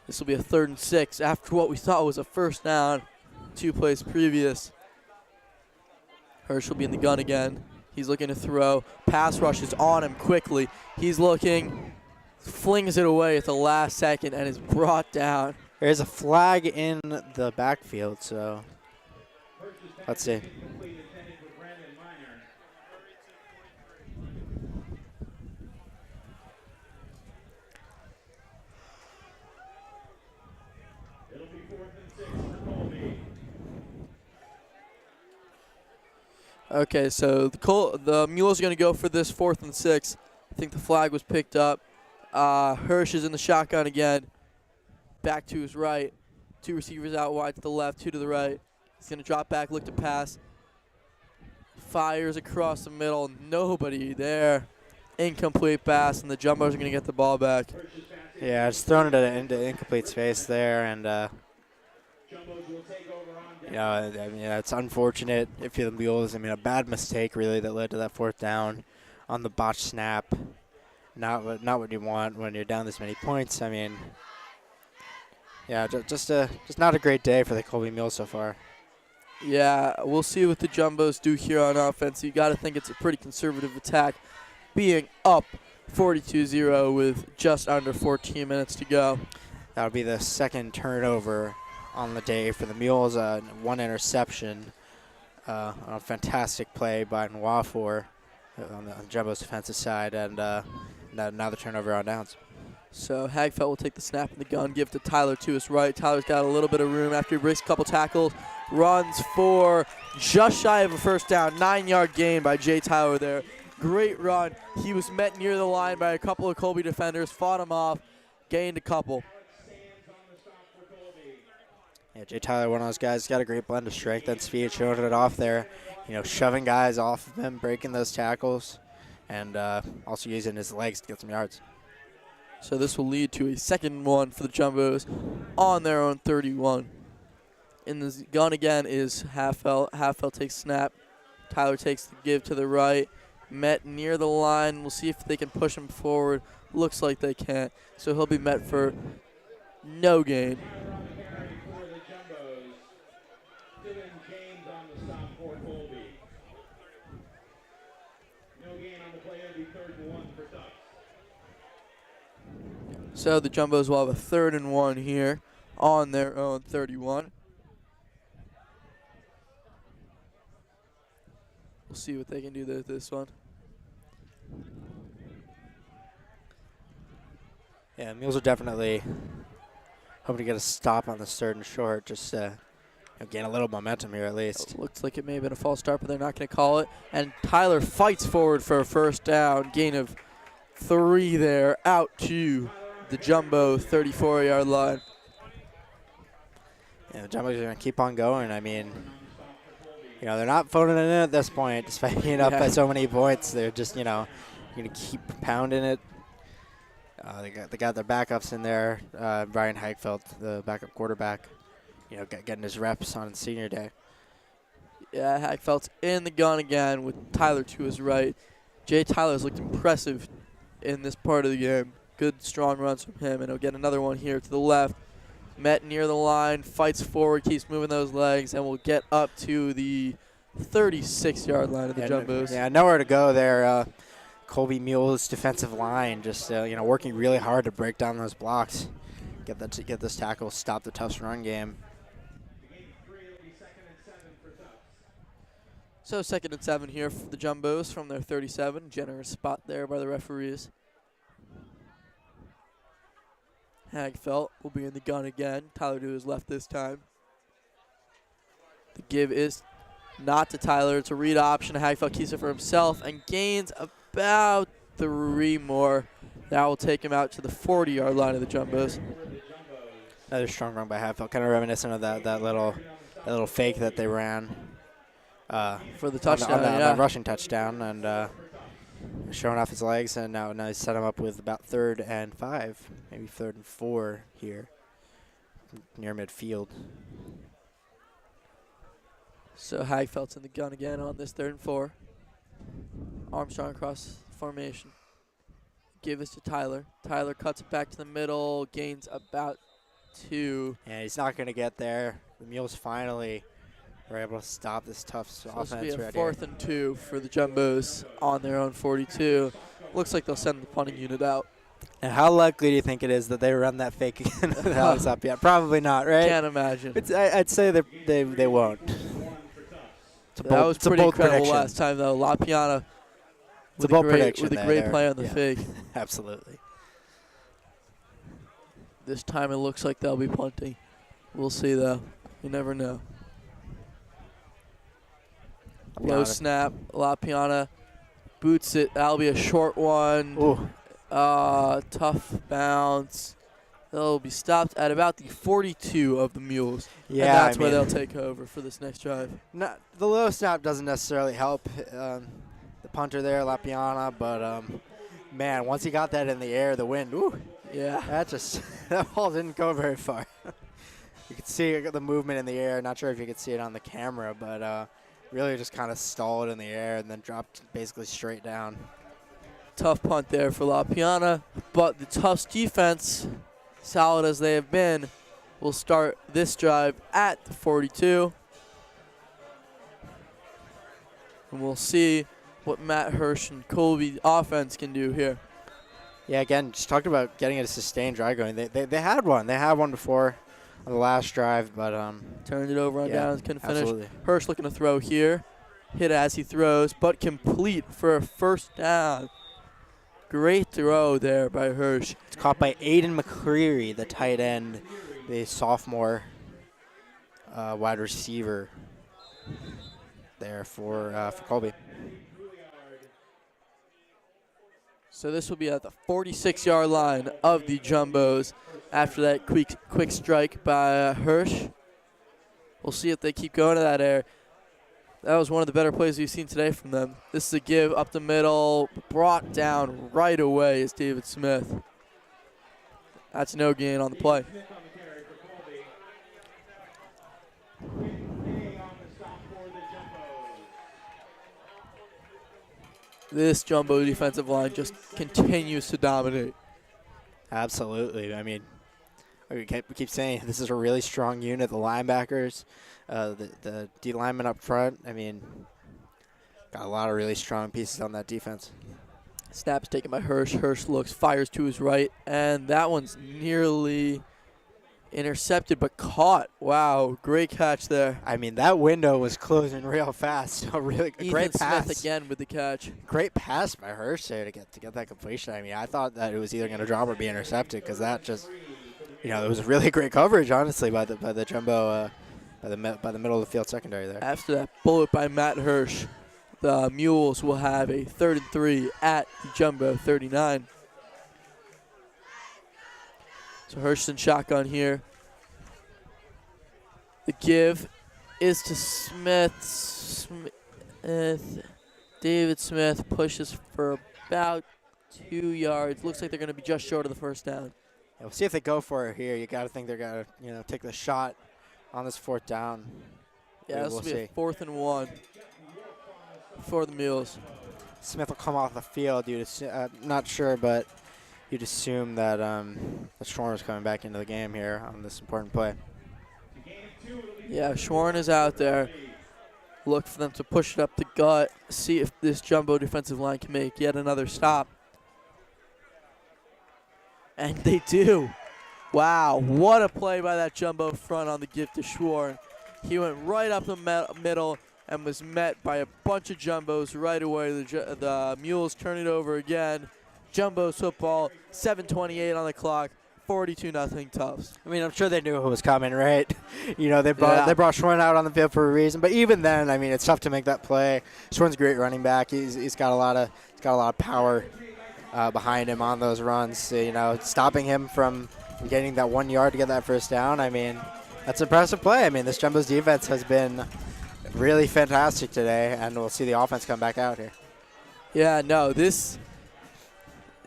This will be a 3rd and 6 after what we thought was a first down 2 plays previous. Hirsch will be in the gun again. He's looking to throw. Pass rush is on him quickly. He's looking, flings it away at the last second, and is brought down. There's a flag in the backfield, so let's see. Okay, so the Mules are going to go for this 4th and 6. I think the flag was picked up. Hirsch is in the shotgun again. Back to his right. 2 receivers out wide to the left, 2 to the right. He's going to drop back, look to pass. Fires across the middle. Nobody there. Incomplete pass, and the Jumbos are going to get the ball back. Yeah, just throwing it into incomplete space there, and I mean, it's unfortunate if you're the Mules. I mean, a bad mistake really that led to that 4th down on the botched snap. Not what you want when you're down this many points. I mean, yeah, just not a great day for the Colby Mules so far. Yeah, we'll see what the Jumbos do here on offense. You got to think it's a pretty conservative attack, being up 42-0 with just under 14 minutes to go. That would be the 2nd turnover on the day for the Mules. 1 interception on a fantastic play by Nwafor. on the Jumbo's defensive side, and now the turnover on downs. So Hagfeldt will take the snap in the gun, give it to Tyler to his right. Tyler's got a little bit of room after he breaks a couple tackles, runs for just shy of a first down. 9-yard gain by Jay Tyler there. Great run. He was met near the line by a couple of Colby defenders, fought him off, gained a couple. Yeah, Jay Tyler, one of those guys, got a great blend of strength and speed, showing it off there. Shoving guys off of him, breaking those tackles, and also using his legs to get some yards. So this will lead to a 2nd and 1 for the Jumbos on their own 31. In the gun again is Hagfeldt. Hagfeldt takes snap. Tyler takes the give to the right. Met near the line. We'll see if they can push him forward. Looks like they can't. So he'll be met for no gain. So the Jumbos will have a 3rd and 1 here on their own 31. We'll see what they can do with this one. Yeah, Mules are definitely hoping to get a stop on this 3rd and short, just gain a little momentum here at least. Looks like it may have been a false start, but they're not going to call it. And Tyler fights forward for a first down, gain of 3 there, out to the Jumbo 34-yard line. Yeah, the Jumbos are going to keep on going. I mean, they're not phoning it in at this point, despite being up by so many points. They're just, going to keep pounding it. They got their backups in there. Brian Hagfeldt, the backup quarterback, getting his reps on senior day. Yeah, Hagfeldt's in the gun again with Tyler to his right. Jay Tyler's looked impressive in this part of the game. Good, strong runs from him, and he'll get another one here to the left. Met near the line, fights forward, keeps moving those legs, and will get up to the 36-yard line of the Jumbos. Yeah, nowhere to go there. Colby Mules' defensive line just working really hard to break down those blocks, get this tackle, stop the Tufts run game. So 2nd and 7 here for the Jumbos from their 37. Generous spot there by the referees. Hagfeldt will be in the gun again. Tyler to his left this time. The give is not to Tyler. It's a read option. Hagfeldt keeps it for himself and gains about 3 more. That will take him out to the 40-yard line of the Jumbos. Another strong run by Hagfeldt, kind of reminiscent of that little fake that they ran for the touchdown. On the rushing touchdown, and showing off his legs, and now he's set him up with about 3rd and 5, maybe 3rd and 4 here near midfield. So Hagfeldt's in the gun again on this 3rd and 4. Armstrong across formation. Give this to Tyler. Tyler cuts it back to the middle, gains about 2. Yeah, he's not going to get there. The Mules finally were able to stop this Tufts offense right here. This will be a 4th and 2 for the Jumbos on their own 42. Looks like they'll send the punting unit out. And how likely do you think it is that they run that fake again without us up yet? Probably not, right? Can't imagine. I'd say they won't. That was pretty incredible last time, though. La Piana with a great play on the fake. Absolutely. This time it looks like they'll be punting. We'll see, though. You never know. Low snap. La Piana boots it. That'll be a short one. Ooh. Tough bounce. They'll be stopped at about the 42 of the Mules. Yeah, and that's where they'll take over for this next drive. The low snap doesn't necessarily help the punter there, La Piana, but man, once he got that in the air, the wind, ooh, yeah, that ball didn't go very far. You could see the movement in the air. Not sure if you could see it on the camera, but really just kind of stalled in the air and then dropped basically straight down. Tough punt there for La Piana, but the Tufts defense, solid as they have been, will start this drive at the 42. And we'll see what Matt Hirsch and Colby offense can do here. Yeah, again, just talked about getting a sustained drive going. They had one. They had one before on the last drive, but turned it over on downs, couldn't finish. Absolutely. Hirsch looking to throw here. hit as he throws, but complete for a first down. Great throw there by Hirsch. It's caught by Aiden McCreary, the tight end, the sophomore wide receiver there for Colby. So this will be at the 46-yard line of the Jumbos after that quick strike by Hirsch. We'll see if they keep going to that air. That was one of the better plays we've seen today from them. This is a give up the middle, brought down right away is David Smith. That's no gain on the play. This Jumbo defensive line just continues to dominate. Absolutely. I mean, we keep saying this is a really strong unit. The linebackers, the D linemen up front. I mean, got a lot of really strong pieces on that defense. Snap's taken by Hirsch. Hirsch looks, fires to his right, and that one's nearly intercepted but caught. Wow, great catch there. I mean, that window was closing real fast. A really great pass. Smith again with the catch. Great pass by Hirsch there to get that completion. I mean, I thought that it was either going to drop or be intercepted because that just, it was really great coverage, honestly, by the Jumbo, by the middle of the field secondary there. After that bullet by Matt Hirsch, the Mules will have a 3rd and 3 at the Jumbo 39. So Hirsch in shotgun here. The give is to Smith. David Smith pushes for about 2 yards. Looks like they're going to be just short of the first down. Yeah, we'll see if they go for it here. You got to think they're going to, take the shot on this 4th down. Yeah, this will be a 4th and 1 for the Mules. Smith will come off the field. Not sure, but you'd assume that Schwarm is coming back into the game here on this important play. Yeah, Schwarn is out there. Look for them to push it up the gut, see if this Jumbo defensive line can make yet another stop. And they do. Wow, what a play by that Jumbo front on the give to Schwarn. He went right up the middle and was met by a bunch of Jumbos right away. The Mules turn it over again. Jumbo's football, 7:28 on the clock, 42-0 Tufts. I mean, I'm sure they knew it was coming, right? They brought Schwarn out on the field for a reason. But even then, I mean, it's tough to make that play. Schwarn's a great running back. He's got a lot of power behind him on those runs. Stopping him from getting that 1 yard to get that first down. I mean, that's an impressive play. I mean, this Jumbo's defense has been really fantastic today, and we'll see the offense come back out here. Yeah, no, this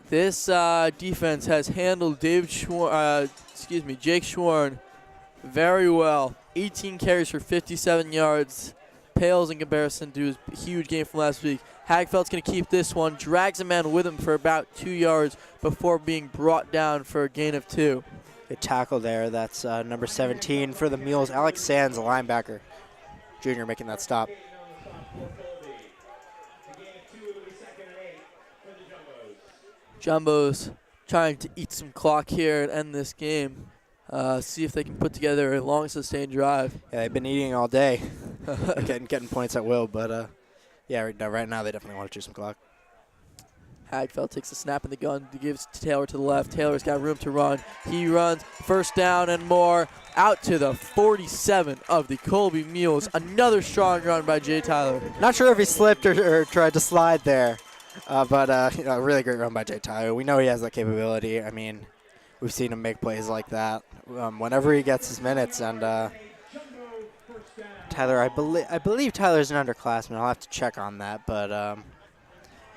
defense has handled Jake Schwarn very well. 18 carries for 57 yards. Pales in comparison to his huge game from last week. Hagfeld's going to keep this one, drags a man with him for about 2 yards before being brought down for a gain of 2. Good tackle there. That's number 17 for the Mules. Alex Sands, a linebacker, junior, making that stop. Jumbo's trying to eat some clock here and end this game. See if they can put together a long, sustained drive. Yeah, they've been eating all day, getting points at will. But, right now they definitely want to choose some clock. Hagfeld takes the snap in the gun, gives to Taylor to the left. Taylor's got room to run. He runs, first down and more, out to the 47 of the Colby Mules. Another strong run by Jay Tyler. Not sure if he slipped or tried to slide there, but a really great run by Jay Tyler. We know he has that capability. I mean, we've seen him make plays like that whenever he gets his minutes. And Tyler, I believe Tyler's an underclassman. I'll have to check on that, but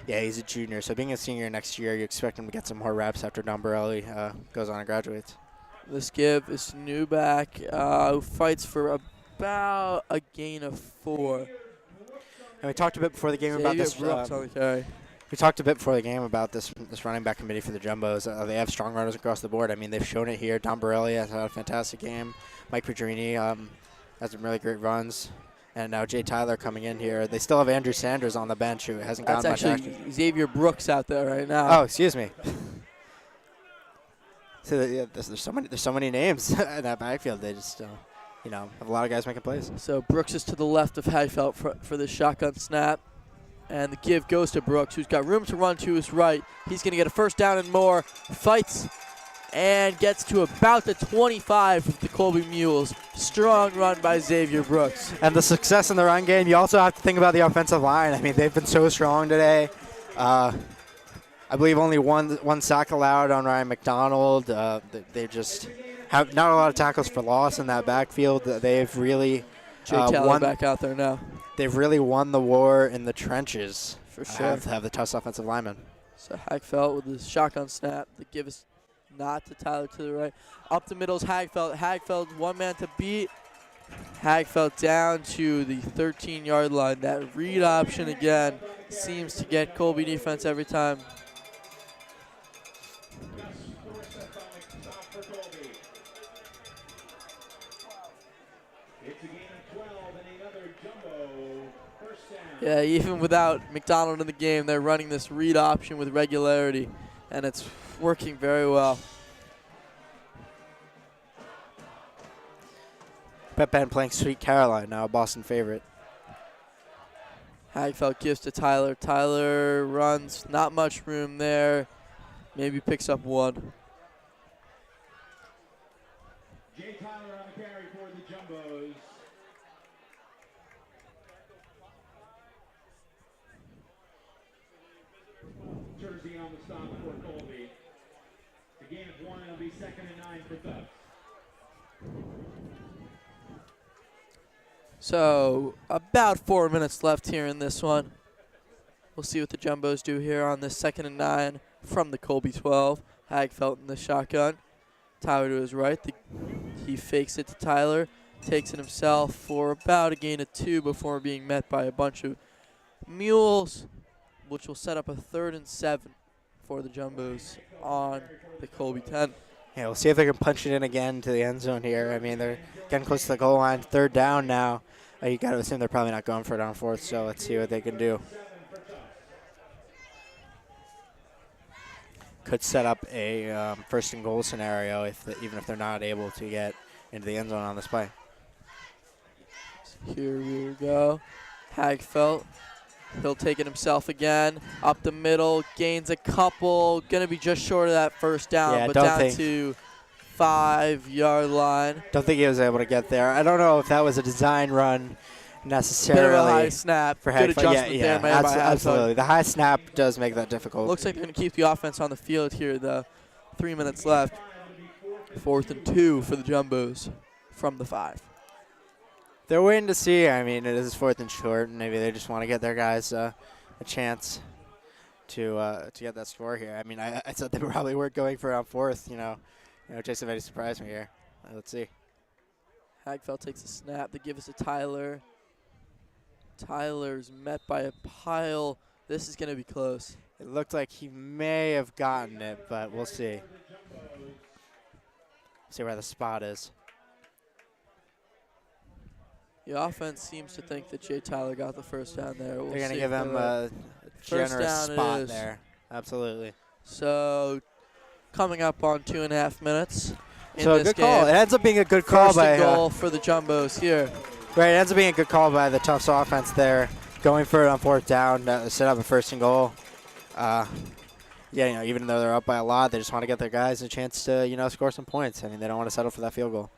yeah, he's a junior. So being a senior next year, you expect him to get some more reps after Don Borelli goes on and graduates. This give is Newback, who fights for about a gain of 4. And we talked a bit before the game about this. We talked a bit before the game about this running back committee for the Jumbos. They have strong runners across the board. I mean, they've shown it here. Don Borelli has had a fantastic game. Mike Pedrini has some really great runs. And now Jay Tyler coming in here. They still have Andrew Sanders on the bench, who hasn't gotten much action. That's actually Xavier Brooks out there right now. Oh, excuse me. So there's so many names in that backfield. They have a lot of guys making plays. So Brooks is to the left of Hagfeld for the shotgun snap. And the give goes to Brooks, who's got room to run to his right. He's going to get a first down and more. Fights and gets to about the 25 with the Colby Mules. Strong run by Xavier Brooks. And the success in the run game, you also have to think about the offensive line. I mean, they've been so strong today. I believe only one sack allowed on Ryan McDonald. They just have not a lot of tackles for loss in that backfield. They've really Jay Taylor back out there now. They've really won the war in the trenches. For sure. Have the Tufts offensive linemen. So Hagfeld with the shotgun snap. The give is not to Tyler to the right. Up the middle is Hagfeld. Hagfeld, one man to beat. Hagfeld down to the 13-yard line. That read option again seems to get Colby defense every time. Yeah, even without McDonald in the game, they're running this read option with regularity, and it's working very well. Pep Band playing Sweet Caroline now, a Boston favorite. Hagfeld gives to Tyler. Tyler runs, not much room there. Maybe picks up one. Jay Tyler on the carry for the Jumbos. Jersey on the stop for Colby. The gain of 1, it'll be 2nd and 9 for Tufts. So about 4 minutes left here in this one. We'll see what the Jumbos do here on this 2nd and 9 from the Colby 12. Hagfeld in the shotgun. Tyler to his right. He fakes it to Tyler. Takes it himself for about a gain of 2 before being met by a bunch of Mules, which will set up a 3rd and 7 for the Jumbos on the Colby 10. Yeah, we'll see if they can punch it in again to the end zone here. I mean, they're getting close to the goal line. 3rd down now. You got to assume they're probably not going for it on 4th, so let's see what they can do. Could set up a 1st and goal scenario even if they're not able to get into the end zone on this play. So here we go. Hagfeld. He'll take it himself again. Up the middle, gains a couple. Going to be just short of that first down, Yeah, but down to 5-yard line. Don't think he was able to get there. I don't know if that was a design run necessarily. Bit of a high snap. For Good adjustment there made by Hagfeld. Absolutely. The high snap does make that difficult. Looks like they're going to keep the offense on the field here. The 3 minutes left. 4th and 2 for the Jumbos from the 5. They're waiting to see. I mean, it is 4th and short, and maybe they just want to get their guys a chance to get that score here. I mean, I thought they probably weren't going for it on 4th. Jason Vetty surprised me here. Let's see. Hagfeld takes a snap. They give us to Tyler. Tyler's met by a pile. This is going to be close. It looked like he may have gotten it, but we'll see. See where the spot is. The offense seems to think that Jay Tyler got the first down there. They're going to give him a generous spot there. Absolutely. So coming up on 2.5 minutes. So a good call. It ends up being a good call by goal for the Jumbos here. Right, it ends up being a good call by the Tufts offense there, going for it on 4th down, set up a 1st and goal. Even though they're up by a lot, they just want to get their guys a chance to score some points. I mean, they don't want to settle for that field goal.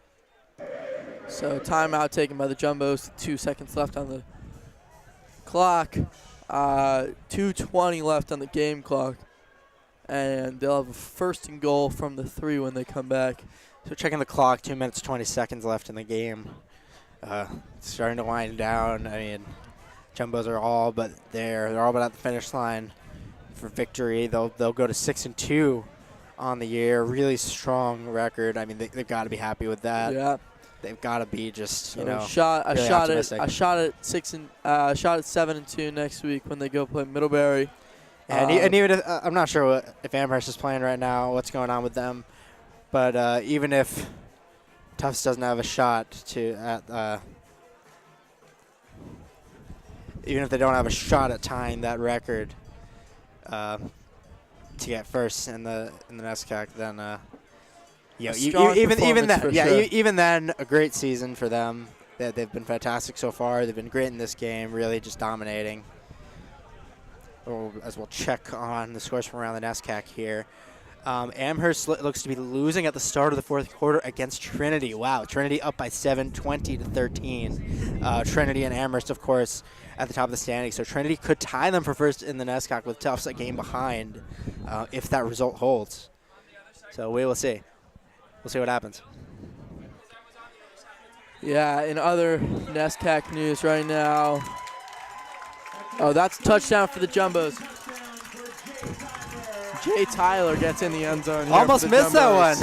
So timeout taken by the Jumbos. 2 seconds left on the clock. 2:20 left on the game clock. And they'll have a 1st and goal from the 3 when they come back. So checking the clock, 2 minutes, 20 seconds left in the game. Starting to wind down. I mean, Jumbos are all but there. They're all but at the finish line for victory. They'll go to 6-2 on the year. Really strong record. I mean, they've got to be happy with that. Yeah. They've got to be just really a shot at 7-2 next week when they go play Middlebury. And even if, I'm not sure if Amherst is playing right now, what's going on with them. But even if Tufts doesn't have a shot even if they don't have a shot at tying that record to get first in the NESCAC, then you know, strong even performance for sure. even then, a great season for them. They've been fantastic so far. They've been great in this game, really just dominating. As we'll check on the scores from around the NESCAC here. Amherst looks to be losing at the start of the fourth quarter against Trinity. Wow, Trinity up by 7, 20-13. Trinity and Amherst, of course, at the top of the standings. So Trinity could tie them for first in the NESCAC with Tufts a game behind if that result holds. So we will see. We'll see what happens. Yeah, in other NESCAC news right now. Oh, that's a touchdown for the Jumbos. Jay Tyler gets in the end zone. Almost missed that one.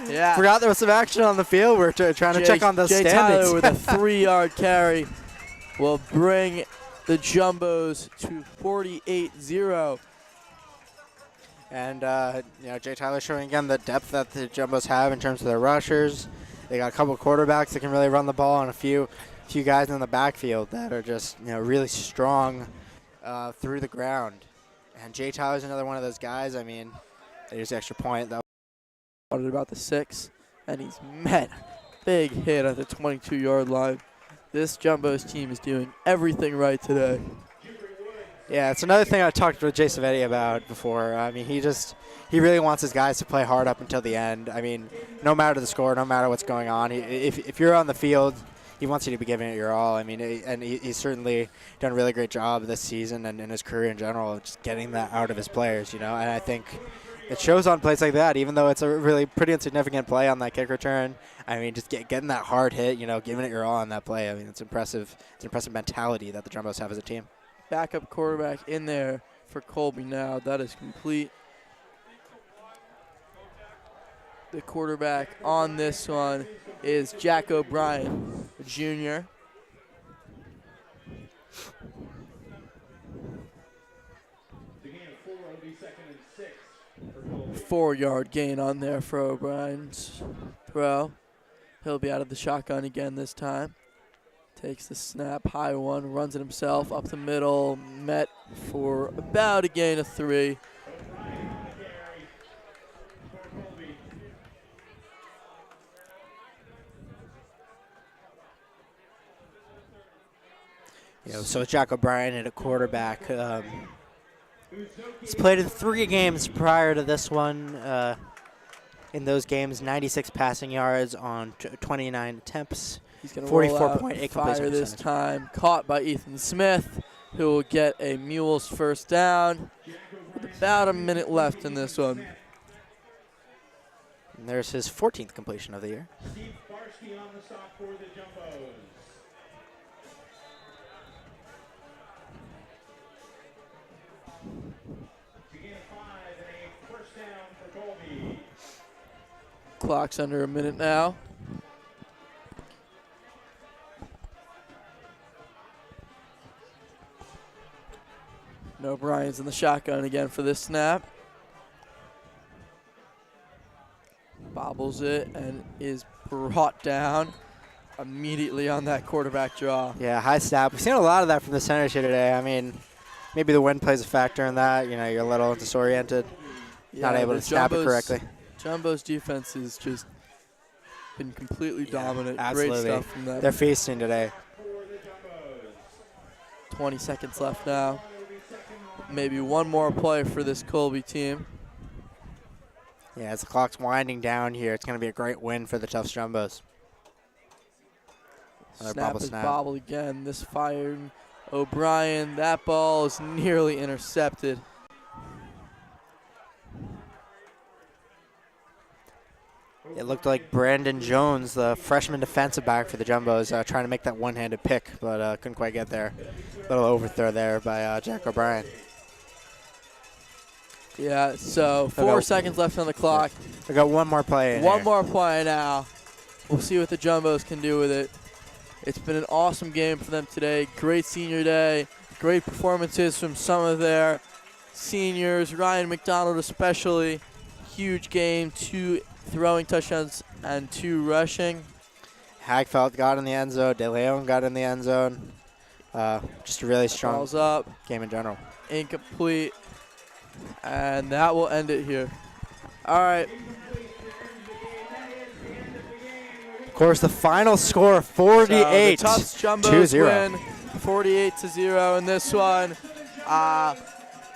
Yeah. Forgot there was some action on the field. We're trying to check on those Jay standings. Tyler with a 3-yard carry will bring the Jumbos to 48-0. And you know, Jay Tyler showing again the depth that the Jumbos have in terms of their rushers. They got a couple of quarterbacks that can really run the ball, and a few guys in the backfield that are just really strong through the ground. And Jay Tyler's another one of those guys. I mean, there's the extra point. That At about the 6, and he's met big hit at the 22-yard line. This Jumbos team is doing everything right today. Yeah, it's another thing I talked with Jay Savetti about before. I mean, he really wants his guys to play hard up until the end. I mean, no matter the score, no matter what's going on, if you're on the field, he wants you to be giving it your all. I mean, and he's certainly done a really great job this season and in his career in general of just getting that out of his players, And I think it shows on plays like that, even though it's a really pretty insignificant play on that kick return. I mean, just getting that hard hit, giving it your all on that play. I mean, it's impressive. It's an impressive mentality that the Jumbos have as a team. Backup quarterback in there for Colby now. That is complete. The quarterback on this one is Jack O'Brien, Jr. The gain of 4 will be 2nd and 6 for Colby. 4-yard gain on there for O'Brien's throw. He'll be out of the shotgun again this time. Takes the snap, high one, runs it himself up the middle, met for about a gain of 3. So Jack O'Brien at a quarterback. He's played in 3 games prior to this one. In those games, 96 passing yards on 29 attempts. He's going to roll out and fire this percentage. time. Caught by Ethan Smith, who will get a Mules first down with about a minute left in this one. And there's his 14th completion of the year. Steve Barsky on the stop for the Jumbos. To gain 5 and a first down for Colby. Clock's under a minute now. No O'Brien's in the shotgun again for this snap. Bobbles it and is brought down immediately on that quarterback draw. Yeah, high snap. We've seen a lot of that from the centers here today. I mean, maybe the wind plays a factor in that. You're a little disoriented, not able to snap it correctly. Jumbo's defense has just been completely dominant. Absolutely. Great stuff from them. They're feasting today. 20 seconds left now. Maybe one more play for this Colby team. Yeah, as the clock's winding down here, it's going to be a great win for the Tufts Jumbos. Snap is bobbled again. This fired O'Brien. That ball is nearly intercepted. It looked like Brandon Jones, the freshman defensive back for the Jumbos, trying to make that one-handed pick, but couldn't quite get there. Little overthrow there by Jack O'Brien. Yeah, so 4 seconds left on the clock. We got one more play in One here. more play now. We'll see what the Jumbos can do with it. It's been an awesome game for them today. Great senior day. Great performances from some of their seniors. Ryan McDonald especially. Huge game. 2 throwing touchdowns and 2 rushing. Hagfeld got in the end zone. De Leon got in the end zone. Just a really strong Balls up. game in general. Incomplete. And that will end it here. All right. course, the final score 48 So the Tufts Jumbos 2-0. win 48-0 in this one.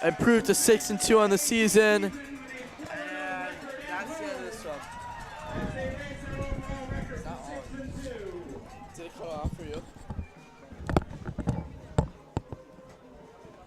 Improved to 6-2 on the season. And that's the end of this one. Did it cut off for you?